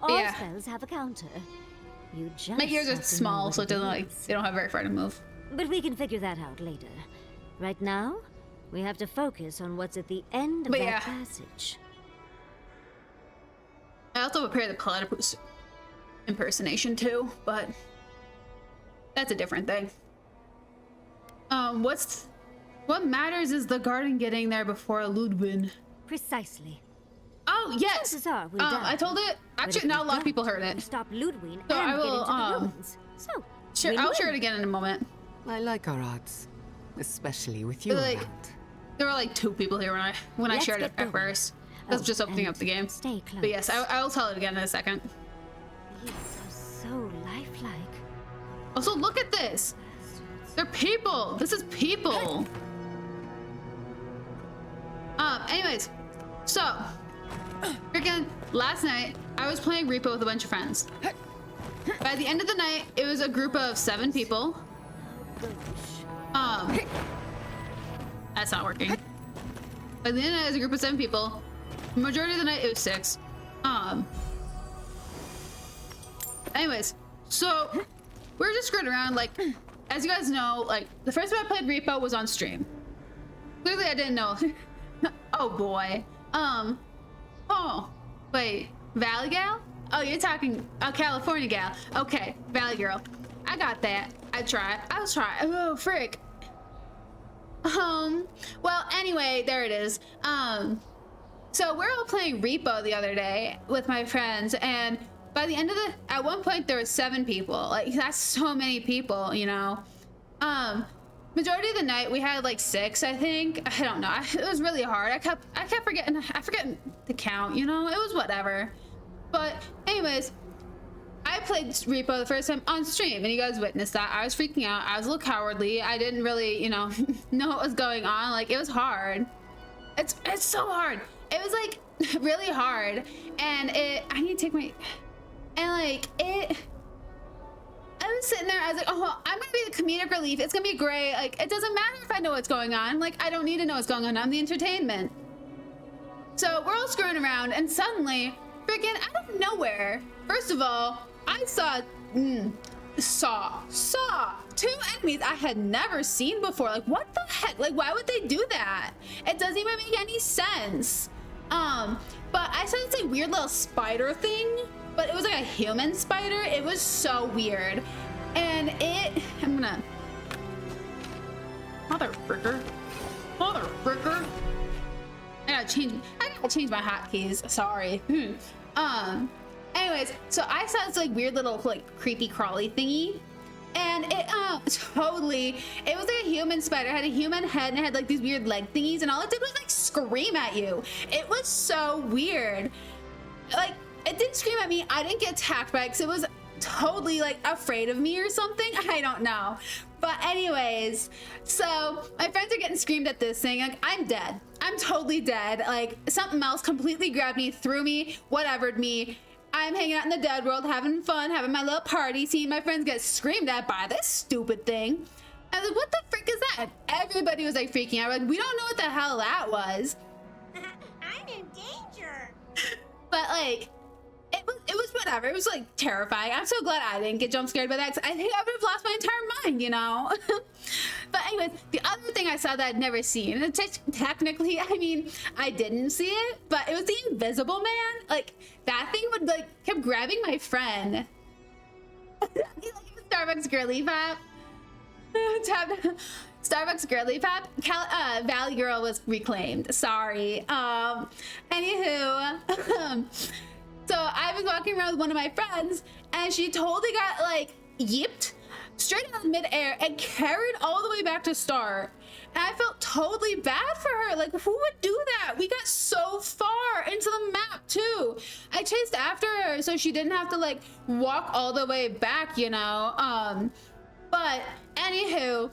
All spells have a counter. You just my ears are small, so it doesn't like they don't have very far to move. But we can figure that out later. Right now, we have to focus on what's at the end of that passage. I also prepare the platypus impersonation too, but that's a different thing. What matters is the garden getting there before Ludwig. Precisely. Oh yes. Chances are we'll I told it. Actually, now a lot of people heard it. Stop Ludwig so and I will. get into the ruins. So I'll share it again in a moment. I like our odds, especially with you like, around. There were like 2 people here when I shared it at first. That's just opening up the game. Stay close. But yes, I'll tell it again in a second. These are so lifelike. Also, look at this. They're people. This is people. Anyways, so freaking last night I was playing Repo with a bunch of friends. By the end of the night, it was a group of 7 people. That's not working. By the end of the night, it was a group of 7 people. The majority of the night, it was 6. Anyways, so we're just screwing around. Like, as you guys know, like the first time I played Repo was on stream. Clearly, I didn't know. Oh boy. Oh, wait, Valley Gal? Oh, you're talking California Gal. Okay, Valley Girl. I got that. I was trying. Oh, frick. Well, anyway, there it is. So we're all playing Repo the other day with my friends, and by the end of at one point there was 7 people. Like, that's so many people, you know? Majority of the night we had like 6, I think. I don't know. It was really hard. I kept forgetting to count, you know? It was whatever. But anyways, I played Repo the first time on stream, and you guys witnessed that. I was freaking out. I was a little cowardly. I didn't really, you know what was going on. Like, it was hard. It's so hard. It was like really hard, and I need to take my, and like I was sitting there, I was like, oh, I'm gonna be the comedic relief. It's gonna be great. Like, it doesn't matter if I know what's going on. Like, I don't need to know what's going on. I'm the entertainment. So we're all screwing around, and suddenly, freaking out of nowhere, first of all, I saw 2 enemies I had never seen before. Like, what the heck? Like, why would they do that? It doesn't even make any sense. But I saw this like weird little spider thing, but it was like a human spider. It was so weird. And I'm gonna, mother fricker. I gotta change my hotkeys. Sorry. Anyways, so I saw this like weird little like creepy crawly thingy, and it was like a human spider. It had a human head and it had like these weird leg thingies, and all it did was like scream at you. It was so weird. Like, it didn't scream at me. I didn't get attacked by it because it was totally like afraid of me or something. I don't know. But anyways, so my friends are getting screamed at this thing. Like, I'm dead. I'm totally dead. Like, something else completely grabbed me, threw me, whatevered me. I'm hanging out in the dead world, having fun, having my little party, seeing my friends get screamed at by this stupid thing. I was like, what the frick is that? And everybody was like freaking out. Like, we don't know what the hell that was. I'm in danger. But like, it was whatever. It was like terrifying. I'm so glad I didn't get jump scared by that, 'cause I think I would have lost my entire mind, you know? But anyways, the other thing I saw that I'd never seen, and technically, I mean, I didn't see it, but it was the Invisible Man. Like, that thing would like, kept grabbing my friend. Starbucks girly pop. Starbucks girly pop. Valley Girl was reclaimed. Sorry. Anywho, so I was walking around with one of my friends, and she totally got like yipped straight out of midair and carried all the way back to start. And I felt totally bad for her. Like, who would do that? We got so far into the map too. I chased after her so she didn't have to like walk all the way back, you know. But anywho,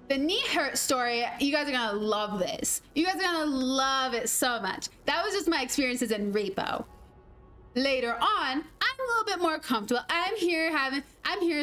the knee hurt story, you guys are gonna love this. You guys are gonna love it so much. That was just my experiences in Repo. Later on, I'm a little bit more comfortable. I'm here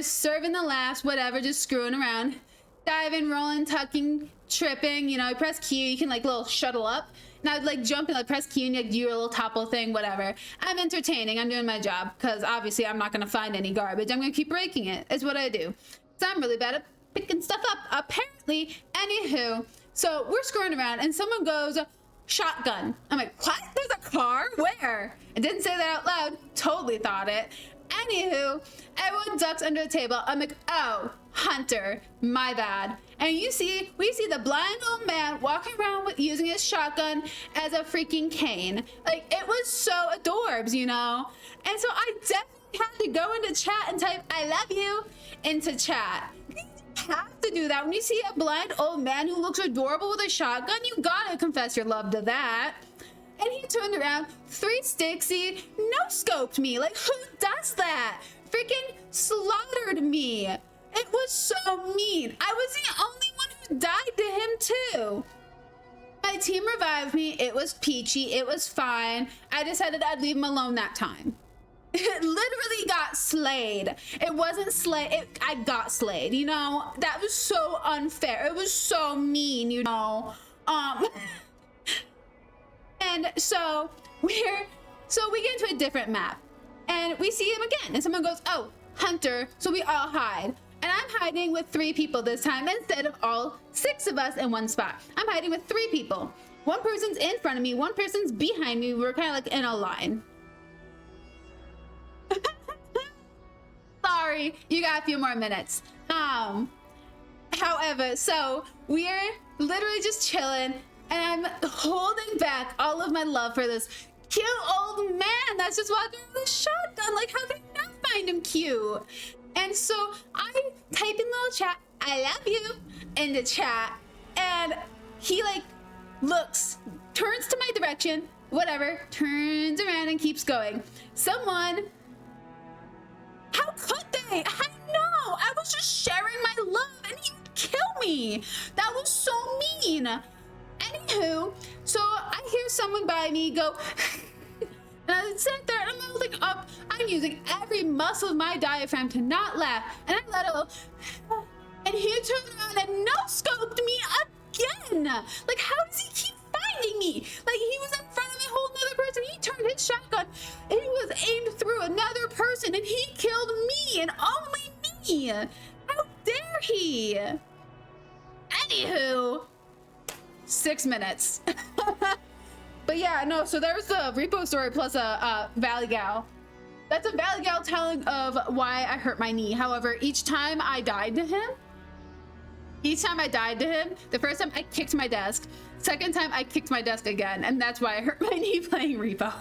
serving the laughs, whatever, just screwing around. Diving, rolling, tucking, tripping, you know, you press Q, you can like little shuttle up. And I would like jump and like press Q and like do your little topple thing, whatever. I'm entertaining, I'm doing my job, because obviously I'm not gonna find any garbage. I'm gonna keep breaking it, is what I do. So I'm really bad at picking stuff up, apparently. Anywho, so we're screwing around and someone goes, shotgun. I'm like, what? There's a car? Where? I didn't say that out loud, totally thought it. Anywho, everyone ducks under the table. I'm like, oh, Hunter, my bad. And we see the blind old man walking around with using his shotgun as a freaking cane. Like, it was so adorbs, you know? And so I definitely had to go into chat and type, I love you, into chat. You have to do that. When you see a blind old man who looks adorable with a shotgun, you gotta confess your love to that. And he turned around, 360, no-scoped me. Like, who does that? Freaking slaughtered me. It was so mean. I was the only one who died to him, too. My team revived me. It was peachy. It was fine. I decided I'd leave him alone that time. It literally got slayed. It wasn't slayed. I got slayed, you know? That was so unfair. It was so mean, you know? And so we get into a different map and we see him again and someone goes, oh, Hunter. So we all hide. And I'm hiding with 3 people this time instead of all 6 of us in one spot. I'm hiding with 3 people. One person's in front of me, one person's behind me. We're kind of like in a line. Sorry, you got a few more minutes. However, so we're literally just chilling and I'm holding back all of my love for this cute old man that's just walking around with a shotgun. Like, how can I not find him cute? And so I type in little chat, I love you, in the chat, and he like looks, turns to my direction, whatever, turns around and keeps going. Someone, how could they? I know, I was just sharing my love and he would kill me. That was so mean. Anywho, so I hear someone by me go, and I sat there and I'm holding up. I'm using every muscle of my diaphragm to not laugh. And I let it go. And he turned around and no-scoped me again. Like, how does he keep finding me? Like, he was in front of me holding another person. He turned his shotgun and he was aimed through another person and he killed me and only me. How dare he? Anywho, 6 minutes. But yeah, no, so there's the Repo story plus a Valley Gal. That's a Valley Gal telling of why I hurt my knee. However, each time I died to him, the first time I kicked my desk, second time I kicked my desk again, and that's why I hurt my knee playing Repo.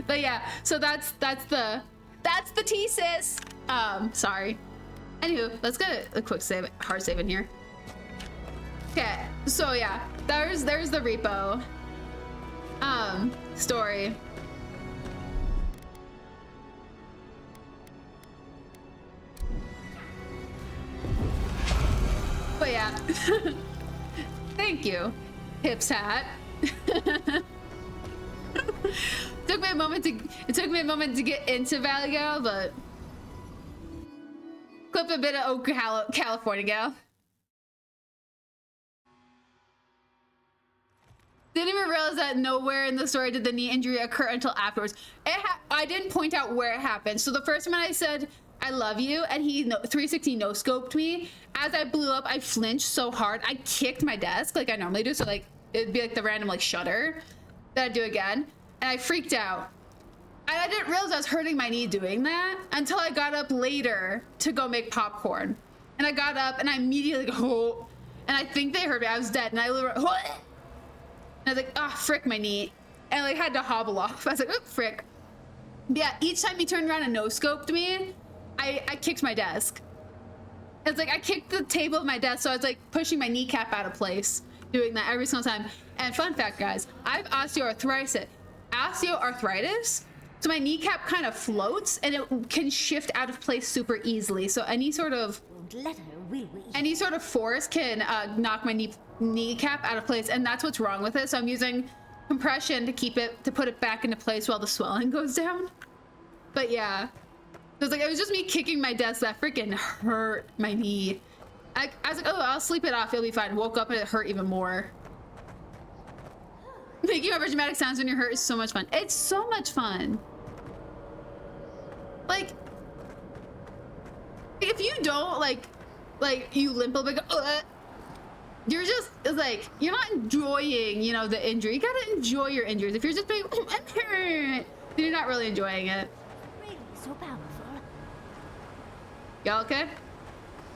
But yeah, so that's the tea, sis. Sorry. Anywho, let's get a quick save, hard save in here. Okay, so yeah, there's the Repo story. But yeah, thank you, Hips Hat. took me a moment to get into Valley Gal, but clip a bit of Oak California Gal. Didn't even realize that nowhere in the story did the knee injury occur until afterwards. I didn't point out where it happened. So the first time I said, I love you, and he 360 no-scoped me, as I blew up, I flinched so hard, I kicked my desk like I normally do. So like, it'd be like the random like shudder that I'd do again. And I freaked out. And I didn't realize I was hurting my knee doing that until I got up later to go make popcorn. And I got up and I immediately go, oh, and I think they heard me. I was dead. And I literally, what? And I was like, ah, oh, frick my knee. And I like had to hobble off. I was like, oh, frick. But yeah, each time he turned around and no-scoped me, I kicked my desk. It's like I kicked the table of my desk, so I was like pushing my kneecap out of place, doing that every single time. And fun fact, guys, I have osteoarthritis. So my kneecap kind of floats and it can shift out of place super easily. So any sort of force can knock my kneecap out of place, and that's what's wrong with it. So I'm using compression to put it back into place while the swelling goes down. But yeah, it was just me kicking my desk that freaking hurt my knee. I was like, oh, I'll sleep it off, it'll be fine. Woke up and it hurt even more. Making over dramatic sounds when you're hurt is so much fun. It's so much fun. Like, if you don't like you limp a bit, you're just like, you're not enjoying, you know, the injury. You gotta enjoy your injuries. If you're just being, oh, I'm hurt, then you're not really enjoying it. Really so powerful. Y'all okay?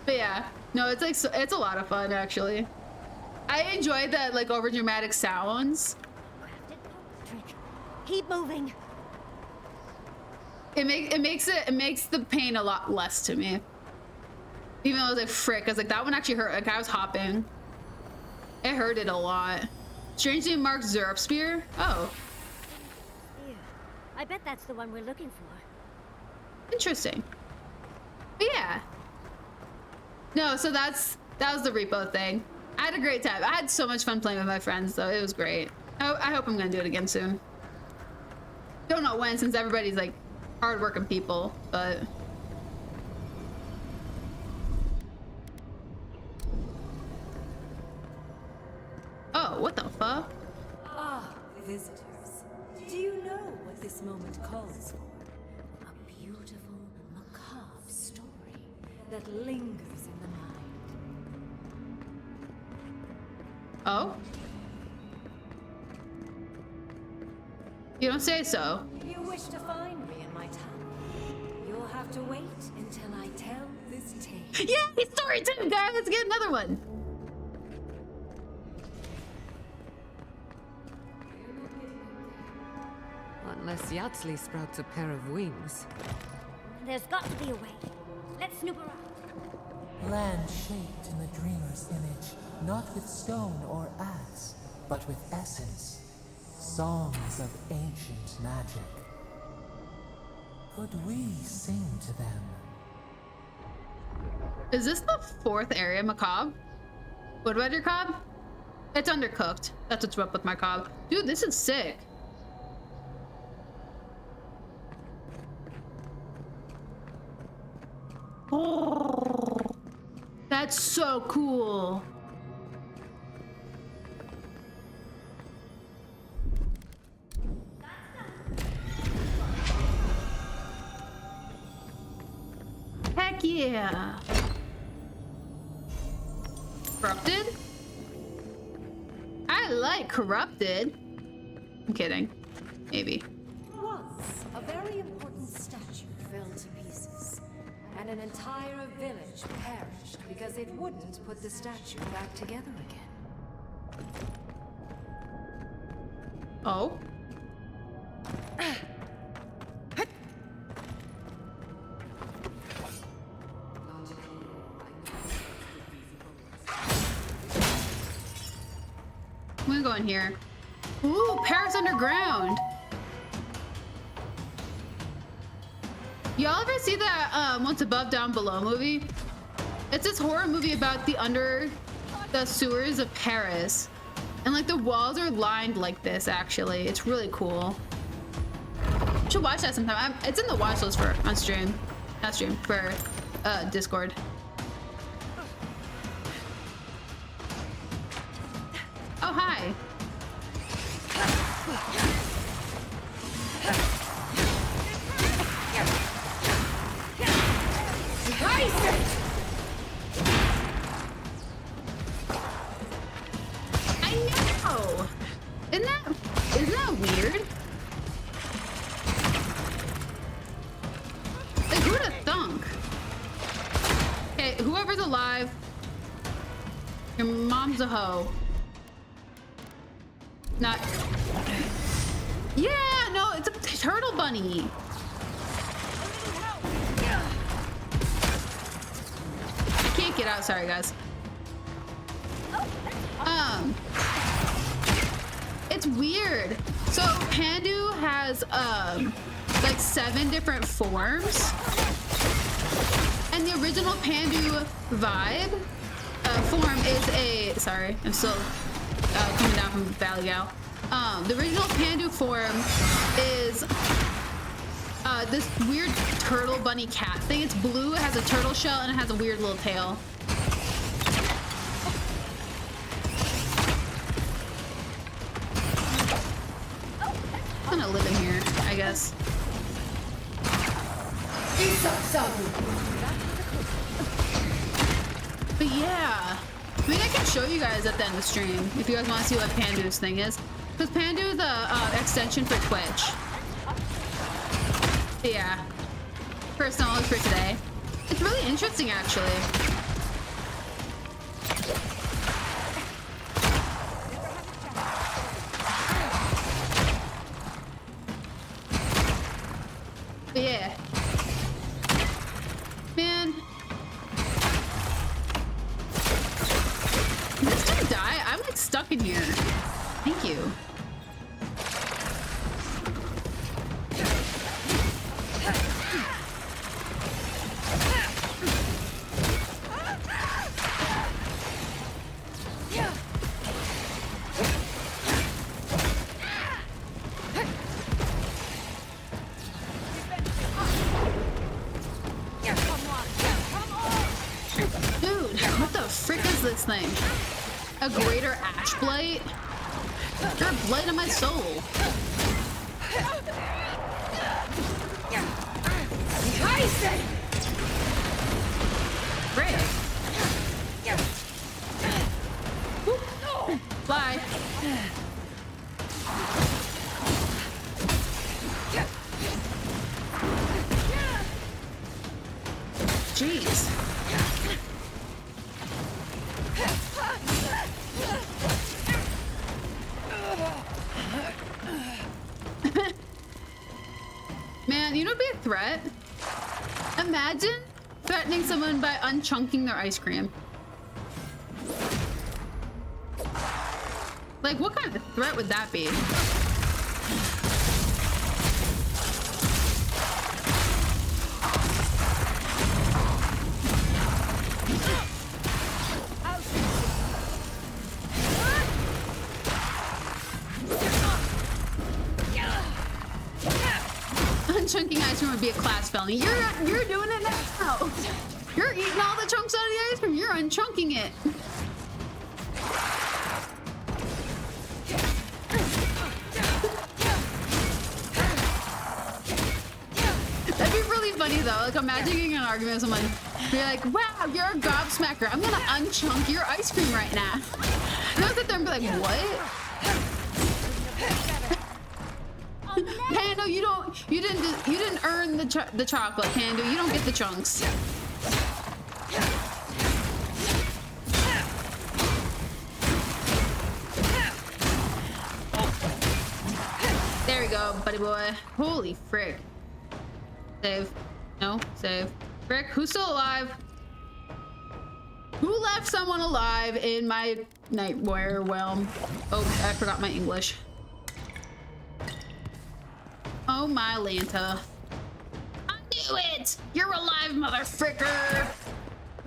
But yeah, no, it's like, it's a lot of fun actually. I enjoy the like over dramatic sounds. Keep moving. It makes the pain a lot less to me. Even though I was like, frick, I was like, that one actually hurt. Like I was hopping. It hurted a lot. Strangely marked Zerp Spear. Oh. Yeah. I bet that's the one we're looking for. Interesting. But yeah. No, so that was the repo thing. I had a great time. I had so much fun playing with my friends though. It was great. I hope I'm gonna do it again soon. Don't know when, since everybody's like hard-working people, but oh, what the fuck? Ah, visitors. Do you know what this moment calls for? A beautiful, macabre story that lingers in the mind. Oh? You don't say so. You wish to find me in my town? You'll have to wait until I tell this tale. Yeah, story time, guys. Let's get another one. Unless Yatsley sprouts a pair of wings. There's got to be a way. Let's snoop around. Land shaped in the dreamer's image, not with stone or axe, but with essence. Songs of ancient magic. Could we sing to them? Is this the 4th area, Macabre? What about your cob? It's undercooked. That's what's up with my cob. Dude, this is sick. Oh, that's so cool. Heck yeah. Corrupted? I like corrupted. I'm kidding. Maybe. Once, a very important statue fell to pieces, and an entire village perished because it wouldn't put the statue back together again. Oh? I'm gonna go in here. Ooh, Paris Underground. Y'all ever see that Once Above, Down Below movie? It's this horror movie about the sewers of Paris. And like the walls are lined like this, actually. It's really cool. should watch that sometime. It's in the watch list for on stream. Not stream, for Discord. Oh, hi. I know. Isn't that weird? Like, who'd have thunk? Okay, whoever's alive, your mom's a hoe. Not. Yeah, no, it's a turtle bunny. I can't get out. Sorry, guys. It's weird. So Pandu has like 7 different forms, and the original Pandu vibe form is a. Sorry, I'm still coming down from Valley Gal. The original Pandu form is this weird turtle bunny cat thing. It's blue. It has a turtle shell and it has a weird little tail. I'm gonna live in here, I guess. But yeah, I mean, I can show you guys at the end of the stream if you guys want to see what Pandu's thing is. Because Pandu is the extension for Twitch. Yeah. First knowledge for today. It's really interesting, actually. But yeah. Man. Did this dude die? I'm like stuck in here. Thank you. This thing. A greater ash blight? You're a blight on my soul. Great. Fly. Jeez. Man, you know what'd be a threat? Imagine threatening someone by unchunking their ice cream. Like, what kind of threat would that be? Unchunking ice cream would be a class felony. You're doing it now. You're eating all the chunks out of the ice cream. You're unchunking it. That'd be really funny though. Like, imagine getting in an argument with someone. You're like, wow, you're a gobsmacker. I'm gonna unchunk your ice cream right now. And I'll sit there and be like, what? Pando, you didn't earn the chocolate, Pando. You don't get the chunks. There we go, buddy boy. Holy frick. Save. No, save. Frick, who's still alive? Who left someone alive in my nightmare realm? Oh, I forgot my English. Oh my Lanta. I knew it! You're alive, motherfricker!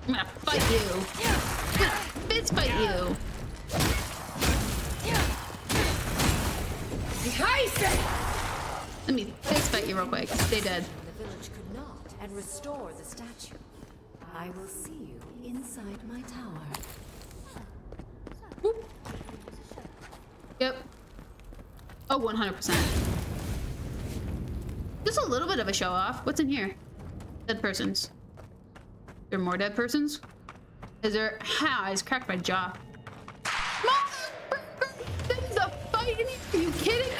I'm gonna fight you. I'm gonna fist fight you. Let me fist fight you real quick. Stay dead. The village could not and restore the statue. I will see you inside my tower. Whoop. Yep. Oh, 100%. Just a little bit of a show off. What's in here? Dead persons. There are more dead persons? Is there? How? I just cracked my jaw. Things are fighting me. Are you kidding me?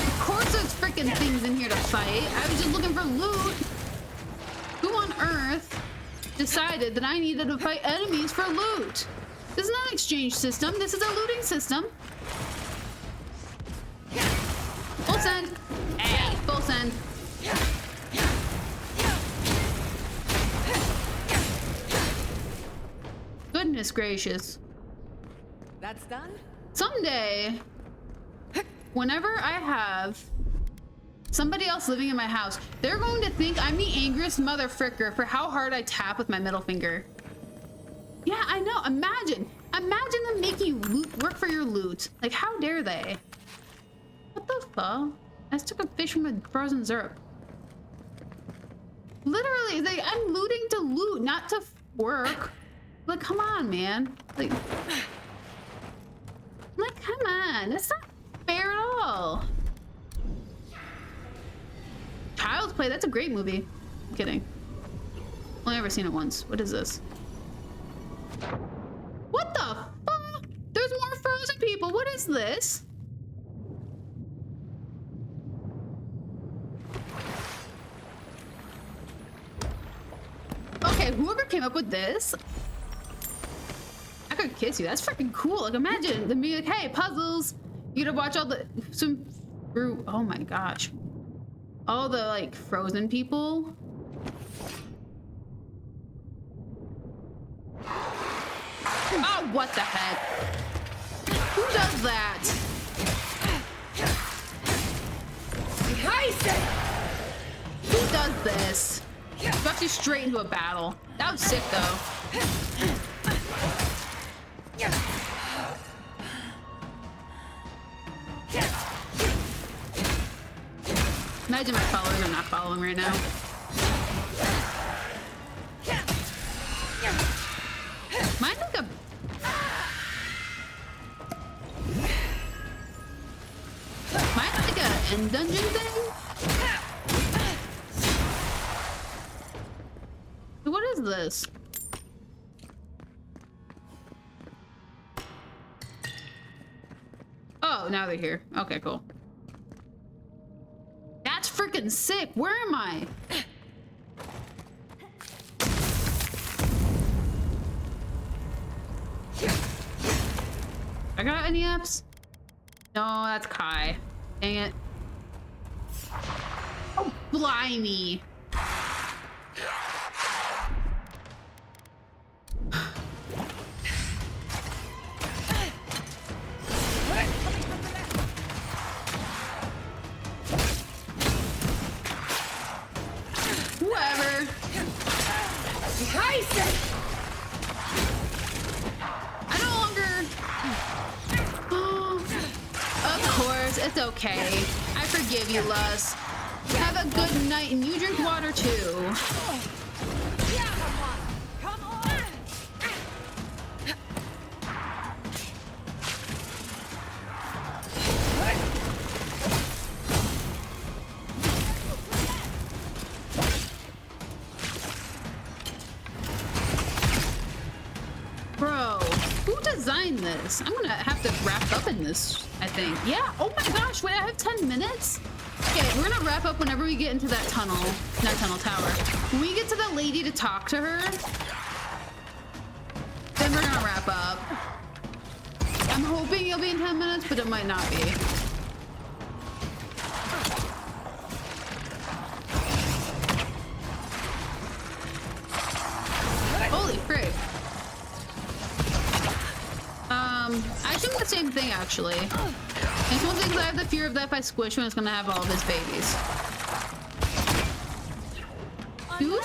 Of course there's freaking things in here to fight. I was just looking for loot. Who on earth decided that I needed to fight enemies for loot? This is not an exchange system. This is a looting system. Full send. Hey, full send. Goodness gracious. That's done? Someday, whenever I have somebody else living in my house, they're going to think I'm the angriest mother fricker for how hard I tap with my middle finger. Yeah, I know. Imagine them making you work for your loot. Like, how dare they? What the fuck? I just took a fish from a frozen Zerp. Literally, like, I'm looting to loot, not to work. Like, come on, man. Like, come on. That's not fair at all. Child's Play, that's a great movie. I'm kidding. Only ever seen it once. What is this? What the fuck? There's more frozen people. What is this? Okay, whoever came up with this, I could kiss you. That's freaking cool. Like, imagine them being like, hey, puzzles. You gotta watch all the oh my gosh. All the like frozen people. Oh, what the heck? Who does that? Who does this? Got you straight into a battle. That was sick, though. Imagine my followers are not following right now. Mine like a... Mine like a end dungeon thing? What is this? Oh, now they're here. Okay, cool. That's freaking sick. Where am I? I got any apps? No, that's Kai. Dang it. Oh, blimey. Whoever. I no longer... Of course, it's okay. I forgive you, Lus. Have a good night, and you drink water too. Bro, who designed this? I'm gonna have to wrap up in this, I think. Yeah, oh my gosh, wait, I have 10 minutes? Okay, we're gonna wrap up whenever we get into that tunnel, not tunnel, tower. When we get to the lady to talk to her, then we're gonna wrap up. I'm hoping it'll be in 10 minutes, but it might not be. Holy frick. I assume the same thing, actually. It's one thing that I have the fear of that if I squish him, it's gonna have all of his babies.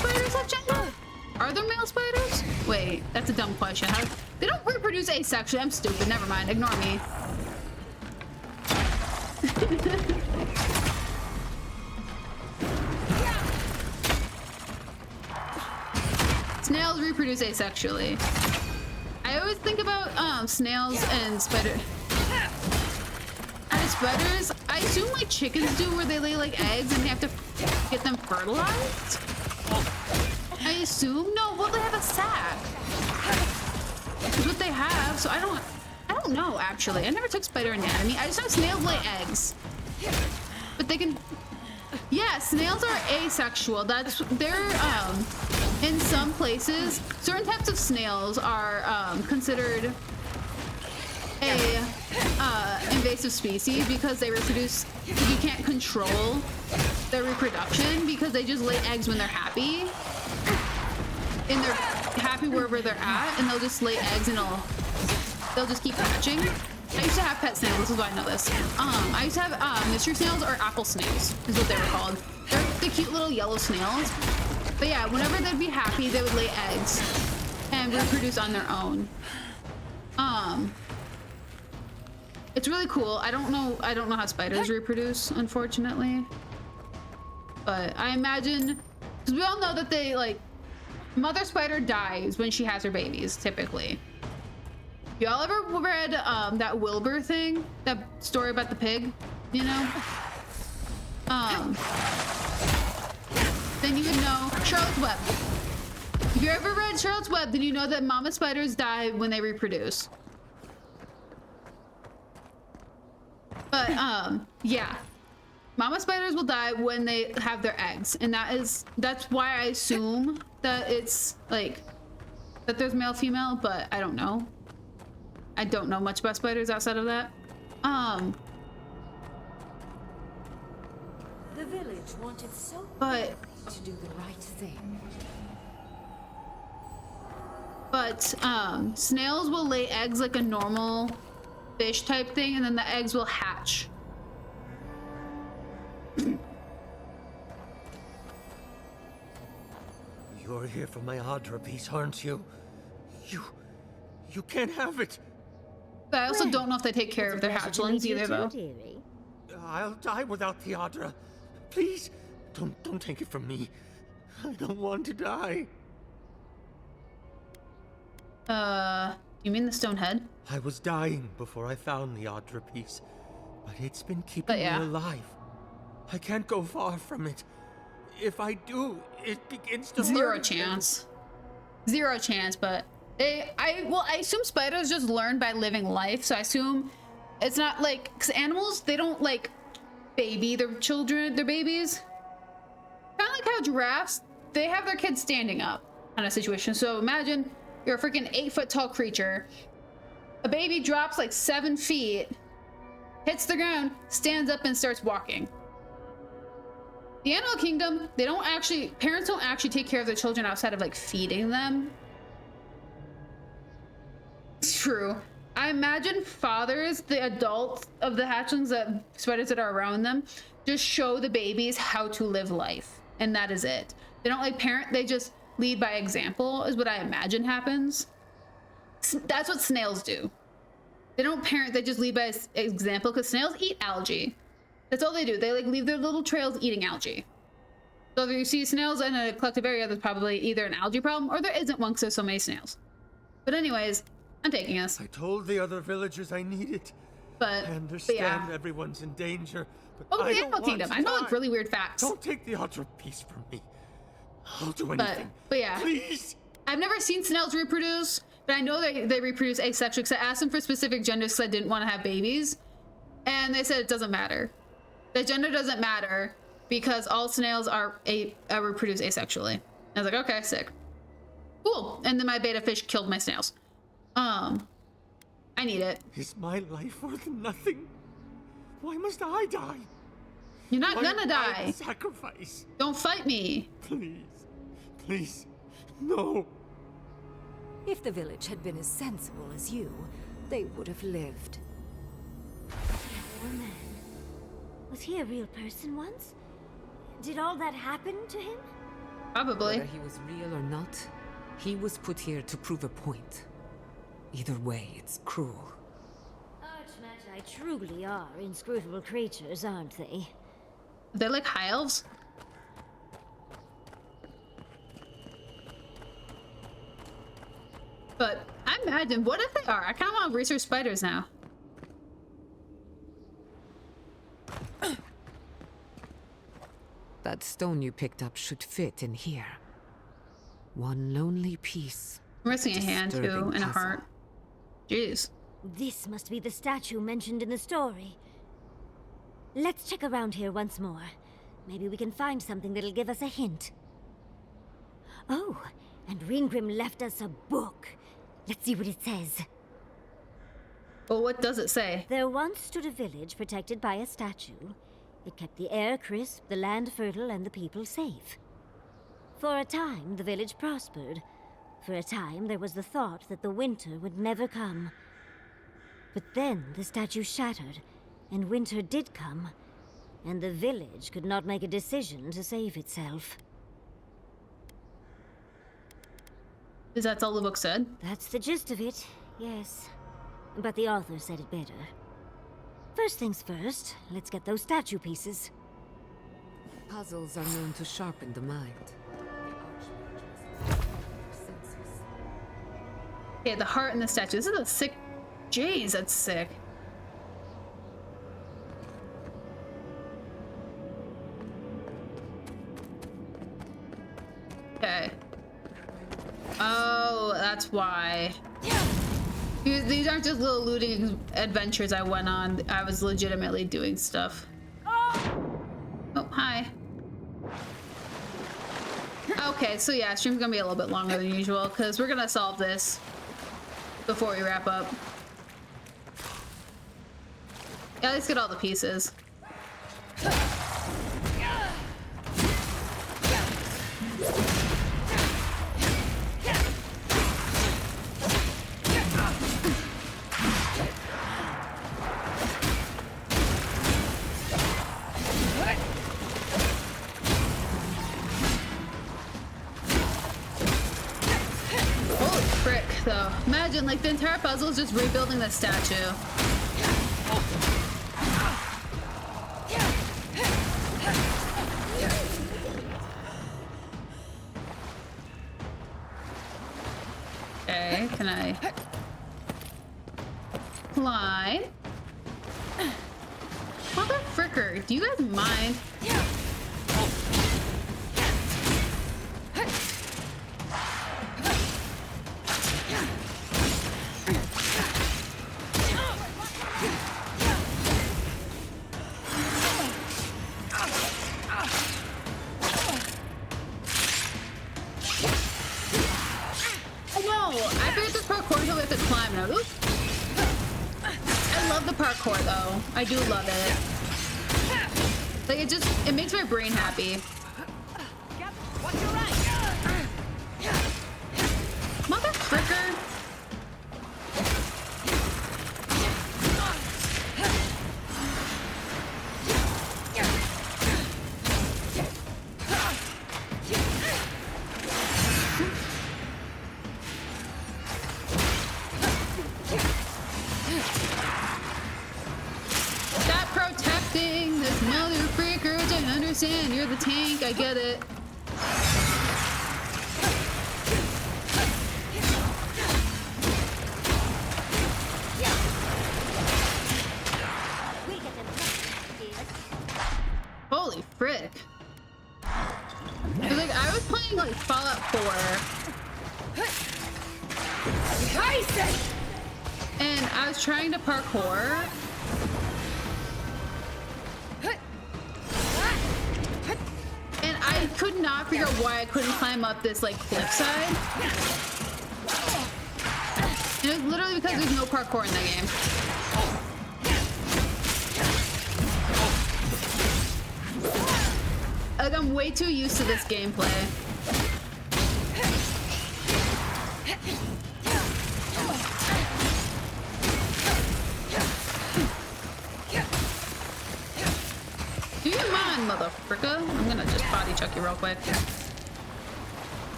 spiders have gender? Are there male spiders? Wait, that's a dumb question. They don't reproduce asexually. I'm stupid. Never mind. Ignore me. Snails reproduce asexually. I always think about snails and spiders. Spiders, I assume like chickens do, where they lay like eggs and they have to get them fertilized. I assume. No, well, they have a sac. That's what they have. So I don't know actually. I never took spider anatomy. I just know snails lay eggs, but they can. Yeah, snails are asexual. They're in some places. Certain types of snails are considered a invasive species because they reproduce. You can't control their reproduction because they just lay eggs when they're happy, and they're happy wherever they're at, and they'll just lay eggs and they'll just keep hatching. I used to have pet snails. This is why I know this. I used to have mystery snails, or apple snails is what they were called. They're the cute little yellow snails. But yeah, whenever they'd be happy, they would lay eggs and reproduce on their own. It's really cool. I don't know how spiders reproduce, unfortunately. But I imagine, because we all know that they mother spider dies when she has her babies, typically. Y'all ever read that Wilbur thing? That story about the pig, you know? Then you would know Charlotte's Web. If you ever read Charlotte's Web, then you know that mama spiders die when they reproduce. But yeah, mama spiders will die when they have their eggs, and that's why I assume that it's that there's male female, but I don't know. I don't know much about spiders outside of that. The village wanted so but to do the right thing. But snails will lay eggs like a normal fish type thing, and then the eggs will hatch. You're here for my Audra piece, aren't you? You can't have it. But I also don't know if they take care of their hatchlings either, though. I'll die without the Audra. Please, don't take it from me. I don't want to die. You mean the stone head? I was dying before I found the Audra piece, but it's been keeping me alive. I can't go far from it. If I do, it begins to Zero hurt. chance. Zero chance, but I assume spiders just learn by living life, so I assume it's not because animals, they don't baby their children, their babies. Kind of like how giraffes, they have their kids standing up kind of situation. So imagine you're a freaking 8-foot tall creature. A baby drops 7 feet, hits the ground, stands up and starts walking. The animal kingdom, parents don't actually take care of their children outside of feeding them. It's true. I imagine fathers, the adults of the hatchlings, the spiders that are around them, just show the babies how to live life. And that is it. They don't parent, they just lead by example, is what I imagine happens. That's what snails do. They don't parent, they just lead by example, because snails eat algae. That's all they do. They leave their little trails eating algae. So if you see snails in a collective area, there's probably either an algae problem or there isn't one because there's so many snails. But anyways, I'm taking us. I told the other villagers I need it. But I understand yeah. everyone's in danger, but Oh, I the don't animal want kingdom. to I know die. really weird facts. Don't take the Audra piece from me. I'll do anything. But yeah. Please. I've never seen snails reproduce, but I know they reproduce asexually because I asked them for specific genders because I didn't want to have babies. And they said it doesn't matter. The gender doesn't matter because all snails reproduce asexually. I was like, okay, sick. Cool. And then my beta fish killed my snails. I need it. Is my life worth nothing? Why must I die? You're not Why gonna die. I sacrifice. Don't fight me. Please, no. If the village had been as sensible as you, they would have lived. Poor man. Was he a real person once? Did all that happen to him? Probably. Whether he was real or not, he was put here to prove a point. Either way, it's cruel. Archmagi truly are inscrutable creatures, aren't they? They're like high elves. But I imagine, what if they are? I kind of want to research spiders now. That stone you picked up should fit in here. One lonely piece. I'm missing a hand too, and a heart. Jeez. This must be the statue mentioned in the story. Let's check around here once more. Maybe we can find something that'll give us a hint. Oh, and Ringgrim left us a book. Let's see what it says. Well, what does it say? There once stood a village protected by a statue. It kept the air crisp, the land fertile, and the people safe. For a time, the village prospered. For a time, there was the thought that the winter would never come. But then the statue shattered, and winter did come, and the village could not make a decision to save itself. Is that all the book said? That's the gist of it, yes. But the author said it better. First things first, let's get those statue pieces. Puzzles are known to sharpen the mind. Okay, the heart and the statue. This is a sick... Jeez, that's sick. Okay. Oh, that's why. These aren't just little looting adventures I went on. I was legitimately doing stuff. Oh, hi. Okay, so yeah, stream's gonna be a little bit longer than usual because we're gonna solve this before we wrap up. Yeah, let's get all the pieces. Holy frick, though. Imagine, like, the entire puzzle is just rebuilding the statue. Okay, can I climb? Mother fricker, do you guys mind? Parkour though. I do love it. Like it makes my brain happy. Mother fricker. You're the tank, I get it. Holy frick. Like, I was playing like Fallout 4. And I was trying to parkour. I could not figure out why I couldn't climb up this like cliffside. And it was literally because there's no parkour in the game. Like I'm way too used to this gameplay. Do you mind, motherfucker? I'm gonna just body chuck you real quick.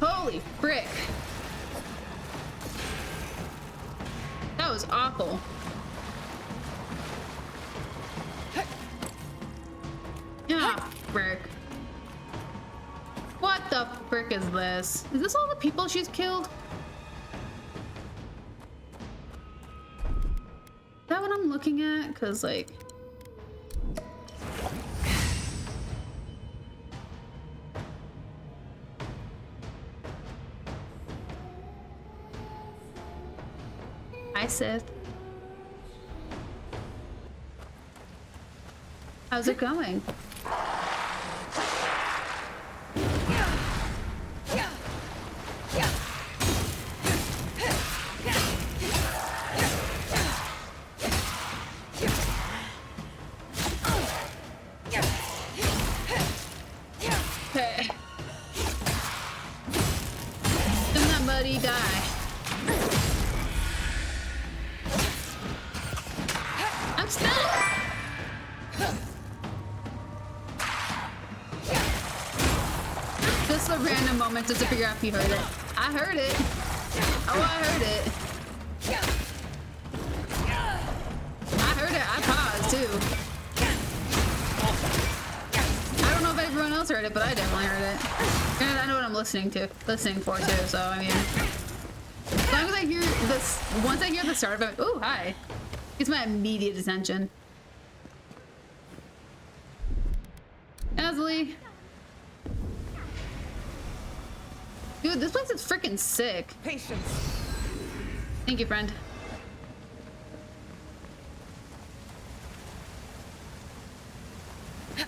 Holy frick. That was awful. Ah, frick. What the frick is this? Is this all the people she's killed? Is that what I'm looking at? Cause like... Hi, Sith. How's it going? Okay. Didn't that buddy die? I'm stuck! Just a random moment just to figure out if you heard it. I heard it. Oh, I heard it. I heard it. I paused too. I don't know if everyone else heard it, but I definitely heard it. And I know what I'm listening for too. So I mean, as long as I hear this, once I hear the start of it, ooh, hi. Gets my immediate attention. Asley. Dude, this place is freaking sick. Patience. Thank you, friend.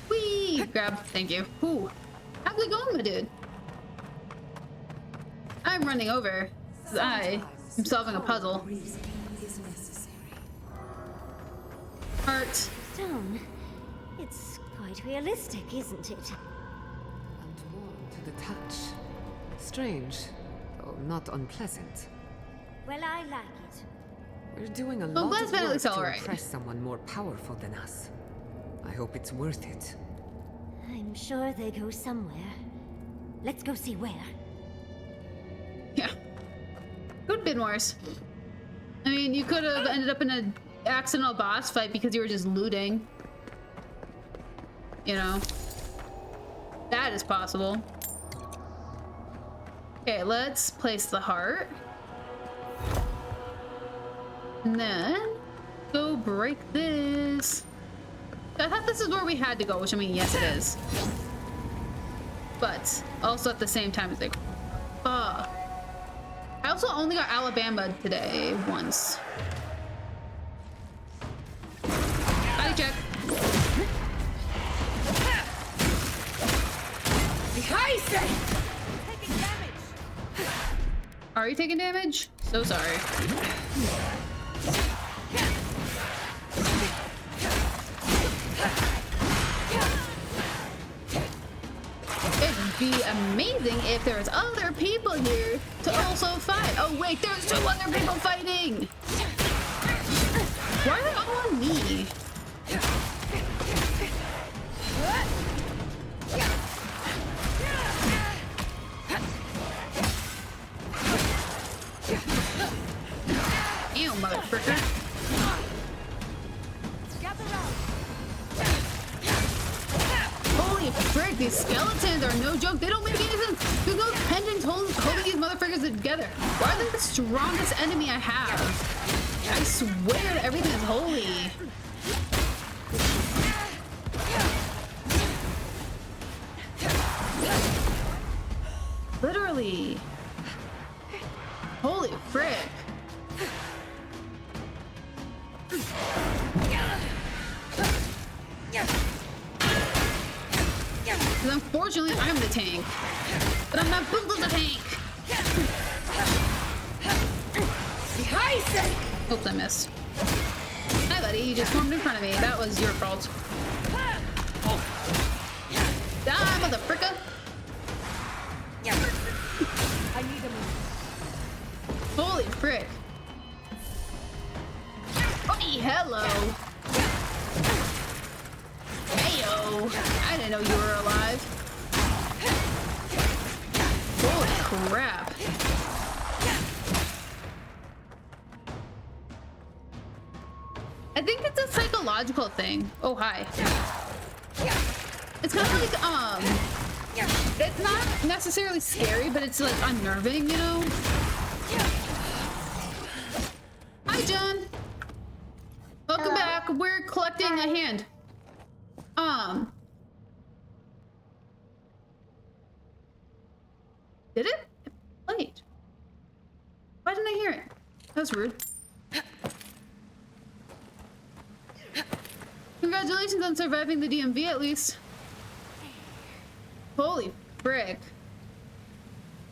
Whee! Grab. Thank you. Ooh. How's it going, my dude? I'm running over. I am solving a puzzle. Heart. Stone. It's quite realistic, isn't it? And warm to the touch. Strange, though not unpleasant. Well, I like it. We're doing a Well, lot that's of been at work least to alright. impress someone more powerful than us. I hope it's worth it. I'm sure they go somewhere. Let's go see where. Yeah. Could have been worse. I mean, you could have ended up in an accidental boss fight because you were just looting. You know. That is possible. Okay, let's place the heart. And then go break this. I thought this is where we had to go, which I mean, yes it is. But also at the same time, it's like, I also only got Alabama today once. Body check. Are you taking damage? So sorry. It'd be amazing if there was other people here to also fight. Oh wait, there's 2 other people fighting! Why are they all on me? Ew, motherfucker. Holy frick, these skeletons are no joke. They don't make any sense. There's no pendants holding these motherfuckers together. Why are they the strongest enemy I have? I swear everything is holy. Literally. Holy frick. Because unfortunately, I'm the tank. But I'm not built as a tank. Oops, I missed. Hi, buddy. You just formed in front of me. That was your fault. Die, motherfricka. I need a move. Holy frick. Hey, hello. Heyo. I didn't know you were alive. Holy crap. I think it's a psychological thing. Oh, hi. It's kind of like, it's not necessarily scary, but it's like unnerving, you know? Hi, John. Welcome back. We're collecting a hand. Did it? It played. Why didn't I hear it? That's rude. Congratulations on surviving the DMV at least. Holy frick.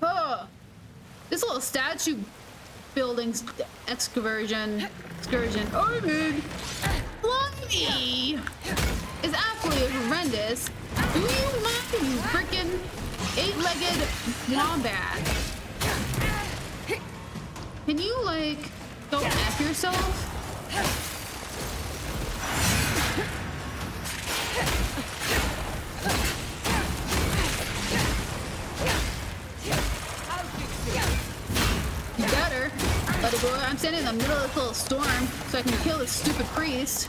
Oh, this little statue building's excursion. I mean, Blimey is absolutely horrendous. Do you mind, you freaking 8-legged wombat? Can you, like, go F yourself? You better. Let it go. I'm standing in the middle of this little storm so I can kill this stupid priest.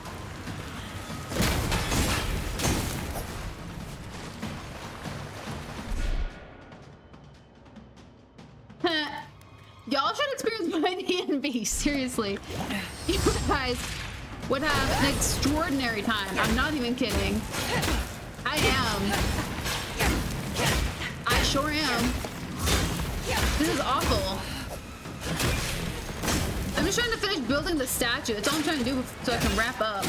Y'all should experience my D&B, seriously. You guys would have an extraordinary time. I'm not even kidding. I am. I sure am. This is awful. I'm just trying to finish building the statue. It's all I'm trying to do so I can wrap up.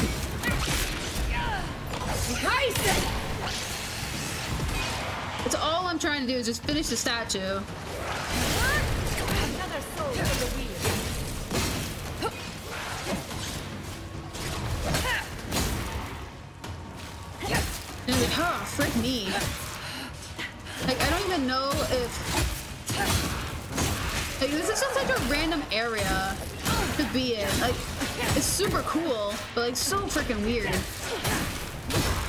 It's all I'm trying to do is just finish the statue. Another soul to the wheel. And it's like, oh, frick me. Like, I don't even know if... Like, this is just such a random area to be in. Like, it's super cool, but like so freaking weird.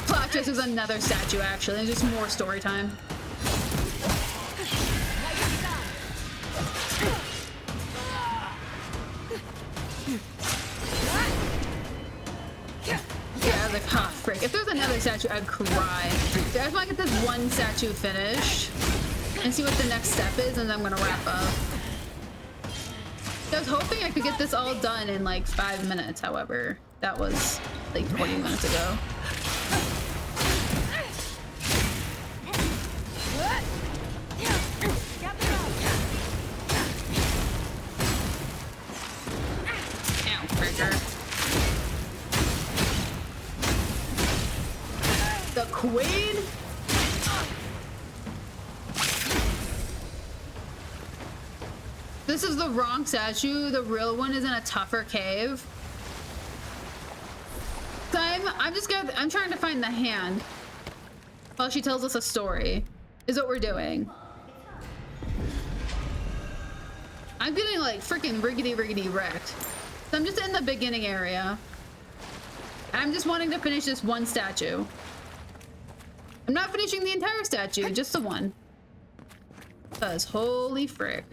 Plot twist is another statue, actually. It's just more story time. Yeah, I was like, huh, frick. If there's another statue, I'd cry. So I just want to get this one statue finished and see what the next step is, and then I'm gonna wrap up. I was hoping I could get this all done in like 5 minutes, however. That was like 20 minutes ago. Ow, fricker. The queen? This is the wrong statue. The real one is in a tougher cave. So I'm trying to find the hand while she tells us a story, is what we're doing. I'm getting like freaking riggedy wrecked. So I'm just in the beginning area. I'm just wanting to finish this one statue. I'm not finishing the entire statue, just the one. Because holy frick.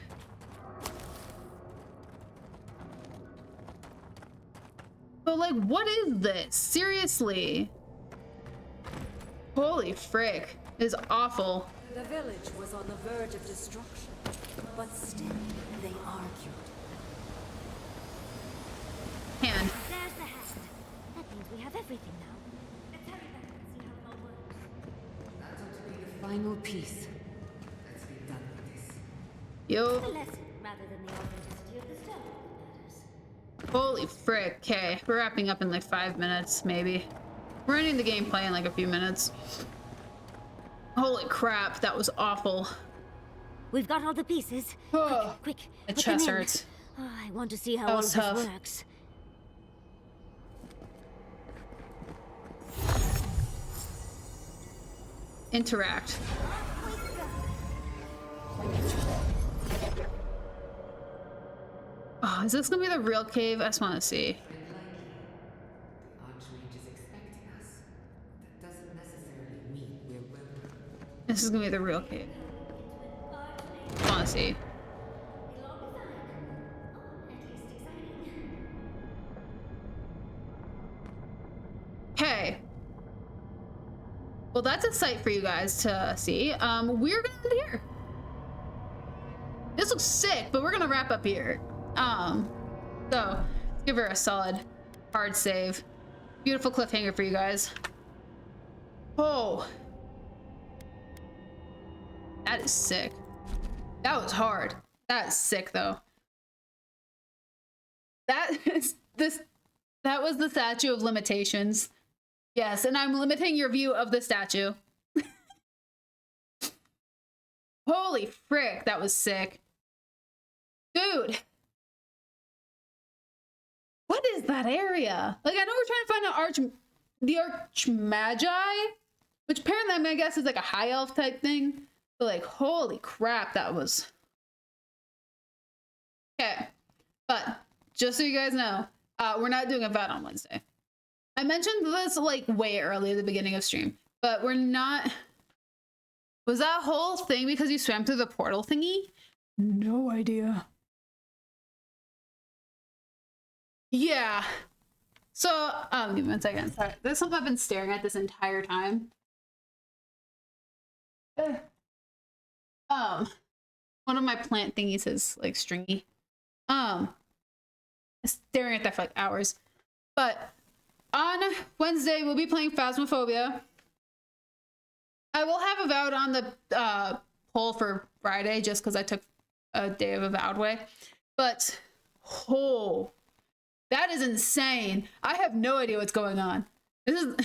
But like, what is this? Seriously. Holy frick. It is awful. The village was on the verge of destruction, but still they argued. Hand. There's the hand. That means we have everything now. Let's hurry back and see how it all works. That ought to be the final piece. Let's be done with this. Yo. The lesson, rather than the authenticity of the stone, matters. Holy frick. Okay, we're wrapping up in like 5 minutes, maybe. We're ending the gameplay in like a few minutes. Holy crap, that was awful. We've got all the pieces. Oh, quick. the put them chest in. hurts. Oh, I want to see how That all was of this tough. works. Interact. Oh, is this gonna be the real cave? I just want to see. This is gonna be the real cave. I want to see. Okay. Well, that's a sight for you guys to see. We're gonna end here. This looks sick, but we're gonna wrap up here. So let's give her a solid hard save. Beautiful cliffhanger for you guys. Oh, that is sick. That was hard. That is sick though. That is this. That was the statue of limitations. Yes, and I'm limiting your view of the statue. Holy frick, that was sick. Dude. What is that area? Like, I know we're trying to find the Archmagi, which apparently I guess is like a high elf type thing. But like, holy crap, that was... Okay, but just so you guys know, we're not doing Avowed on Wednesday. I mentioned this like way early at the beginning of stream, but we're not... Was that whole thing because you swam through the portal thingy? No idea. Yeah. So, give me 1 second. Sorry. There's something I've been staring at this entire time. One of my plant thingies is like stringy. Staring at that for like hours. But on Wednesday, we'll be playing Phasmophobia. I will have Avowed on the poll for Friday just because I took a day of Avowed away. But, oh, that is insane. I have no idea what's going on. This is,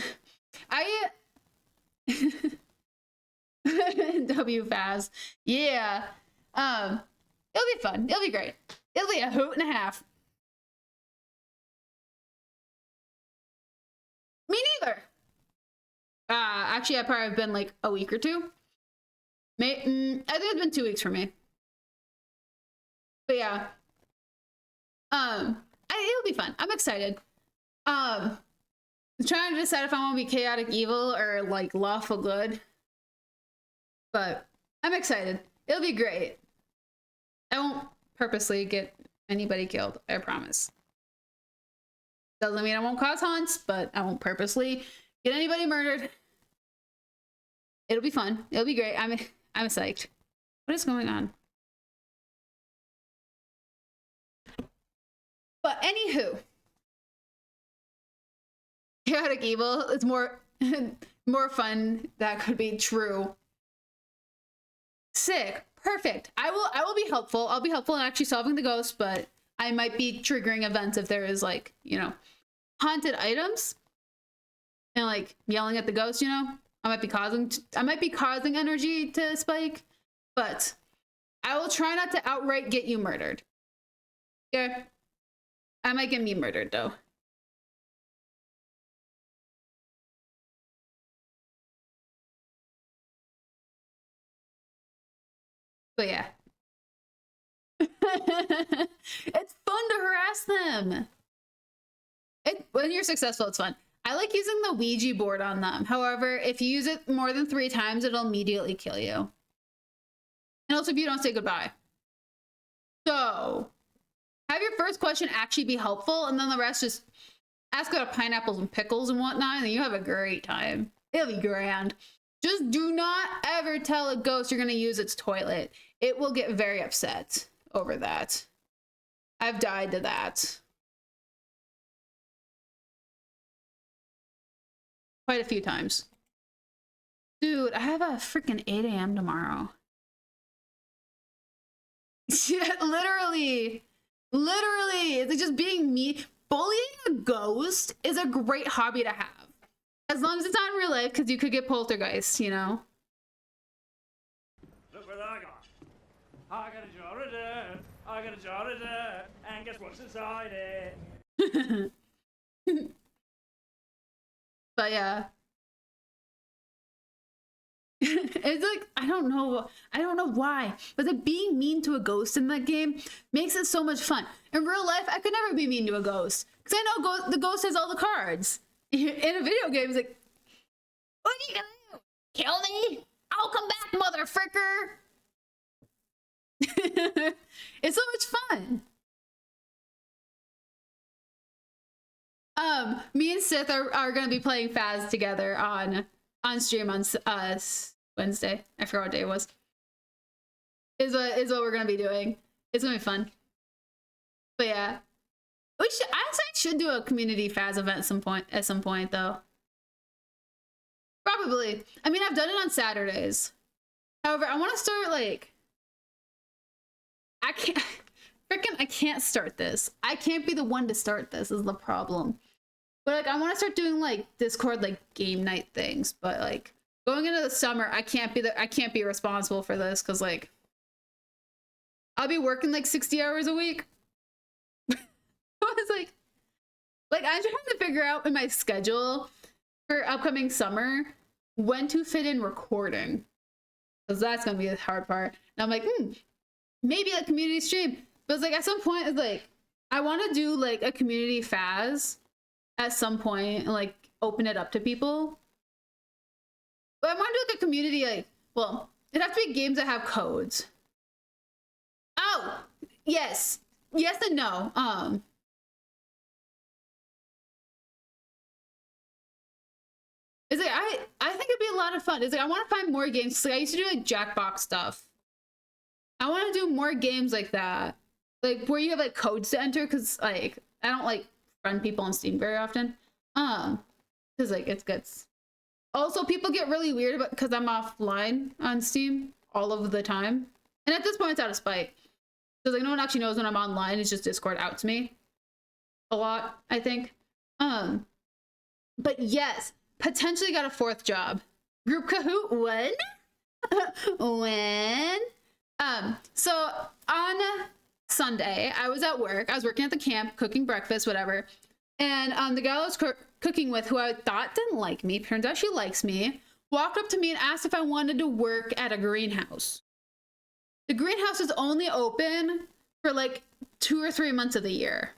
WFaz. Yeah. It'll be fun. It'll be great. It'll be a hoot and a half. Me neither. Actually, I probably have been like a week or two. I think it's been 2 weeks for me. But yeah. It'll be fun. I'm excited. I'm trying to decide if I want to be chaotic evil or like lawful good. But I'm excited. It'll be great. I won't purposely get anybody killed, I promise. Doesn't mean I won't cause haunts, but I won't purposely get anybody murdered. It'll be fun. It'll be great. I'm psyched. What is going on? But anywho, chaotic evil is more more fun. That could be true. Sick. Perfect. I will be helpful. I'll be helpful in actually solving the ghost, but I might be triggering events if there is like, you know, haunted items and like yelling at the ghost, you know. I might be causing energy to spike, but I will try not to outright get you murdered. Yeah. I might get me murdered though. But yeah. It's fun to harass them. When you're successful, it's fun. I like using the Ouija board on them. However, if you use it more than 3 times, it'll immediately kill you. And also if you don't say goodbye. So, have your first question actually be helpful, and then the rest just ask about pineapples and pickles and whatnot, and you have a great time. It'll be grand. Just do not ever tell a ghost you're going to use its toilet. It will get very upset over that. I've died to that. Quite a few times. Dude, I have a freaking 8 a.m. tomorrow. Yeah, literally. Literally. It's like just being me. Bullying a ghost is a great hobby to have. As long as it's not in real life, because you could get poltergeist, you know? Look what I got. I got a jar of dirt. I got a jar of dirt. And guess what's inside it? But yeah. It's like, I don't know why, but the being mean to a ghost in that game makes it so much fun. In real life, I could never be mean to a ghost, because I know the ghost has all the cards. In a video game, it's like, what are you gonna do? Kill me? I'll come back, motherfricker! It's so much fun. Me and Sith are gonna be playing Phas together on stream on Wednesday. I forgot what day it was. Is what we're gonna be doing. It's gonna be fun. But yeah, we should. I should do a community Phas event at some point though. Probably. I mean, I've done it on Saturdays. However, I want to start like. I can't start this. I can't be the one to start this is the problem. But like I want to start doing like Discord like game night things, but like going into the summer, I can't be responsible for this cuz like I'll be working like 60 hours a week. I was like I'm trying to figure out in my schedule for upcoming summer when to fit in recording. Cuz that's going to be the hard part. And I'm like, maybe a community stream. But it's like at some point it's like I want to do like a community Phas at some point and like open it up to people. But I want to do like a community like, well, it'd have to be games that have codes. Oh, yes. Yes and no. It's like I think it'd be a lot of fun. It's like I want to find more games. Like I used to do like Jackbox stuff. I want to do more games like that. Like where you have like codes to enter cuz like I don't like friend people on Steam very often. Cuz like it gets also people get really weird about cuz I'm offline on Steam all of the time. And at this point it's out of spite. So like no one actually knows when I'm online. It's just Discord out to me a lot, I think. But yes, potentially got a fourth job. Group Kahoot when? When? So on Sunday, I was at work. I was working at the camp, cooking breakfast, whatever. And the girl I was cooking with, who I thought didn't like me, turns out she likes me, walked up to me and asked if I wanted to work at a greenhouse. The greenhouse is only open for like 2 or 3 months of the year.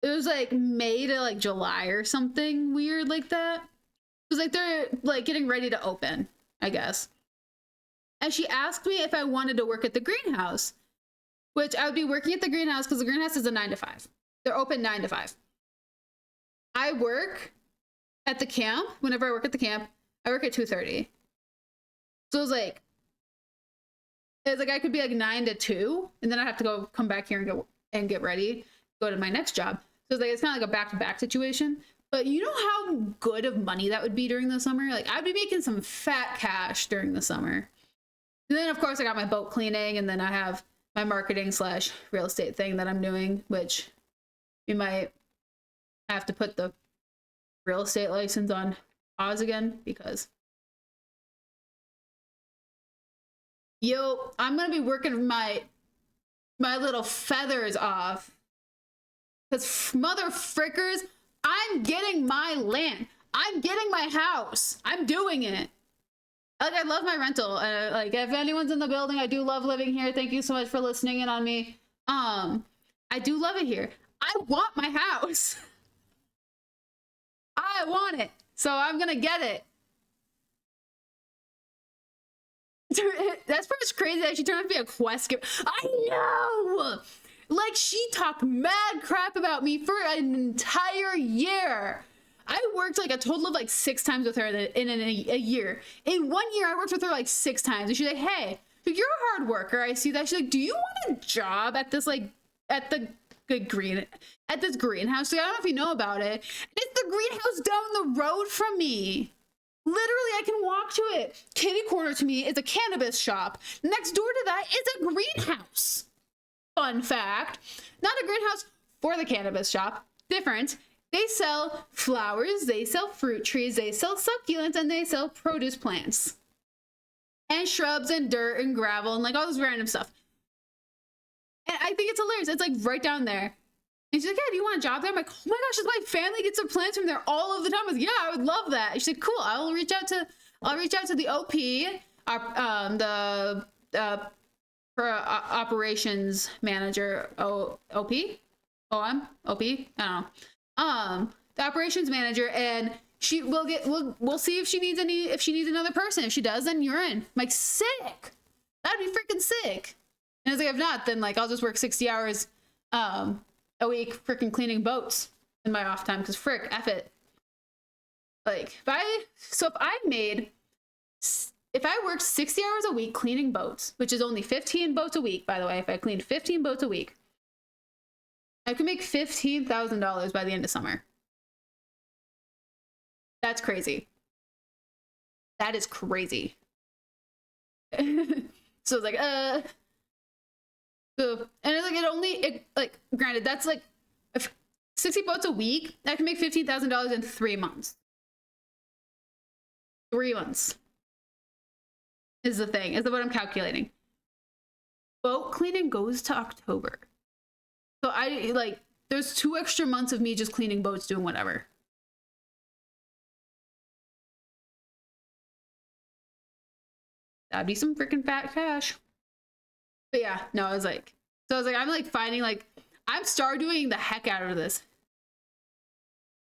It was like May to like July or something weird like that. It was like they're like getting ready to open, I guess. And she asked me if I wanted to work at the greenhouse, which I would be working at the greenhouse because the greenhouse is a 9 to 5. They're open 9 to 5. I work at the camp. Whenever I work at the camp, I work at 2:30. So it's like I could be like 9 to 2, and then I have to come back here and get ready, go to my next job. So it's kind of like a back-to-back situation. But you know how good of money that would be during the summer? Like I'd be making some fat cash during the summer. And then of course I got my boat cleaning, and then I have my marketing / real estate thing that I'm doing, which we might have to put the real estate license on pause again because I'm gonna be working my little feathers off. Because mother frickers, I'm getting my land. I'm getting my house. I'm doing it. Like, I love my rental. Like, if anyone's in the building, I do love living here. Thank you so much for listening in on me. I do love it here. I want my house. I want it. So I'm gonna get it. That's pretty crazy that she turned out to be a quest giver. I know! Like, she talked mad crap about me for an entire year. I worked like a total of like 6 times with her in a year. In 1 year, I worked with her like 6 times. And she's like, hey, you're a hard worker. I see that. She's like, do you want a job at this, like, at this greenhouse? Like, I don't know if you know about it. It's the greenhouse down the road from me. Literally, I can walk to it. Kitty corner to me is a cannabis shop. Next door to that is a greenhouse. Fun fact. Not a greenhouse for the cannabis shop. Different. They sell flowers, they sell fruit trees, they sell succulents, and they sell produce plants. And shrubs and dirt and gravel and like all this random stuff. And I think it's hilarious. It's like right down there. And she's like, yeah, do you want a job there? I'm like, oh my gosh, my family gets some plants from there all of the time. I was like, yeah, I would love that. And she's like, cool, I'll reach out to the OP, operations manager, OP? OM? OP? I don't know. The operations manager, and we'll see if she needs another person. If she does, then you're in. I'm like, sick. That'd be freaking fucking sick. And I was like, if not, then like I'll just work 60 hours a week freaking cleaning boats in my off time, because frick, F it. Like, if I worked 60 hours a week cleaning boats, which is only 15 boats a week, by the way, if I cleaned 15 boats a week, I could make $15,000 by the end of summer. That's crazy. That is crazy. So it's like, so, and it's like, granted, that's like 60 boats a week. I can make $15,000 in 3 months. 3 months is the thing, is what I'm calculating. Boat cleaning goes to October. So there's 2 extra months of me just cleaning boats, doing whatever. That'd be some freaking fat cash. But yeah, no, I'm like finding, like, I'm star doing the heck out of this.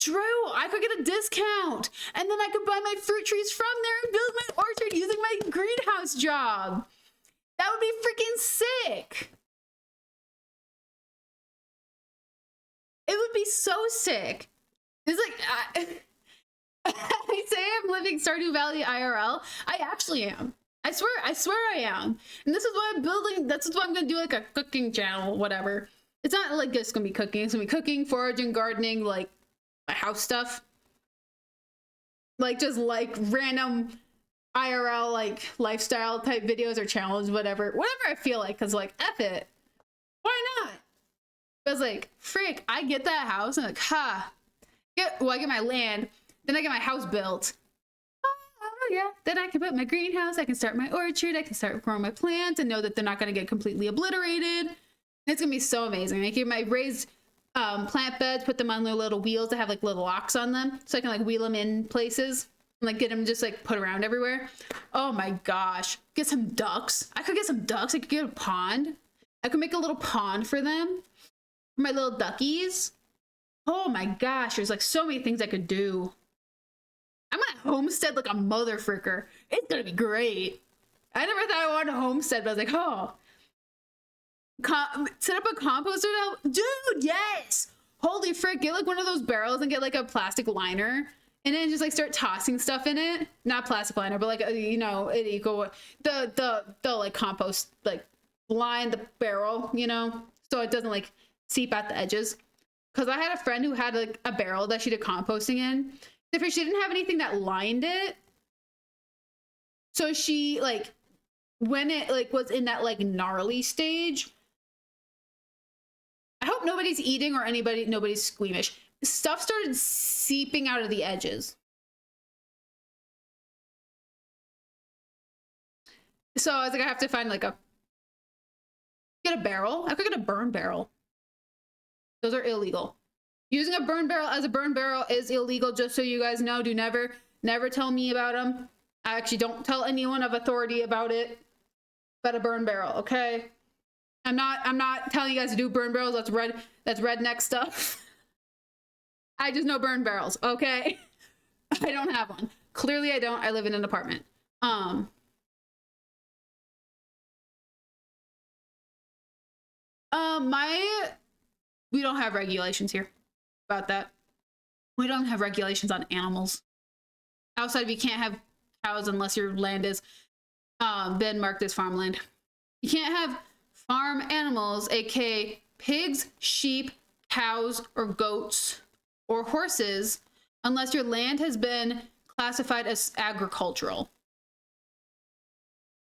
True, I could get a discount, and then I could buy my fruit trees from there and build my orchard using my greenhouse job. That would be freaking sick. It would be so sick. It's like, I say I'm living Stardew Valley IRL. I actually am. I swear I am. And this is why I'm building, that's why I'm gonna do like a cooking channel, whatever. It's not like it's gonna be cooking, it's gonna be cooking, foraging, gardening, like my house stuff. Like just like random IRL like lifestyle type videos or challenges, whatever I feel like, cause like F it. Why not? Because like, frick, I get that house and like, I get my land, then I get my house built. Oh yeah, then I can put my greenhouse, I can start my orchard, I can start growing my plants and know that they're not gonna get completely obliterated. It's gonna be so amazing. I can my raised plant beds, put them on their little wheels that have like little locks on them, so I can like wheel them in places and like get them just like put around everywhere. Oh my gosh, get some ducks. I could get some ducks. I could get a pond. I could make a little pond for them, for my little duckies. Oh my gosh, there's like so many things I could do. I'm gonna homestead like a mother fricker. It's gonna be great. I never thought I wanted a homestead, but I was like, oh. Set up a composter to help. Dude, yes! Holy frick, get like one of those barrels and get like a plastic liner and then just like start tossing stuff in it. Not plastic liner, but like, you know, the like compost, like line the barrel, you know, so it doesn't like seep out the edges. Cause I had a friend who had like a barrel that she did composting in. If she didn't have anything that lined it, so she like, when it like was in that like gnarly stage, I hope nobody's eating or nobody's squeamish. Stuff started seeping out of the edges. So I was like, I have to find like get a barrel. I could get a burn barrel. Those are illegal. Using a burn barrel as a burn barrel is illegal, just so you guys know. Do never tell me about them. I actually don't tell anyone of authority about it. About a burn barrel, okay? I'm not telling you guys to do burn barrels. That's redneck stuff. I just know burn barrels, okay? I don't have one. Clearly I don't. I live in an apartment. We don't have regulations here about that. We don't have regulations on animals. Outside of you can't have cows unless your land is been marked as farmland. You can't have farm animals, aka pigs, sheep, cows, or goats, or horses, unless your land has been classified as agricultural.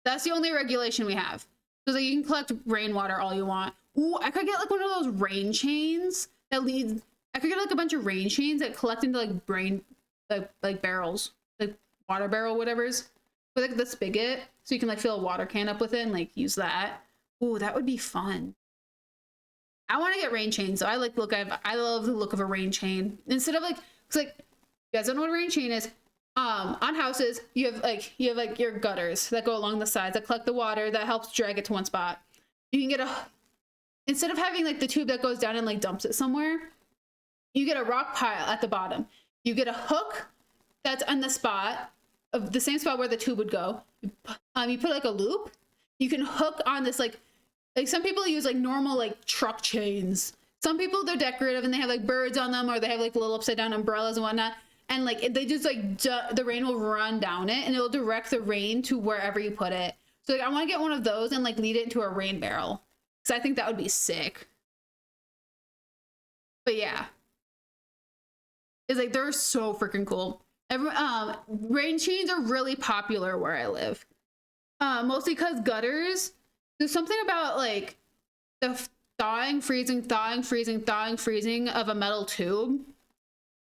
That's the only regulation we have. So like, you can collect rainwater all you want. Ooh, I could get like one of those rain chains that leads. I could get like a bunch of rain chains that collect into like barrels, like water barrel, whatever's, with like the spigot, so you can like fill a water can up with it and like use that. Ooh, that would be fun. I want to get rain chains, so I love the look of a rain chain instead of like, cause like you guys don't know what a rain chain is. On houses you have like your gutters that go along the sides that collect the water that helps drag it to one spot. You can get instead of having like the tube that goes down and like dumps it somewhere, you get a rock pile at the bottom. You get a hook that's on the spot of the same spot where the tube would go. You put like a loop, You can hook on this like some people use like normal like truck chains. Some people, they're decorative and they have like birds on them, or they have like little upside down umbrellas and whatnot. And like they just like the rain will run down it and it'll direct the rain to wherever you put it. So like I want to get one of those and like lead it into a rain barrel, because I think that would be sick. But yeah, it's like they're so freaking cool. Rain chains are really popular where I live, mostly because gutters. There's something about like the thawing, freezing of a metal tube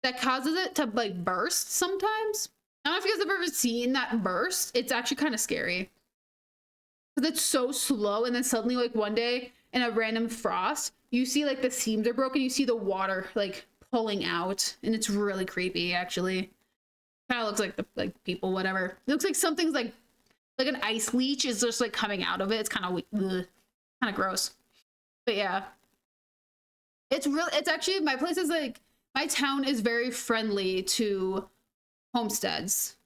that causes it to like burst sometimes. I don't know if you guys have ever seen that burst. It's actually kind of scary because it's so slow, and then suddenly like one day in a random frost, you see like the seams are broken, you see the water like pulling out, and it's really creepy actually. Kind of looks like like people, whatever. It looks like something's like an ice leech is just like coming out of it. It's kind of gross. But yeah, it's actually, my place is like, my town is very friendly to homesteads.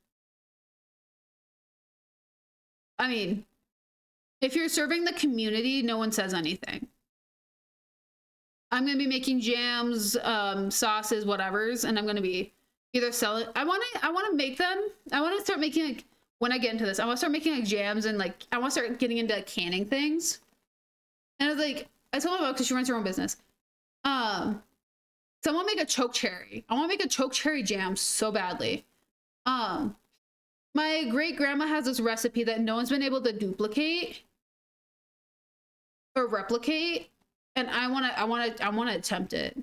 I mean, if you're serving the community, no one says anything. I'm gonna be making jams, sauces, whatevers, and I'm gonna be either selling. I want to make them. I want to start making like, when I get into this, I want to start making like jams, and like I want to start getting into like, canning things. And I was like, I told my mom, because she runs her own business. So I want to make a choke cherry. I want to make a choke cherry jam so badly. My great grandma has this recipe that no one's been able to duplicate or replicate, and I want to attempt it.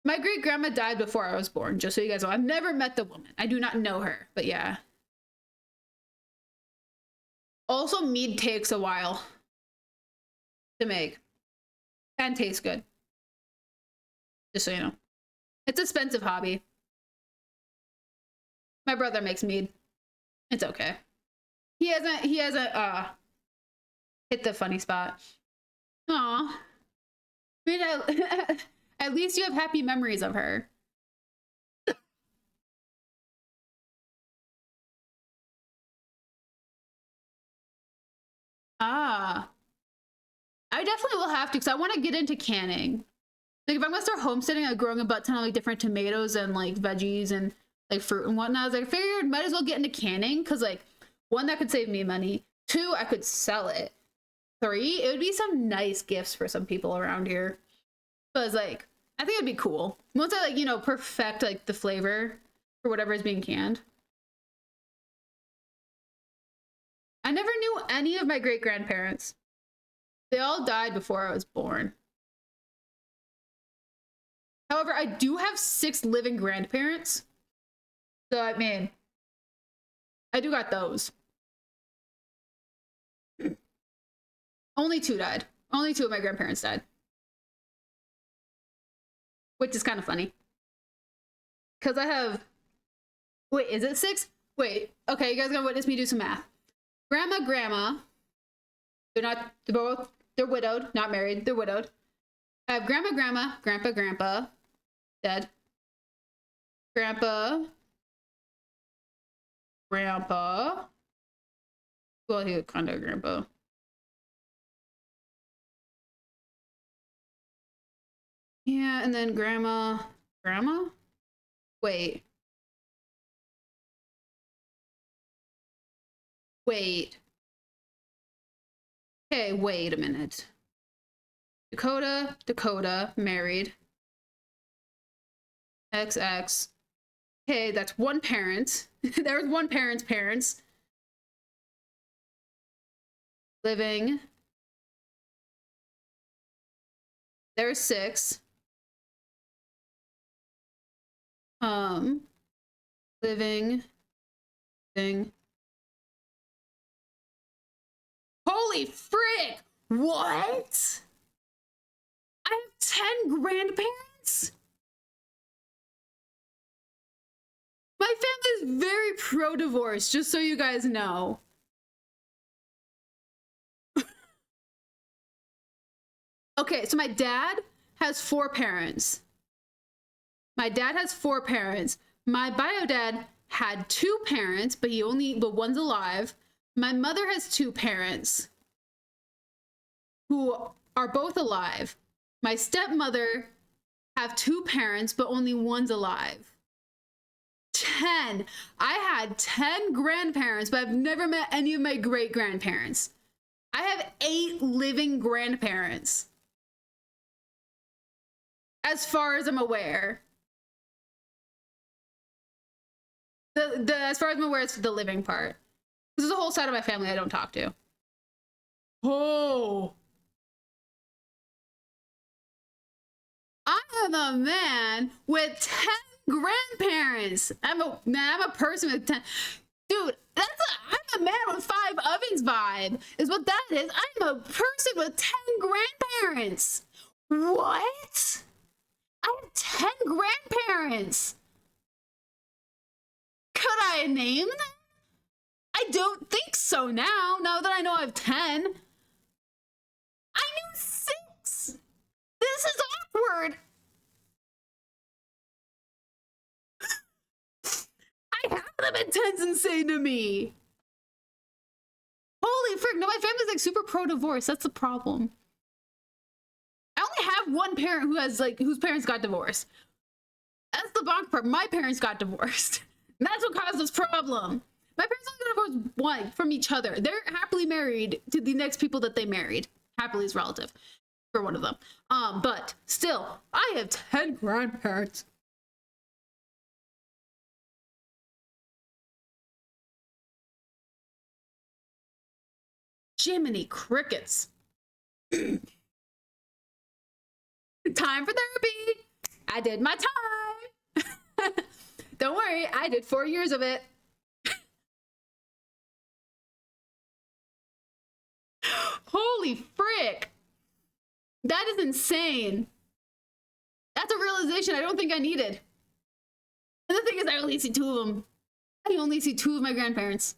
My great grandma died before I was born, just so you guys know. I've never met the woman. I do not know her, but yeah. Also, mead takes a while to make and tastes good. Just so you know. It's an expensive hobby. My brother makes mead. It's okay. He hasn't hit the funny spot. Aw. I mean, at least you have happy memories of her. I definitely will have to, because I want to get into canning. Like if I'm gonna start homesteading, like growing a butt ton of like different tomatoes and like veggies and like fruit and whatnot, I was like, I figured might as well get into canning, because like 1, that could save me money. 2, I could sell it. 3, it would be some nice gifts for some people around here. So I was like, I think it'd be cool. Once I like, you know, perfect like the flavor for whatever is being canned. I never knew any of my great grandparents. They all died before I was born. However, I do have 6 living grandparents. So I mean, I do got those. Only 2 died. Only 2 of my grandparents died. Which is kind of funny. Because I have... Wait, is it 6? Wait, okay, you guys gotta witness me do some math. Grandma. They're widowed, not married, they're widowed. I have grandma, grandpa, dead. Grandpa. Well, he was kind of a grandpa. Yeah, and then grandma? Wait. Okay, wait a minute. Dakota, married. XX. Okay, that's 1 parent. There's 1 parent's parents. Living. There's 6. Living. Thing. Holy frick! What? I have 10 grandparents? My family is very pro-divorce, just so you guys know. Okay, so my dad has 4 parents. My bio dad had 2 parents, but one's alive. My mother has two parents who are both alive. My stepmother have two parents, but only one's alive. 10. I had 10 grandparents, but I've never met any of my great-grandparents. I have 8 living grandparents. As far as I'm aware. As far as I'm aware, it's the living part. This is a whole side of my family I don't talk to. Oh. I am a man with 10 grandparents. I'm a person with 10. Dude, I'm a man with 5 ovens vibe, is what that is. I'm a person with 10 grandparents. What? I have 10 grandparents. Could I name them? I don't think so now that I know I have 10. I knew 6. This is awkward. I have them at 10's insane to me. Holy frick, no, my family's like super pro-divorce. That's the problem. I only have one parent who has whose parents got divorced. That's the bonk part. My parents got divorced. And that's what caused this problem. My parents only got divorced one from each other. They're happily married to the next people that they married. Happily is relative for one of them. But still, I have 10 grandparents. Jiminy crickets. Time for therapy. I did my time. Don't worry, I did 4 years of it. Holy frick. That is insane. That's a realization I don't think I needed. And the thing is, I only see 2 of them. I only see 2 of my grandparents.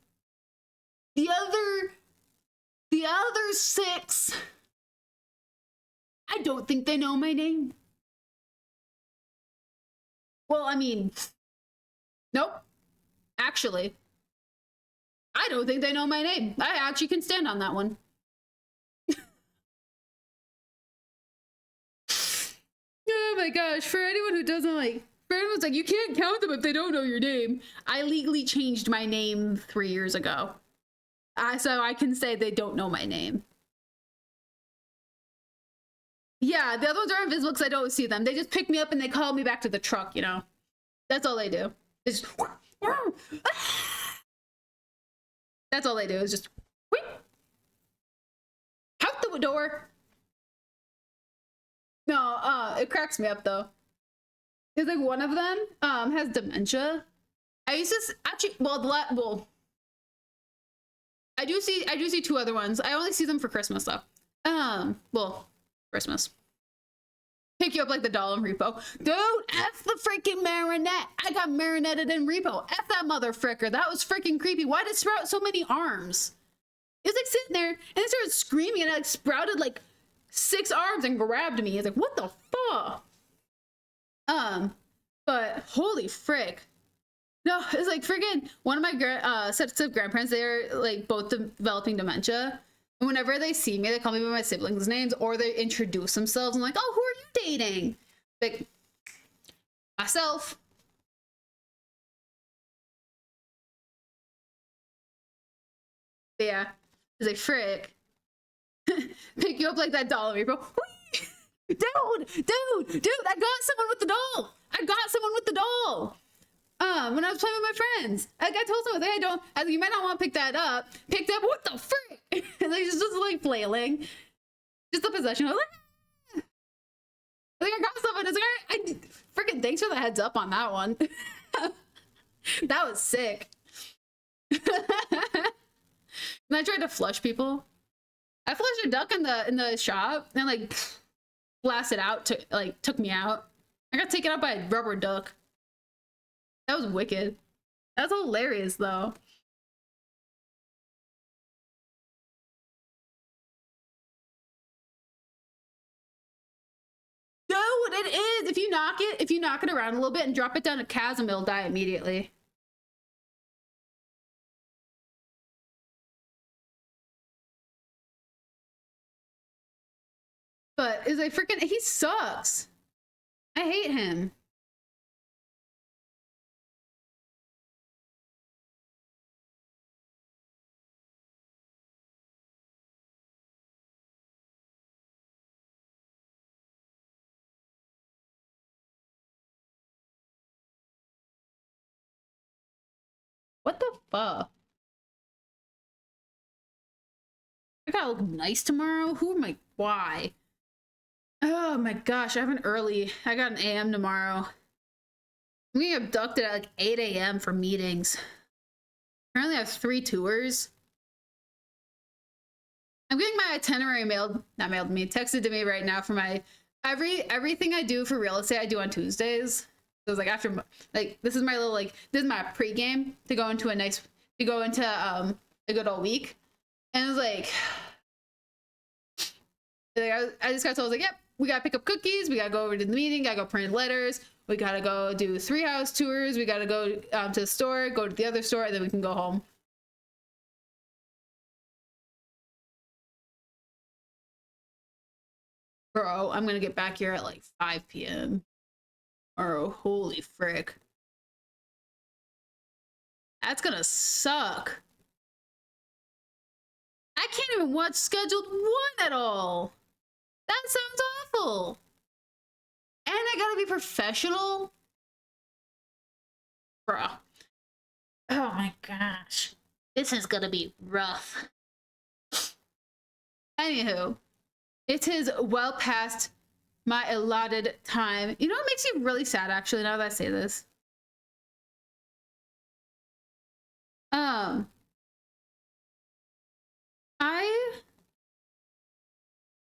The other 6, I don't think they know my name. Well, I mean, nope. Actually, I don't think they know my name. I actually can stand on that one. Oh my gosh, for anyone who doesn't for anyone's like, you can't count them if they don't know your name. I legally changed my name 3 years ago. So I can say they don't know my name. Yeah, the other ones are invisible because I don't see them. They just pick me up and they call me back to the truck, you know? That's all they do. It's just, that's all they do, is just whoop, out the door. No, it cracks me up though. Because like one of them has dementia. I used to actually, I do see 2 other ones. I only see them for Christmas though. Well, Christmas. Pick you up like the doll in Repo. Dude, F the freaking Marinette. I got marinetted in Repo. F that mother fricker. That was freaking creepy. Why did it sprout so many arms? It was like sitting there and it started screaming and it like sprouted like 6 arms and grabbed me. It's like, what the fuck? But holy frick. No, it's like freaking one of my sets of grandparents, they're like both developing dementia. And whenever they see me, they call me by my siblings' names or they introduce themselves. I'm like, oh, who are you dating? Like, myself. But yeah, it's like, frick. Pick you up like that doll, bro. Dude, I got someone with the doll. When I was playing with my friends, like I told someone, you might not want to pick that up. Picked up, what the frick? And like just like flailing, just a possession. I was like, I got someone. It's like, I freaking thanks for the heads up on that one. That was sick. And I tried to flush people. I flushed a duck in the shop and like blasted out, took me out. I got taken out by a rubber duck. That was wicked. That's hilarious though. Dude, it is. If you knock it around a little bit and drop it down a chasm, it'll die immediately. But it's like freaking, he sucks. I hate him. What the fuck? I gotta look nice tomorrow? Who am I? Why? Oh my gosh, I have an early. I got an AM tomorrow. I'm getting abducted at like 8 AM for meetings. Apparently I have 3 tours. I'm getting my itinerary not mailed to me, texted to me right now for my, everything I do for real estate, I do on Tuesdays. So it's like after, like, this is my little, like, this is my pregame to go into a good old week. And it was like I just got told, like, yep, we gotta pick up cookies, we gotta go over to the meeting, gotta go print letters, we gotta go do 3 house tours, we gotta go to the store, go to the other store, and then we can go home. Bro, I'm gonna get back here at like 5 PM. Oh, holy frick. That's gonna suck. I can't even watch scheduled 1 at all. That sounds awful. And I gotta be professional? Bruh. Oh my gosh. This is gonna be rough. Anywho, it is well past my allotted time. You know what makes me really sad, actually, now that I say this? I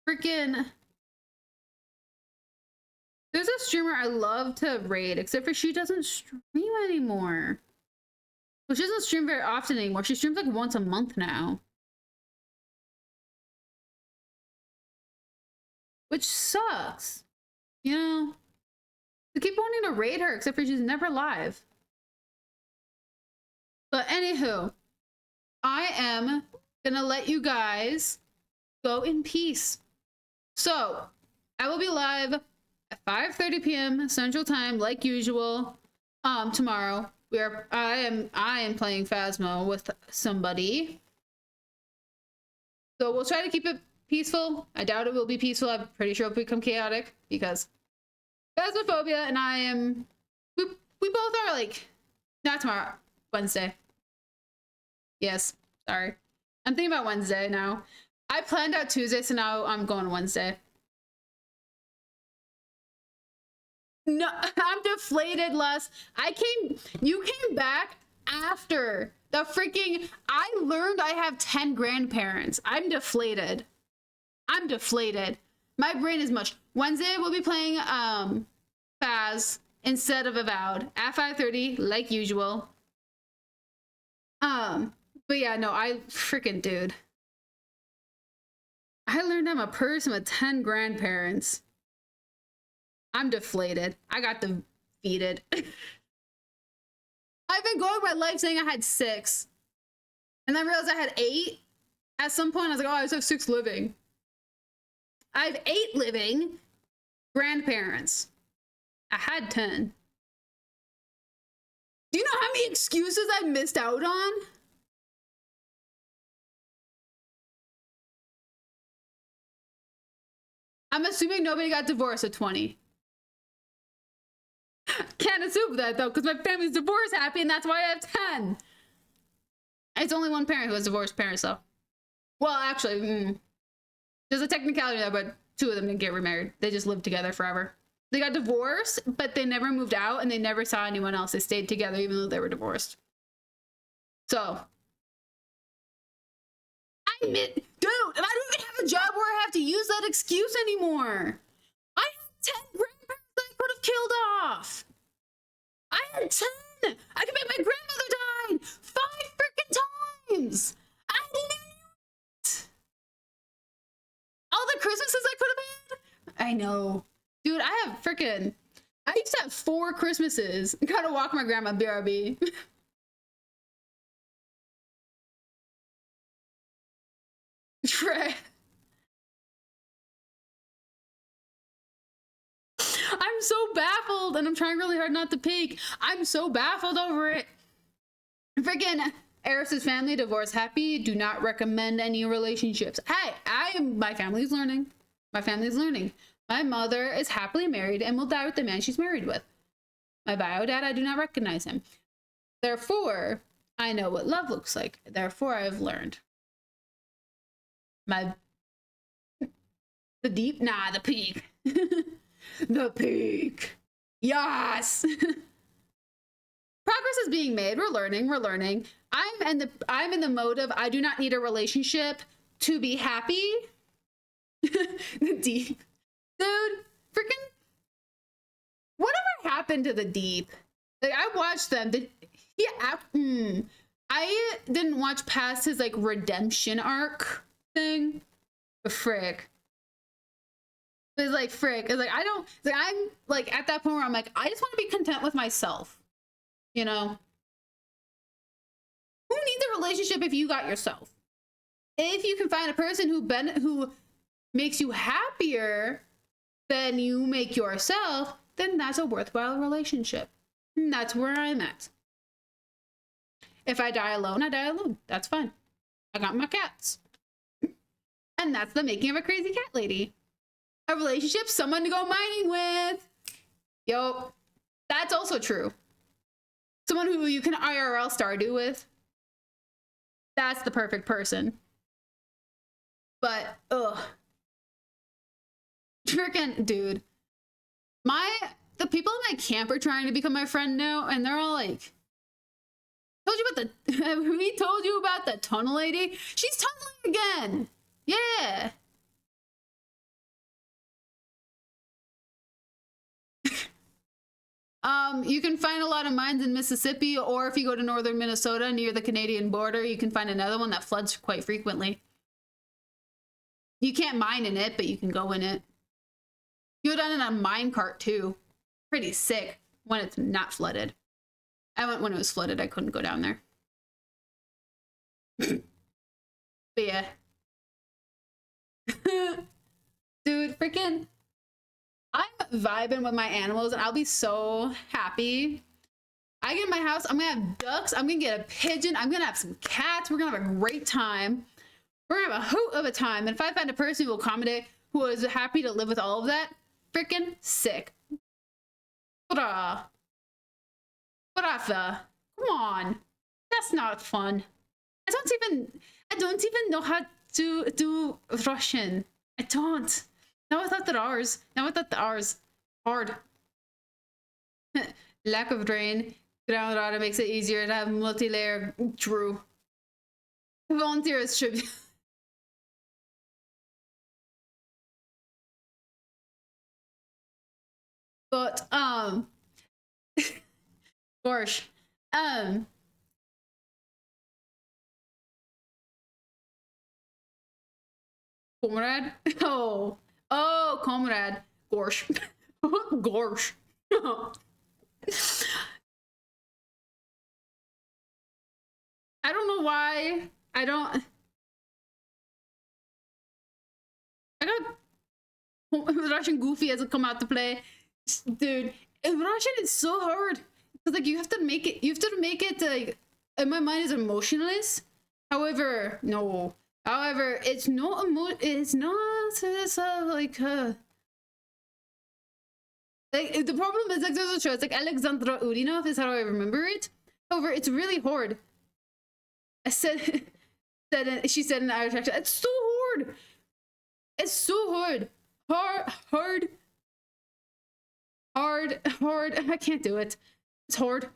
freaking... There's a streamer I love to raid, except for she doesn't stream anymore. Well, she doesn't stream very often anymore. She streams like once a month now. Which sucks. You know? I keep wanting to raid her, except for she's never live. But anywho, I am gonna let you guys go in peace. So, I will be live at 5:30 PM Central Time, like usual. Tomorrow. I am playing Phasmo with somebody. So we'll try to keep it peaceful. I doubt it will be peaceful. I'm pretty sure it'll become chaotic because Phasmophobia and I am we both are like not tomorrow, Wednesday. Yes, sorry. I'm thinking about Wednesday now. I planned out Tuesday, so now I'm going Wednesday. No, I'm deflated, Les. You came back after the freaking, I learned I have 10 grandparents. I'm deflated. I'm deflated. My brain is mush. Wednesday we'll be playing Phas instead of Avowed at 5:30, like usual. But yeah, no, I freaking dude. I learned I'm a person with 10 grandparents. I'm deflated. I got defeated. I've been going my life saying I had 6. And then I realized I had 8. At some point, I was like, oh, I just have 6 living. I have 8 living grandparents. I had 10. Do you know how many excuses I missed out on? I'm assuming nobody got divorced at 20. Can't assume that though, because my family's divorce happy and that's why I have 10. It's only one parent who has divorced parents though. Well, actually, there's a technicality there, but 2 of them didn't get remarried. They just lived together forever. They got divorced, but they never moved out and they never saw anyone else. They stayed together even though they were divorced. So, dude, and I don't even have a job where I have to use that excuse anymore. I had 10 grandparents that I could have killed off. I had 10. I could make my grandmother died 5 freaking times. I didn't even use it. All the Christmases I could have had. I know. Dude, I have freaking, I used to have 4 Christmases. Gotta walk my grandma BRB. Right. I'm so baffled, and I'm trying really hard not to peek. I'm so baffled over it. Freaking Eriss's family divorce happy. Do not recommend any relationships. Hey, my family's learning. My family's learning. My mother is happily married and will die with the man she's married with. My bio dad, I do not recognize him. Therefore, I know what love looks like. Therefore, I have learned. The deep? Nah, the peak. The peak. Yes. Progress is being made. We're learning. We're learning. I'm in the mode of I do not need a relationship to be happy. The deep. Dude, freaking whatever happened to the deep? Like, I watched them. I didn't watch past his like redemption arc thing. But frick. It's like frick. It's like I'm like at that point where I'm like, I just want to be content with myself. You know? Who needs a relationship if you got yourself? If you can find a person who makes you happier than you make yourself, then that's a worthwhile relationship. And that's where I'm at. If I die alone, I die alone. That's fine. I got my cats. And that's the making of a crazy cat lady. A relationship, someone to go mining with. Yo, that's also true. Someone who you can IRL Stardew with. That's the perfect person. But, ugh. Freaking, dude. The people in my camp are trying to become my friend now, and they're all like, we told you about the tunnel lady? She's tunneling again. Yeah. You can find a lot of mines in Mississippi, or if you go to northern Minnesota near the Canadian border, you can find another one that floods quite frequently. You can't mine in it, but you can go in it. You go down in a mine cart too. Pretty sick when it's not flooded. I went when it was flooded. I couldn't go down there. But yeah. Dude, freaking I'm vibing with my animals and I'll be so happy. I get in my house, I'm gonna have ducks, I'm gonna get a pigeon, I'm gonna have some cats, we're gonna have a great time. We're gonna have a hoot of a time. And if I find a person who will accommodate, who is happy to live with all of that, freaking sick. Come on. That's not fun. I don't even know how to do Russian. I don't. Now I thought that ours. Hard. Lack of drain. Ground water makes it easier to have multi-layer. True. Volunteers tribute. But, gosh, comrade? Oh, comrade. Gosh. Gosh. I don't know why. I got Russian Goofy hasn't come out to play. Dude, Russian is so hard. Cause like you have to make it like in my mind is emotionless. However, no. However, it's not it's like the problem is like there's a show, it's like Alexandra Urinov is how I remember it. However, it's really hard. She said in Irish accent, it's so hard. It's so hard. Hard. I can't do it. It's hard. I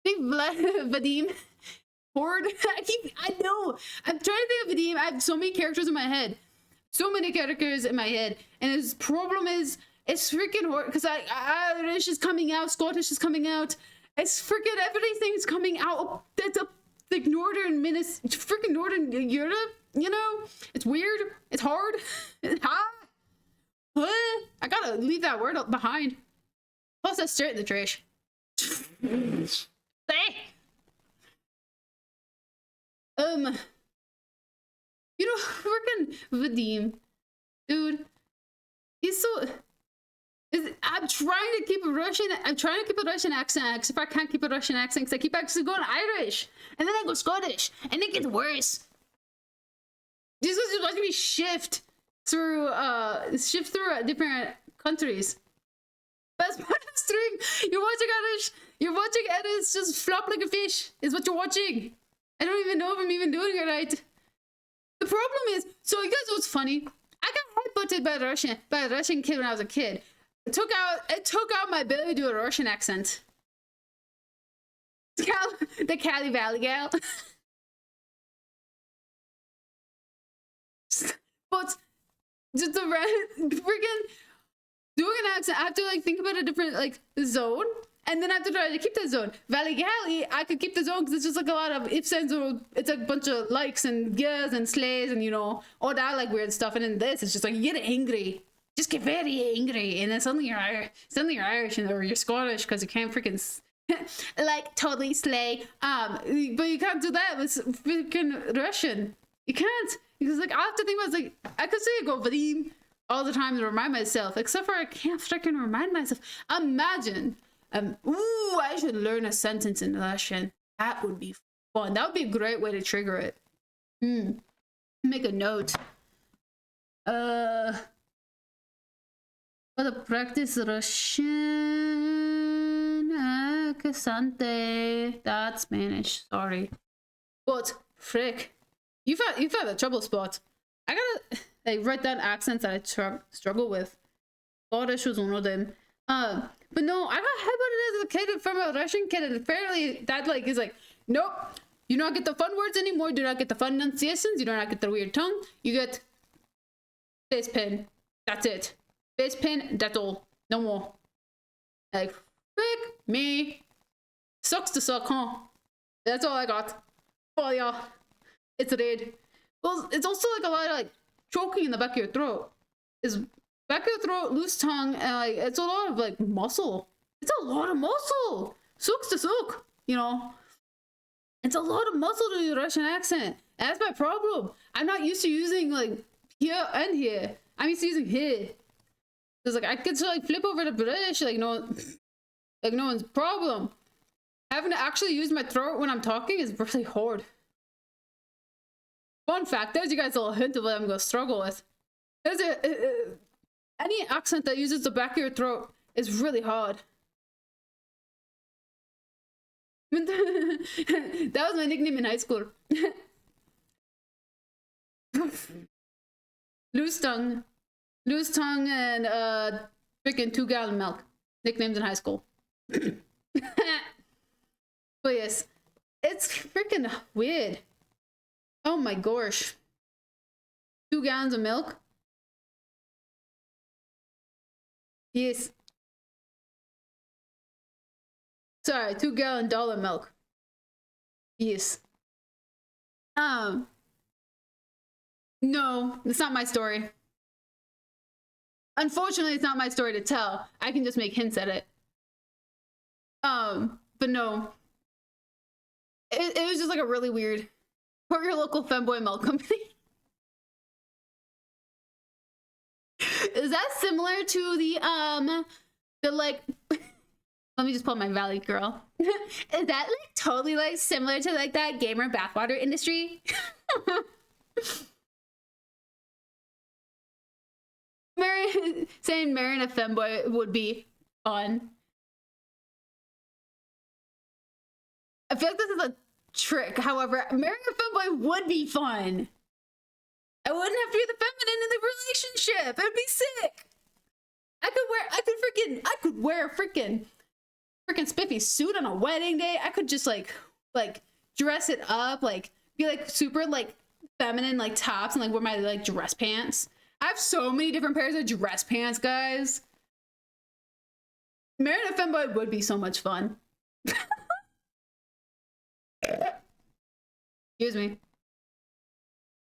think Vadim. Hard. I know. I'm trying to think of Vadim. I have so many characters in my head. And his problem is, it's freaking hard. Because Irish is coming out. Scottish is coming out. It's freaking everything's coming out. That's like northern freaking northern Europe. You know? It's weird. It's hard. I gotta leave that word behind. Plus, that's straight in the trash. You know, freaking Vadim, dude, he's so I'm trying to keep a Russian. I'm trying to keep a Russian accent. Because if I can't keep a Russian accent, because I keep actually going Irish, and then I go Scottish, and it gets worse. These guys just watching me shift through different countries. Best part of the stream, you're watching Eriss. You're watching Eriss just flop like a fish. Is what you're watching. I don't even know if I'm even doing it right. The problem is, so you guys know what's funny? I got headbutted by a Russian kid when I was a kid. It took out my ability to do a Russian accent. The Cali Valley gal. But just the freaking doing an accent, I have to like think about a different like zone, and then I have to try to keep that zone. Valley Galley, I could keep the zone because it's just like a lot of ifs, ands, or it's like a bunch of likes and yes and slays and you know all that like weird stuff. And then this, it's just like you get angry, just get very angry, and then suddenly you're Irish or you're Scottish because you can't freaking like totally slay. But you can't do that with freaking Russian. You can't. Because like I have to think about like I could say go Vadim all the time to remind myself, except for I can't freaking remind myself. Imagine, ooh, I should learn a sentence in Russian. That would be fun. That would be a great way to trigger it. Make a note. For the practice Russian, Casante. That's Spanish. Sorry, but frick. You've had a trouble spot. I gotta like write down accents that I struggle with. Scottish was one of them. But no, I got headbutted as a kid from a Russian kid, and apparently that like is like, nope, you do not get the fun words anymore. Do not get the fun enunciations. You do not get the weird tongue. You get face pin. That's it. Face pin. That's all. No more. Like frick me. Sucks to suck, huh? That's all I got. Oh yeah. It's red. Well, it's also like a lot of like choking in the back of your throat. Is back of your throat, loose tongue, and like it's a lot of like muscle. It's a lot of muscle. Sucks to suck, you know. It's a lot of muscle to do a Russian accent. And that's my problem. I'm not used to using like here and here. I'm used to using here. Cause like I could like flip over to British, like no one's problem. Having to actually use my throat when I'm talking is really hard. Fun fact, there's you guys a little hint of what I'm gonna struggle with. There's any accent that uses the back of your throat is really hard. That was my nickname in high school. Loose tongue and freaking 2-gallon milk. Nicknames in high school. But yes, it's freaking weird. Oh my gosh. 2 gallons of milk? Yes. Sorry, $2-gallon milk. Yes. No, it's not my story. Unfortunately, it's not my story to tell. I can just make hints at it. But no. It was just like a really weird. Or your local femboy milk company. Is that similar to the like let me just pull my Valley girl. Is that like totally like similar to like that gamer bathwater industry? Saying marrying a femboy would be fun. I feel like this is a trick. However, marrying a femboy would be fun. I wouldn't have to be the feminine in the relationship. It'd be sick. I could wear a freaking spiffy suit on a wedding day. I could just like dress it up, like be like super like feminine like tops and like wear my like dress pants. I have so many different pairs of dress pants, guys. Marrying a femboy would be so much fun. Excuse me.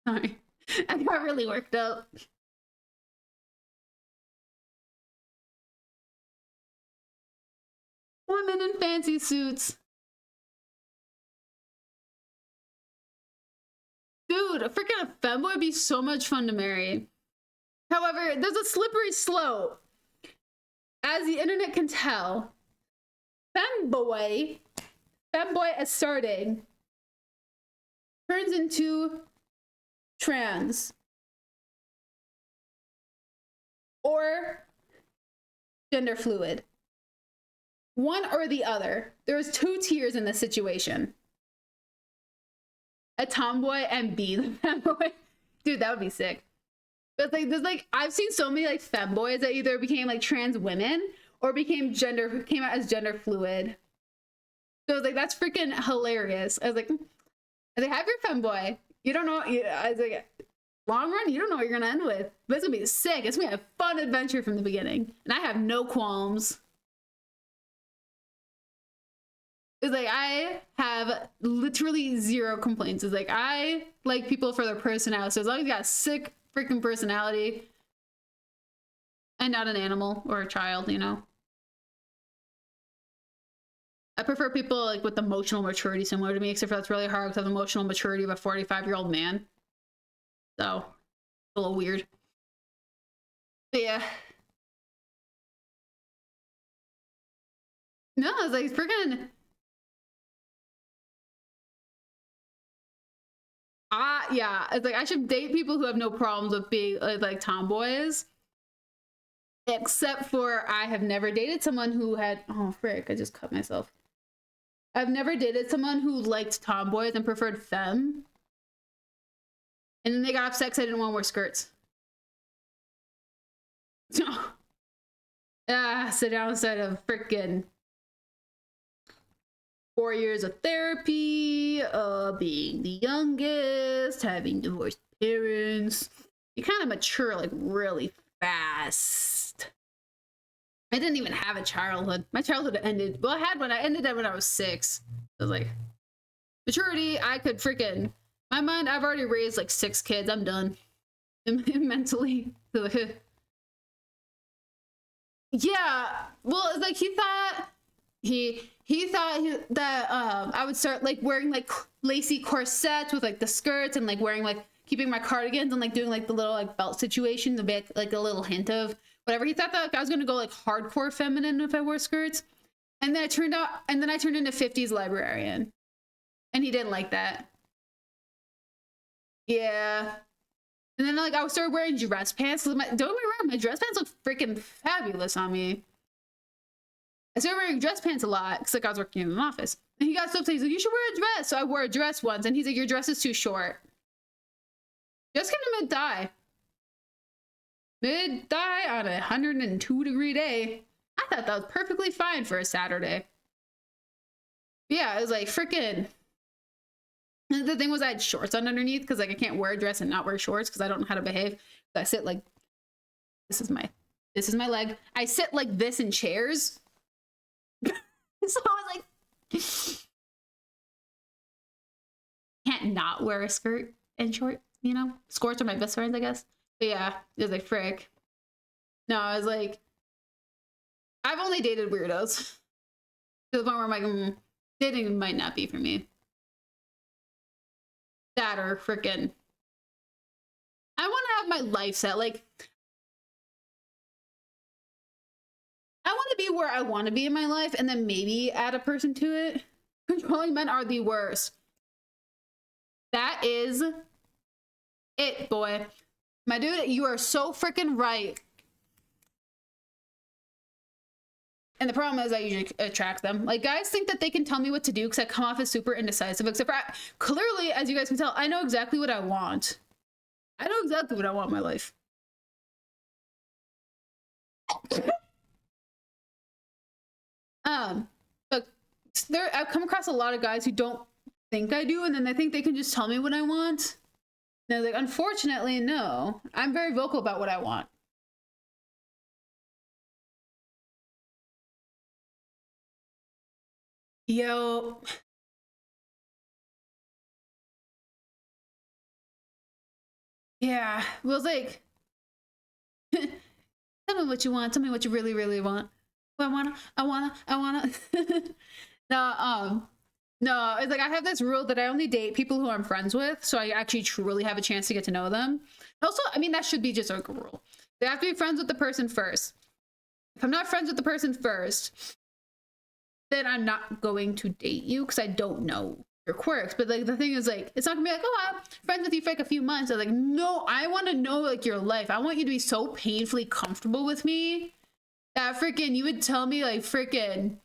Sorry. I got really worked up. Women in fancy suits. Dude, a freaking femboy would be so much fun to marry. However, there's a slippery slope. As the internet can tell, femboy asserting turns into trans or gender fluid. One or the other. There's two tiers in this situation. A tomboy and B, the femboy. Dude, that would be sick. But like, there's like, I've seen so many like femboys that either became like trans women or came out as gender fluid. So I was like, that's freaking hilarious. I was like, have your femboy. You don't know. I was like, long run, you don't know what you're gonna end with. But it's gonna be sick. It's gonna be a fun adventure from the beginning, and I have no qualms. It's like I have literally zero complaints. It's like I like people for their personality. So as long as you got a sick freaking personality and not an animal or a child, you know. I prefer people like with emotional maturity similar to me, except for that's really hard because I have the emotional maturity of a 45-year-old man. So, a little weird. But yeah. No, it's like freaking. Yeah, it's like I should date people who have no problems with being like tomboys. Except for I have never dated someone who had, oh frick, I just cut myself. I've never dated someone who liked tomboys and preferred femme. And then they got upset because I didn't want to wear skirts. Sit down instead of freaking 4 years of therapy, being the youngest, having divorced parents. You kind of mature like really fast. I didn't even have a childhood. My childhood ended. Well, I had one. I ended it when I was 6. I was like, maturity. I could freaking. My mind. I've already raised like 6 kids. I'm done. Mentally. Yeah. Well, it's like he thought that I would start like wearing like lacy corsets with like the skirts and like wearing like keeping my cardigans and like doing like the little like belt situation, the bit like a little hint of whatever. He thought that like, I was gonna go like hardcore feminine if I wore skirts, and then I turned into 50s librarian, and he didn't like that. Yeah, and then like I started wearing dress pants. Don't get me wrong, my dress pants look freaking fabulous on me. I started wearing dress pants a lot because like I was working in an office, and he got so upset. He's like, "You should wear a dress." So I wore a dress once, and he's like, "Your dress is too short." Just kind of mid-thigh on a 102-degree day. I thought that was perfectly fine for a Saturday. Yeah, it was like freaking. The thing was I had shorts on underneath because like I can't wear a dress and not wear shorts because I don't know how to behave. I sit like this is my leg. I sit like this in chairs. So I was like, can't not wear a skirt and shorts, you know? Skirts are my best friends, I guess. But yeah, it was like, frick. No, I was like, I've only dated weirdos. To the point where I'm like, dating might not be for me. That or frickin'. I want to have my life set. Like, I want to be where I want to be in my life and then maybe add a person to it. Controlling men are the worst. That is it, boy. My dude, you are so freaking right. And the problem is I usually attract them. Like, guys think that they can tell me what to do because I come off as super indecisive. Except for, clearly, as you guys can tell, I know exactly what I want. I know exactly what I want in my life. But I've come across a lot of guys who don't think I do, and then they think they can just tell me what I want. And I was like, unfortunately, no. I'm very vocal about what I want. Yo. Yeah. Well, it's like, tell me what you want. Tell me what you really, really want. I wanna. No, it's like I have this rule that I only date people who I'm friends with, so I actually truly have a chance to get to know them. Also, I mean, that should be just like a rule. They have to be friends with the person first. if I'm not friends with the person first, then I'm not going to date you because I don't know your quirks. But like the thing is, like, it's not gonna be like, oh, I'm friends with you for like a few months. I was like, no, I want to know like your life. I want you to be so painfully comfortable with me that freaking you would tell me like freaking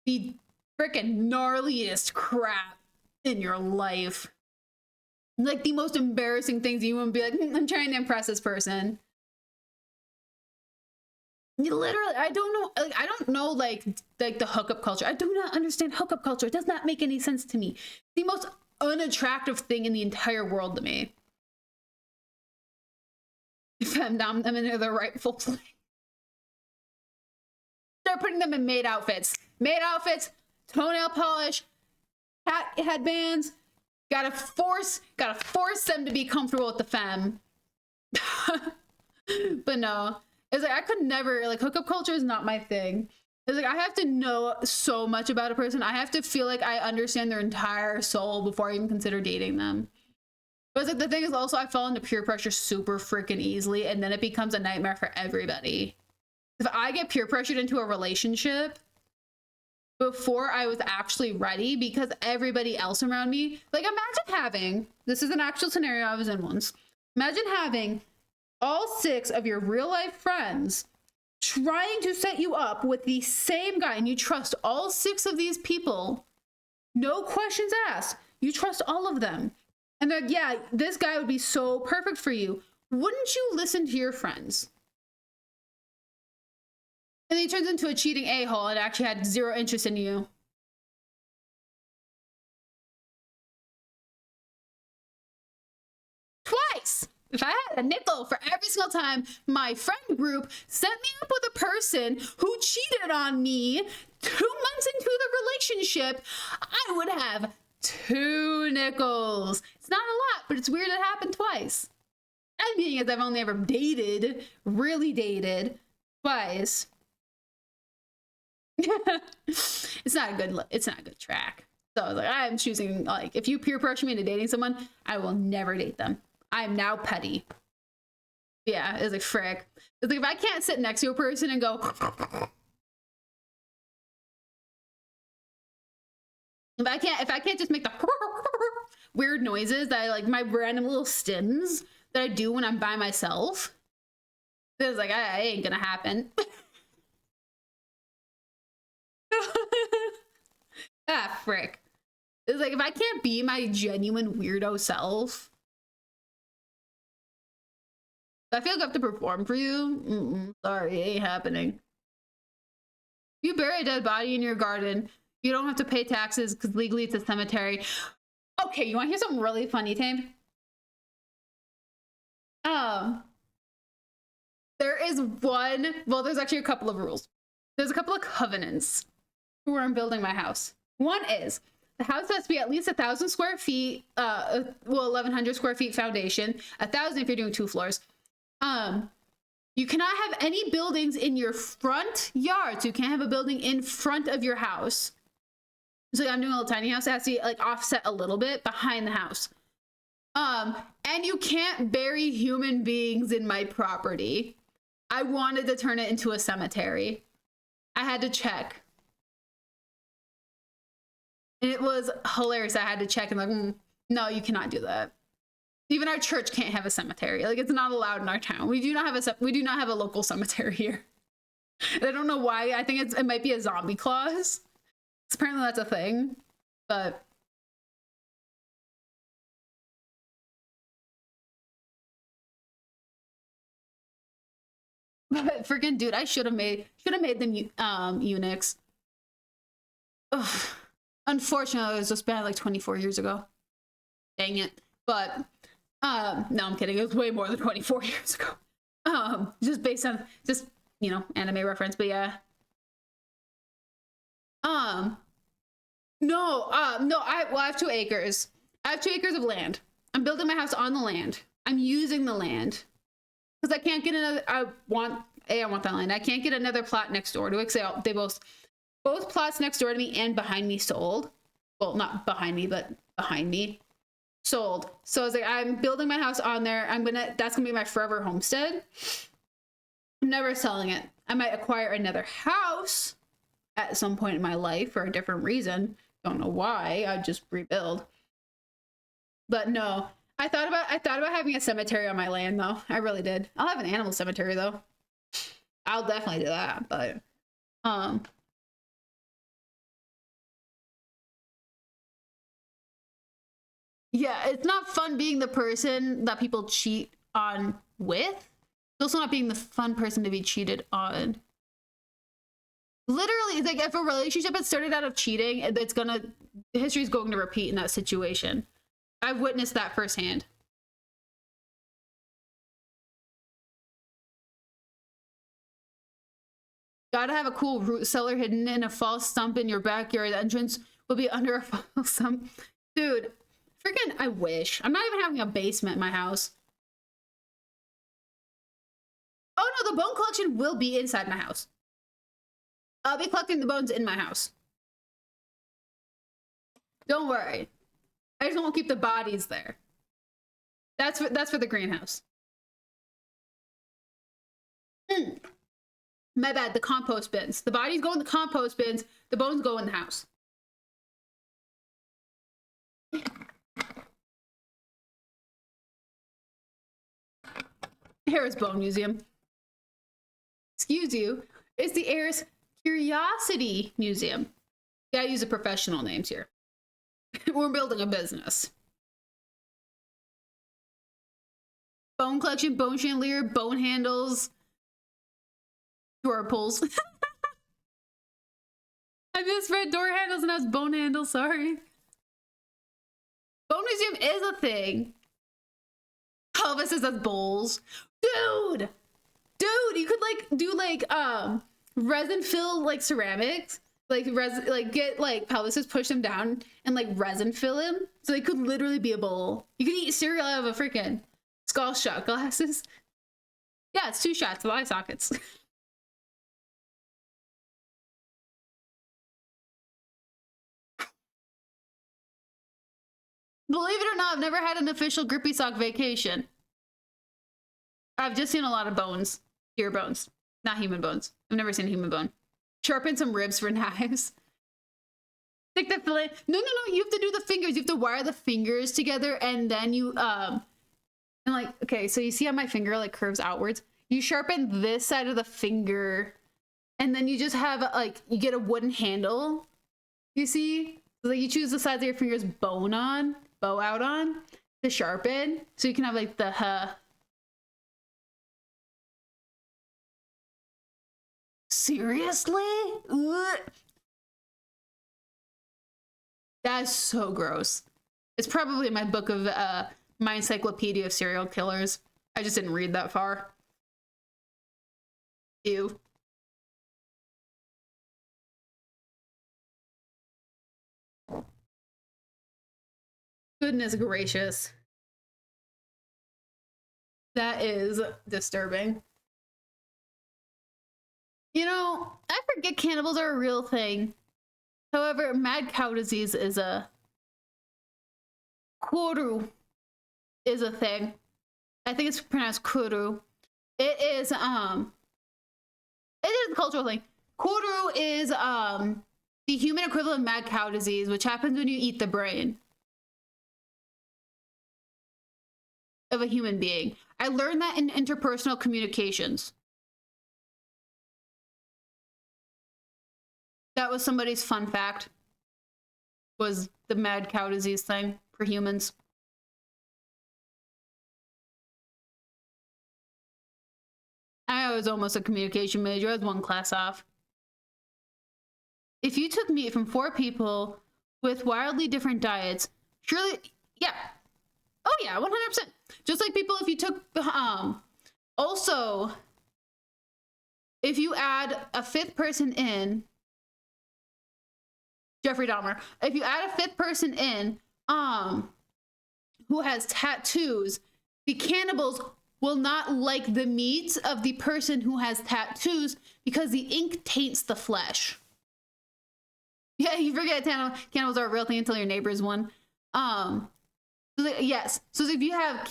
the freaking gnarliest crap in your life. Like the most embarrassing things. You wouldn't be like, I'm trying to impress this person. You literally, I don't know, like, I don't know, like the hookup culture. I do not understand hookup culture. It does not make any sense to me. The most unattractive thing in the entire world to me. If I'm in the rightful place. They're putting them in maid outfits. Maid outfits, toenail polish, hat headbands. Gotta force them to be comfortable with the femme. But no. It's like I could never, like, hookup culture is not my thing. It's like I have to know so much about a person. I have to feel like I understand their entire soul before I even consider dating them. But it's like the thing is also I fall into peer pressure super freaking easily, and then it becomes a nightmare for everybody. If I get peer pressured into a relationship before I was actually ready because everybody else around me, like imagine having, this is an actual scenario I was in once. Imagine having all 6 of your real life friends trying to set you up with the same guy, and you trust all 6 of these people, no questions asked. You trust all of them. And they're like, yeah, this guy would be so perfect for you. Wouldn't you listen to your friends? And then he turns into a cheating a-hole and actually had 0 interest in you. Twice! If I had a nickel for every single time my friend group set me up with a person who cheated on me 2 months into the relationship, I would have 2 nickels. It's not a lot, but it's weird it happened twice. And being as I've only ever really dated, twice. It's not a good track. So I was like, I'm choosing, like, if you peer pressure me into dating someone, I will never date them. I'm now petty. Yeah, it's like frick. It's like if I can't sit next to a person and go if I can't just make the weird noises that I like, my random little stims that I do when I'm by myself, it's like I ain't gonna happen. Ah, frick. It's like if I can't be my genuine weirdo self, I feel like I have to perform for you. Sorry, it ain't happening. You bury a dead body in your garden, you don't have to pay taxes because legally it's a cemetery. Okay, you want to hear something really funny, Tame? There is one, well, there's actually a couple of rules. There's a couple of covenants where I'm building my house. One is the house has to be at least 1,000 square feet, 1,100 square feet foundation, 1,000 if you're doing 2 floors. You cannot have any buildings in your front yard. So you can't have a building in front of your house. So I'm doing a little tiny house. It has to be like offset a little bit behind the house. And you can't bury human beings in my property. I wanted to turn it into a cemetery. I had to check. And it was hilarious. I had to check and like, no, you cannot do that. Even our church can't have a cemetery. Like, it's not allowed in our town. We do not have a local cemetery here. I don't know why. I think it might be a zombie clause. Apparently that's a thing. But freaking dude, I should have made them eunuchs. Ugh. Unfortunately, it was just banned like 24 years ago. Dang it. But no, I'm kidding. It was way more than 24 years ago. Just based on you know, anime reference, but yeah. No, I have 2 acres. I have 2 acres of land. I'm building my house on the land. I'm using the land. Because I can't get another, I want that land. I can't get another plot next door to it, because they both plots next door to me and behind me sold. Well, not behind me, but behind me. Sold. So I was like, I'm building my house on there. That's gonna be my forever homestead. I'm never selling it. I might acquire another house at some point in my life for a different reason. Don't know why. I'd just rebuild. But no, I thought about having a cemetery on my land though. I really did. I'll have an animal cemetery though. I'll definitely do that, but yeah, it's not fun being the person that people cheat on with. It's also not being the fun person to be cheated on. Literally, it's like if a relationship had started out of cheating, history's going to repeat in that situation. I've witnessed that firsthand. Gotta have a cool root cellar hidden in a false stump in your backyard. The entrance will be under a false stump. Dude, freaking, I wish. I'm not even having a basement in my house. Oh no, the bone collection will be inside my house. I'll be collecting the bones in my house. Don't worry. I just won't keep the bodies there. That's for the greenhouse. My bad, the compost bins. The bodies go in the compost bins, the bones go in the house. Eriss Bone Museum. Excuse you. It's the Eriss Curiosity Museum. Gotta use the professional names here. We're building a business. Bone collection, bone chandelier, bone handles, door pulls. I misread door handles and that's bone handles, sorry. Bone museum is a thing. Elvis says that's bowls. Dude, you could like do like resin fill like ceramics, like resin, like get like pelvises, push them down and like resin fill them, so they could literally be a bowl. You could eat cereal out of a freaking skull shot glasses. Yeah, it's 2 shots of eye sockets. Believe it or not, I've never had an official grippy sock vacation. I've just seen a lot of bones. Deer bones. Not human bones. I've never seen a human bone. Sharpen some ribs for knives. Stick the fillet. No. You have to do the fingers. You have to wire the fingers together and then you, and like, okay, so you see how my finger like curves outwards? You sharpen this side of the finger and then you just have like, you get a wooden handle. You see? So like you choose the sides of your fingers bow out on to sharpen. So you can have like the, Seriously? Ugh. That's so gross. It's probably in my book of my encyclopedia of serial killers. I just didn't read that far. Ew. Goodness gracious. That is disturbing. You know, I forget cannibals are a real thing. However, mad cow disease is a kuru is a thing. I think it's pronounced kuru. It is a cultural thing. Kuru is the human equivalent of mad cow disease, which happens when you eat the brain of a human being. I learned that in interpersonal communications. That was somebody's fun fact. Was the mad cow disease thing for humans. I was almost a communication major. I was 1 class off. If you took meat from 4 people with wildly different diets, surely, yeah. Oh yeah, 100%. Just like people, if you took, also, if you add a 5th person in, Jeffrey Dahmer, if you add a 5th person in, who has tattoos, the cannibals will not like the meat of the person who has tattoos because the ink taints the flesh. Yeah, you forget cannibals are a real thing until your neighbor is one. Yes. So if you have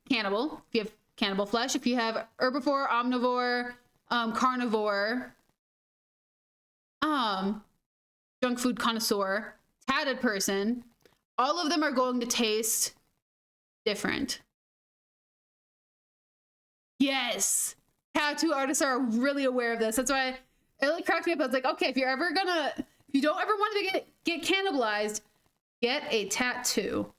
cannibal, if you have cannibal flesh, if you have herbivore, omnivore, carnivore, junk food connoisseur, tatted person, all of them are going to taste different. Yes, tattoo artists are really aware of this. That's why it really cracked me up. I was like, okay, if you don't ever want to get cannibalized, get a tattoo.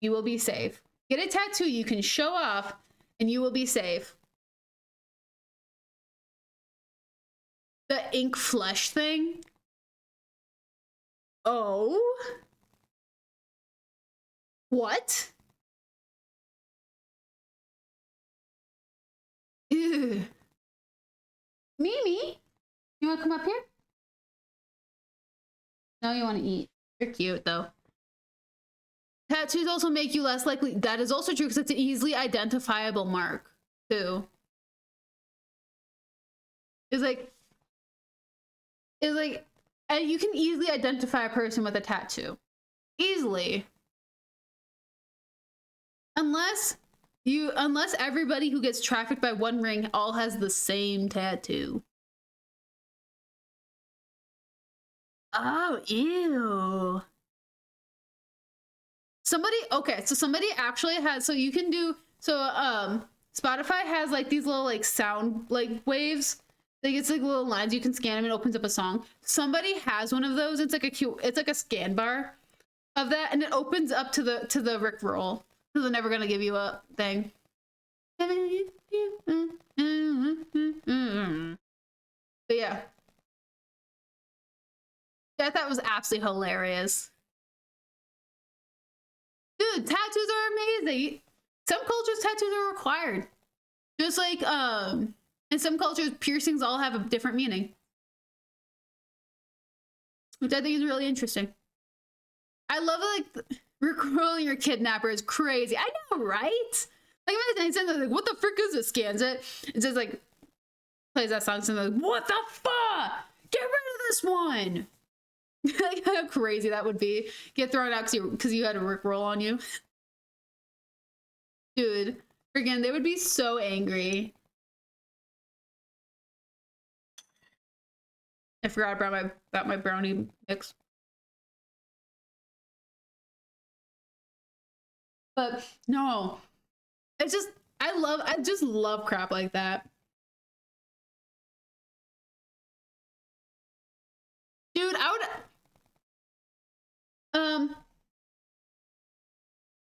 You will be safe. Get a tattoo you can show off, and you will be safe. The ink flesh thing. Oh. What? Ew. Mimi, you want to come up here? No, you want to eat. You're cute, though. Tattoos also make you less likely. That is also true because it's an easily identifiable mark, too. It's like, and you can easily identify a person with a tattoo. Easily. Unless everybody who gets trafficked by One Ring all has the same tattoo. Oh, ew. Somebody actually has, so you can do, Spotify has like these little like sound like waves. Like it's like little lines, you can scan them and it opens up a song. Somebody has one of those. It's like a scan bar of that, and it opens up to the Rick roll. So they're never gonna give you a thing. But yeah. I thought it was absolutely hilarious. Dude, tattoos are amazing. Some cultures, tattoos are required. Just like, in some cultures, piercings all have a different meaning. Which I think is really interesting. I love like recalling your kidnapper is crazy. I know, right? Like imagine like, what the frick is this? Scans it. It just like plays that song, and like, what the fuck? Get rid of this one. Like how crazy that would be. Get thrown out because you had a Rickroll on you. Dude, friggin', they would be so angry. I forgot about my brownie mix. But no, it's just I just love crap like that. Dude, I would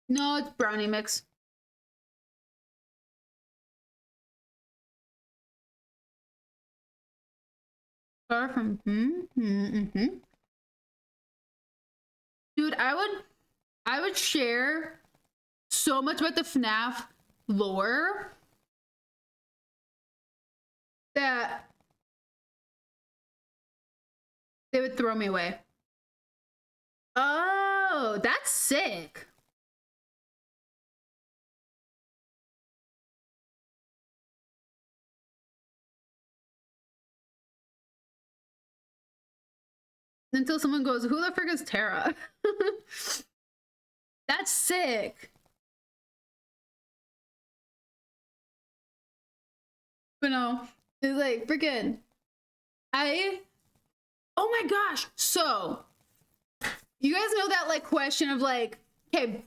no, it's brownie mix. Far from Dude, I would share so much about the FNAF lore that they would throw me away. Oh, that's sick. Until someone goes, who the frick is Tara? That's sick. But no, it's like freaking oh my gosh. So you guys know that like question of like, okay,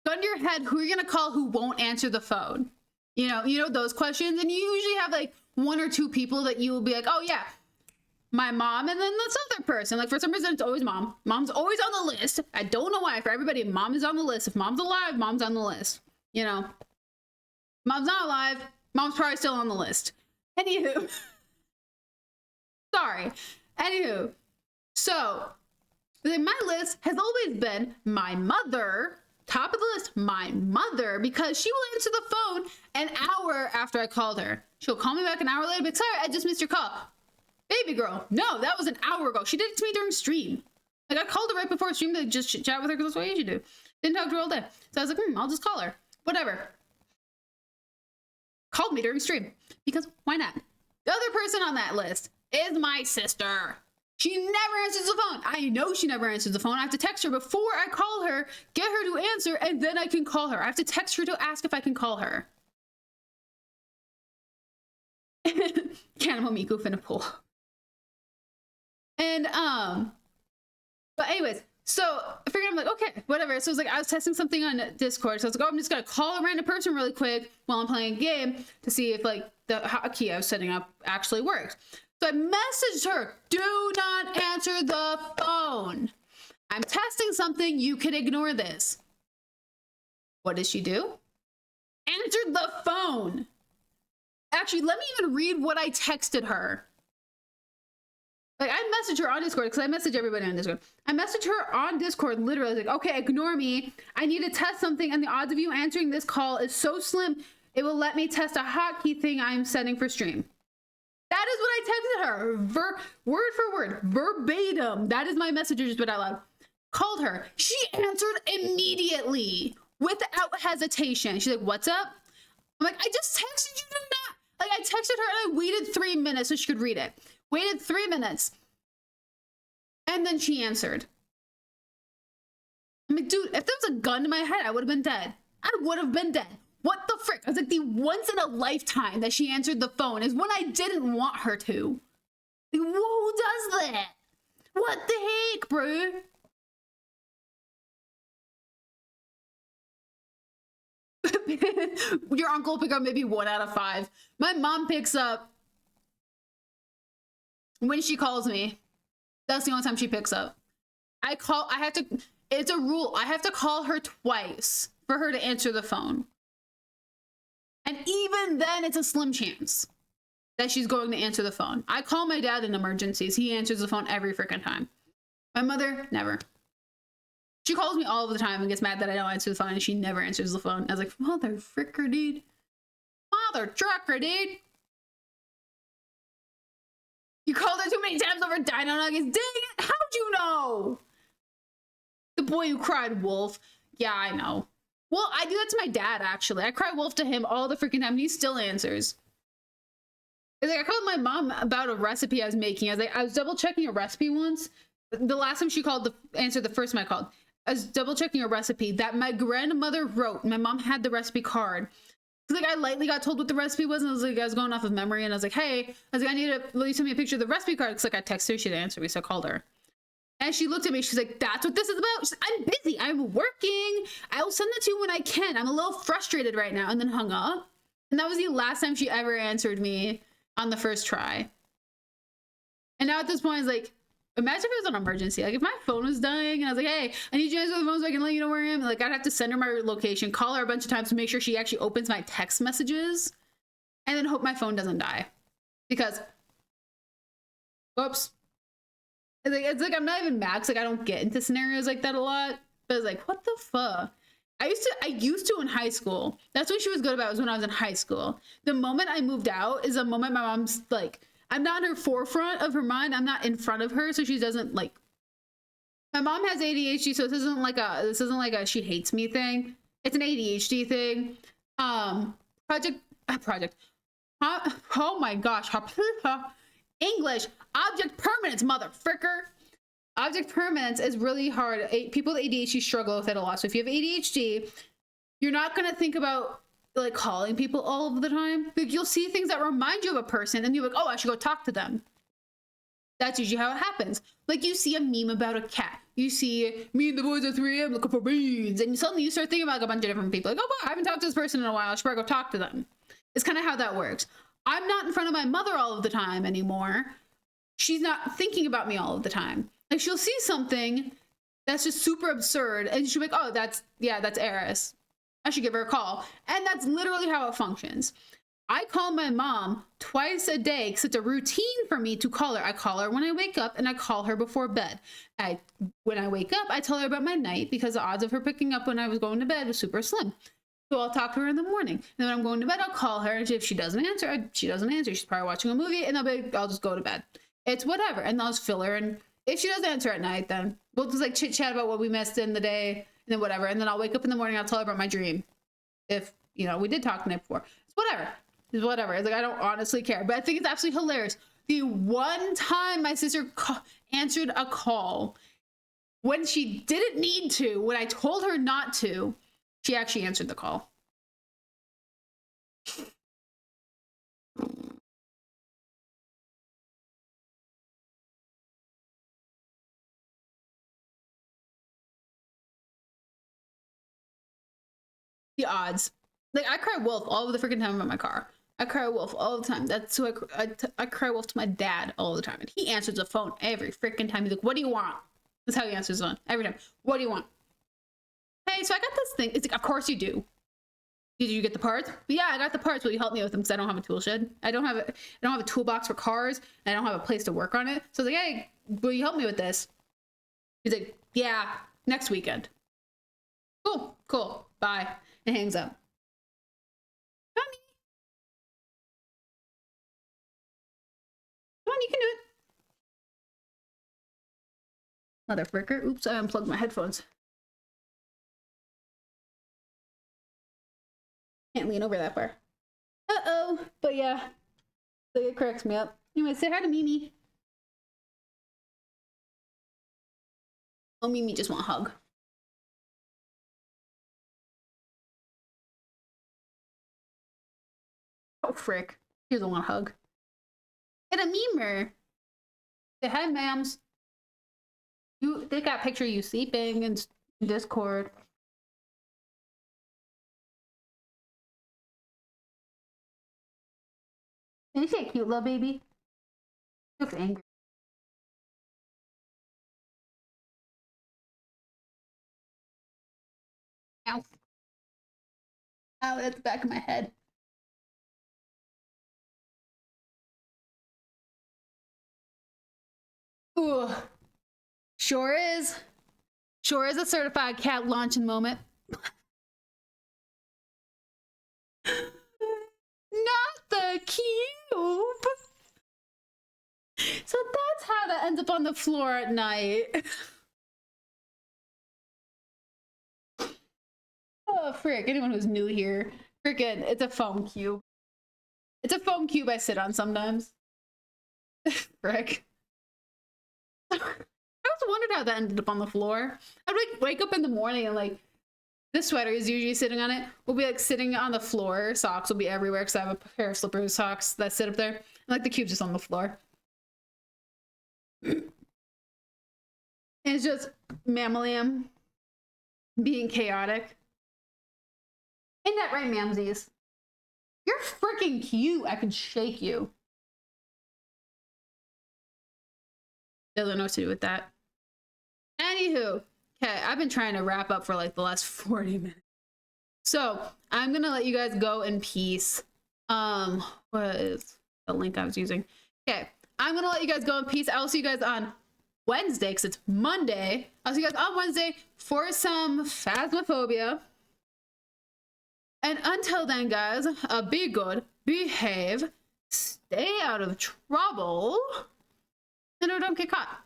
gun to your head, who are you gonna call who won't answer the phone? You know those questions, and you usually have like one or two people that you will be like, oh yeah, my mom, and then this other person. Like for some reason, it's always mom. Mom's always on the list. I don't know why. For everybody, mom is on the list. If mom's alive, mom's on the list. You know, mom's not alive. Mom's probably still on the list. Anywho, sorry. Anywho, so my list has always been my mother. Top of the list, my mother, because she will answer the phone an hour after I called her. She'll call me back an hour later, but sorry, I just missed your call. Baby girl, no, that was an hour ago. She did it to me during stream. Like I called her right before stream to just chat with her because that's what you should do. Didn't talk to her all day. So I was like, I'll just call her. Whatever. Called me during stream because why not? The other person on that list is my sister. She never answers the phone. I know she never answers the phone. I have to text her before I call her, get her to answer, and then I can call her. I have to text her to ask if I can call her. Cannibal meat goof in a pool. And but anyways, so I figured, I'm like, okay, whatever. So I was like, I was testing something on Discord. So I was like, oh, I'm just gonna call a random person really quick while I'm playing a game to see if like the hotkey I was setting up actually worked. So I messaged her, do not answer the phone. I'm testing something, you can ignore this. What did she do? Answered the phone. Actually, let me even read what I texted her. Like, I messaged her on Discord, because I message everybody on Discord. I messaged her on Discord, literally, like, okay, ignore me. I need to test something, and the odds of you answering this call is so slim, it will let me test a hotkey thing I'm setting for stream. That is what I texted her, word for word, verbatim. That is my message, just put out loud. Called her. She answered immediately, without hesitation. She's like, what's up? I'm like, I just texted you to not. Like, I texted her, and I waited 3 minutes so she could read it. Waited 3 minutes. And then she answered. I'm like, dude, if there was a gun to my head, I would have been dead. I would have been dead. What the frick? I was like, the once in a lifetime that she answered the phone is when I didn't want her to. Like, who does that? What the heck, bro? Your uncle will pick up maybe 1 out of 5. My mom picks up when she calls me. That's the only time she picks up. It's a rule. I have to call her twice for her to answer the phone. And even then, it's a slim chance that she's going to answer the phone. I call my dad in emergencies. He answers the phone every freaking time. My mother, never. She calls me all of the time and gets mad that I don't answer the phone, and she never answers the phone. I was like, mother fricker, dude. Mother trucker, dude. You called her too many times over dino nuggets. Dang it, how'd you know? The boy who cried wolf. Yeah, I know. Well, I do that to my dad, actually. I cry wolf to him all the freaking time, and he still answers. It's like, I called my mom about a recipe I was making. I was double checking a recipe once. The last time she answered the first time I called. I was double checking a recipe that my grandmother wrote. My mom had the recipe card. Like, I lightly got told what the recipe was, and I was like, I was going off of memory, and I was like, hey, will you send me a picture of the recipe card? Because like, I texted her, she didn't answer me, so I called her. And she looked at me, she's like, that's what this is about? She's like, I'm busy, I'm working. I will send it to you when I can. I'm a little frustrated right now, and then hung up. And that was the last time she ever answered me on the first try. And now at this point, it's like, imagine if it was an emergency. Like, if my phone was dying and I was like, hey, I need you to answer the phone so I can let you know where I am. Like, I'd have to send her my location, call her a bunch of times to make sure she actually opens my text messages, and then hope my phone doesn't die. Because, whoops. It's like I'm not even mad, because like, I don't get into scenarios like that a lot. But it's like, what the fuck? I used to in high school. That's what she was good about, was when I was in high school. The moment I moved out is the moment my mom's like, I'm not in her forefront of her mind. I'm not in front of her, so she doesn't like. My mom has ADHD, so this isn't like a she hates me thing. It's an ADHD thing. Project. Oh my gosh. English. Object permanence, mother fricker. Object permanence is really hard. People with ADHD struggle with it a lot. So if you have ADHD, you're not gonna think about like calling people all of the time. Like, you'll see things that remind you of a person, and you're like, oh, I should go talk to them. That's usually how it happens. Like, you see a meme about a cat. You see me and the boys at 3 a.m. looking for beans, and suddenly you start thinking about like a bunch of different people. Like, oh, wow, I haven't talked to this person in a while. I should probably go talk to them. It's kind of how that works. I'm not in front of my mother all of the time anymore. She's not thinking about me all of the time. Like, she'll see something that's just super absurd, and she'll be like, oh, that's Eriss. I should give her a call. And that's literally how it functions. I call my mom twice a day because it's a routine for me to call her. I call her when I wake up, and I call her before bed. When I wake up, I tell her about my night, because the odds of her picking up when I was going to bed was super slim. So I'll talk to her in the morning. And when I'm going to bed, I'll call her. And if she doesn't answer, she doesn't answer. She's probably watching a movie, and I'll just go to bed. It's whatever. And I'll just fill her. And if she doesn't answer at night, then we'll just like chit chat about what we missed in the day, and then whatever. And then I'll wake up in the morning, I'll tell her about my dream. If, we did talk the night before. It's whatever. It's whatever. It's like, I don't honestly care. But I think it's absolutely hilarious. The one time my sister answered a call when she didn't need to, when I told her not to, she actually answered the call. The odds. Like, I cry wolf all the freaking time about my car. I cry wolf all the time. That's who I cry wolf to my dad all the time. And he answers the phone every freaking time. He's like, what do you want? That's how he answers the phone every time. What do you want? Hey, so I got this thing. It's like, of course you do. Did you get the parts? Yeah, I got the parts. Will you help me with them? Because I don't have a tool shed. I don't have a toolbox for cars. And I don't have a place to work on it. So I was like, hey, will you help me with this? He's like, yeah, next weekend. Cool. Bye. And hangs up. Come on, you can do it. Motherfricker. Oops, I unplugged my headphones. Can't lean over that far. Uh-oh. But yeah. So it cracks me up. Anyway, say hi to Mimi. Oh, Mimi just want a hug. Oh, frick. He doesn't want a hug. Get a memer. Say hi, ma'ams. They got a picture of you sleeping in Discord. Isn't she a cute little baby? She looks angry. Ow. Ow, that's the back of my head. Ooh. Sure is. Sure is a certified cat launching moment. Not the cube. So that's how that ends up on the floor at night. Oh, frick. Anyone who's new here. Frickin', it's a foam cube. It's a foam cube I sit on sometimes. Frick. I always wondered how that ended up on the floor. I'd like wake up in the morning and like the sweater is usually sitting on it. We'll be like sitting on the floor. Socks will be everywhere because I have a pair of slippers socks that sit up there. And like the cube's just on the floor. And it's just Mammalium being chaotic. Ain't that right, Mamsies? You're freaking cute. I can shake you. Doesn't know what to do with that. Anywho, okay, I've been trying to wrap up for like the last 40 minutes. So I'm gonna let you guys go in peace. What is the link I was using? Okay, I'm gonna let you guys go in peace. I'll see you guys on Wednesday, because it's Monday. I'll see you guys on Wednesday for some Phasmophobia. And until then, guys, be good, behave, stay out of trouble, and don't get caught.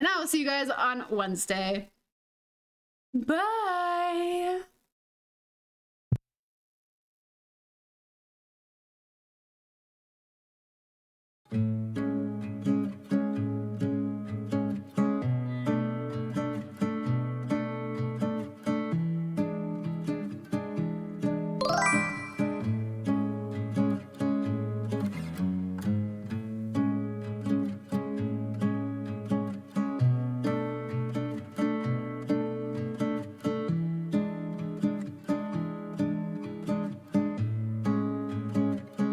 And I will see you guys on Wednesday. Bye.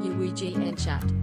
UWG and chat.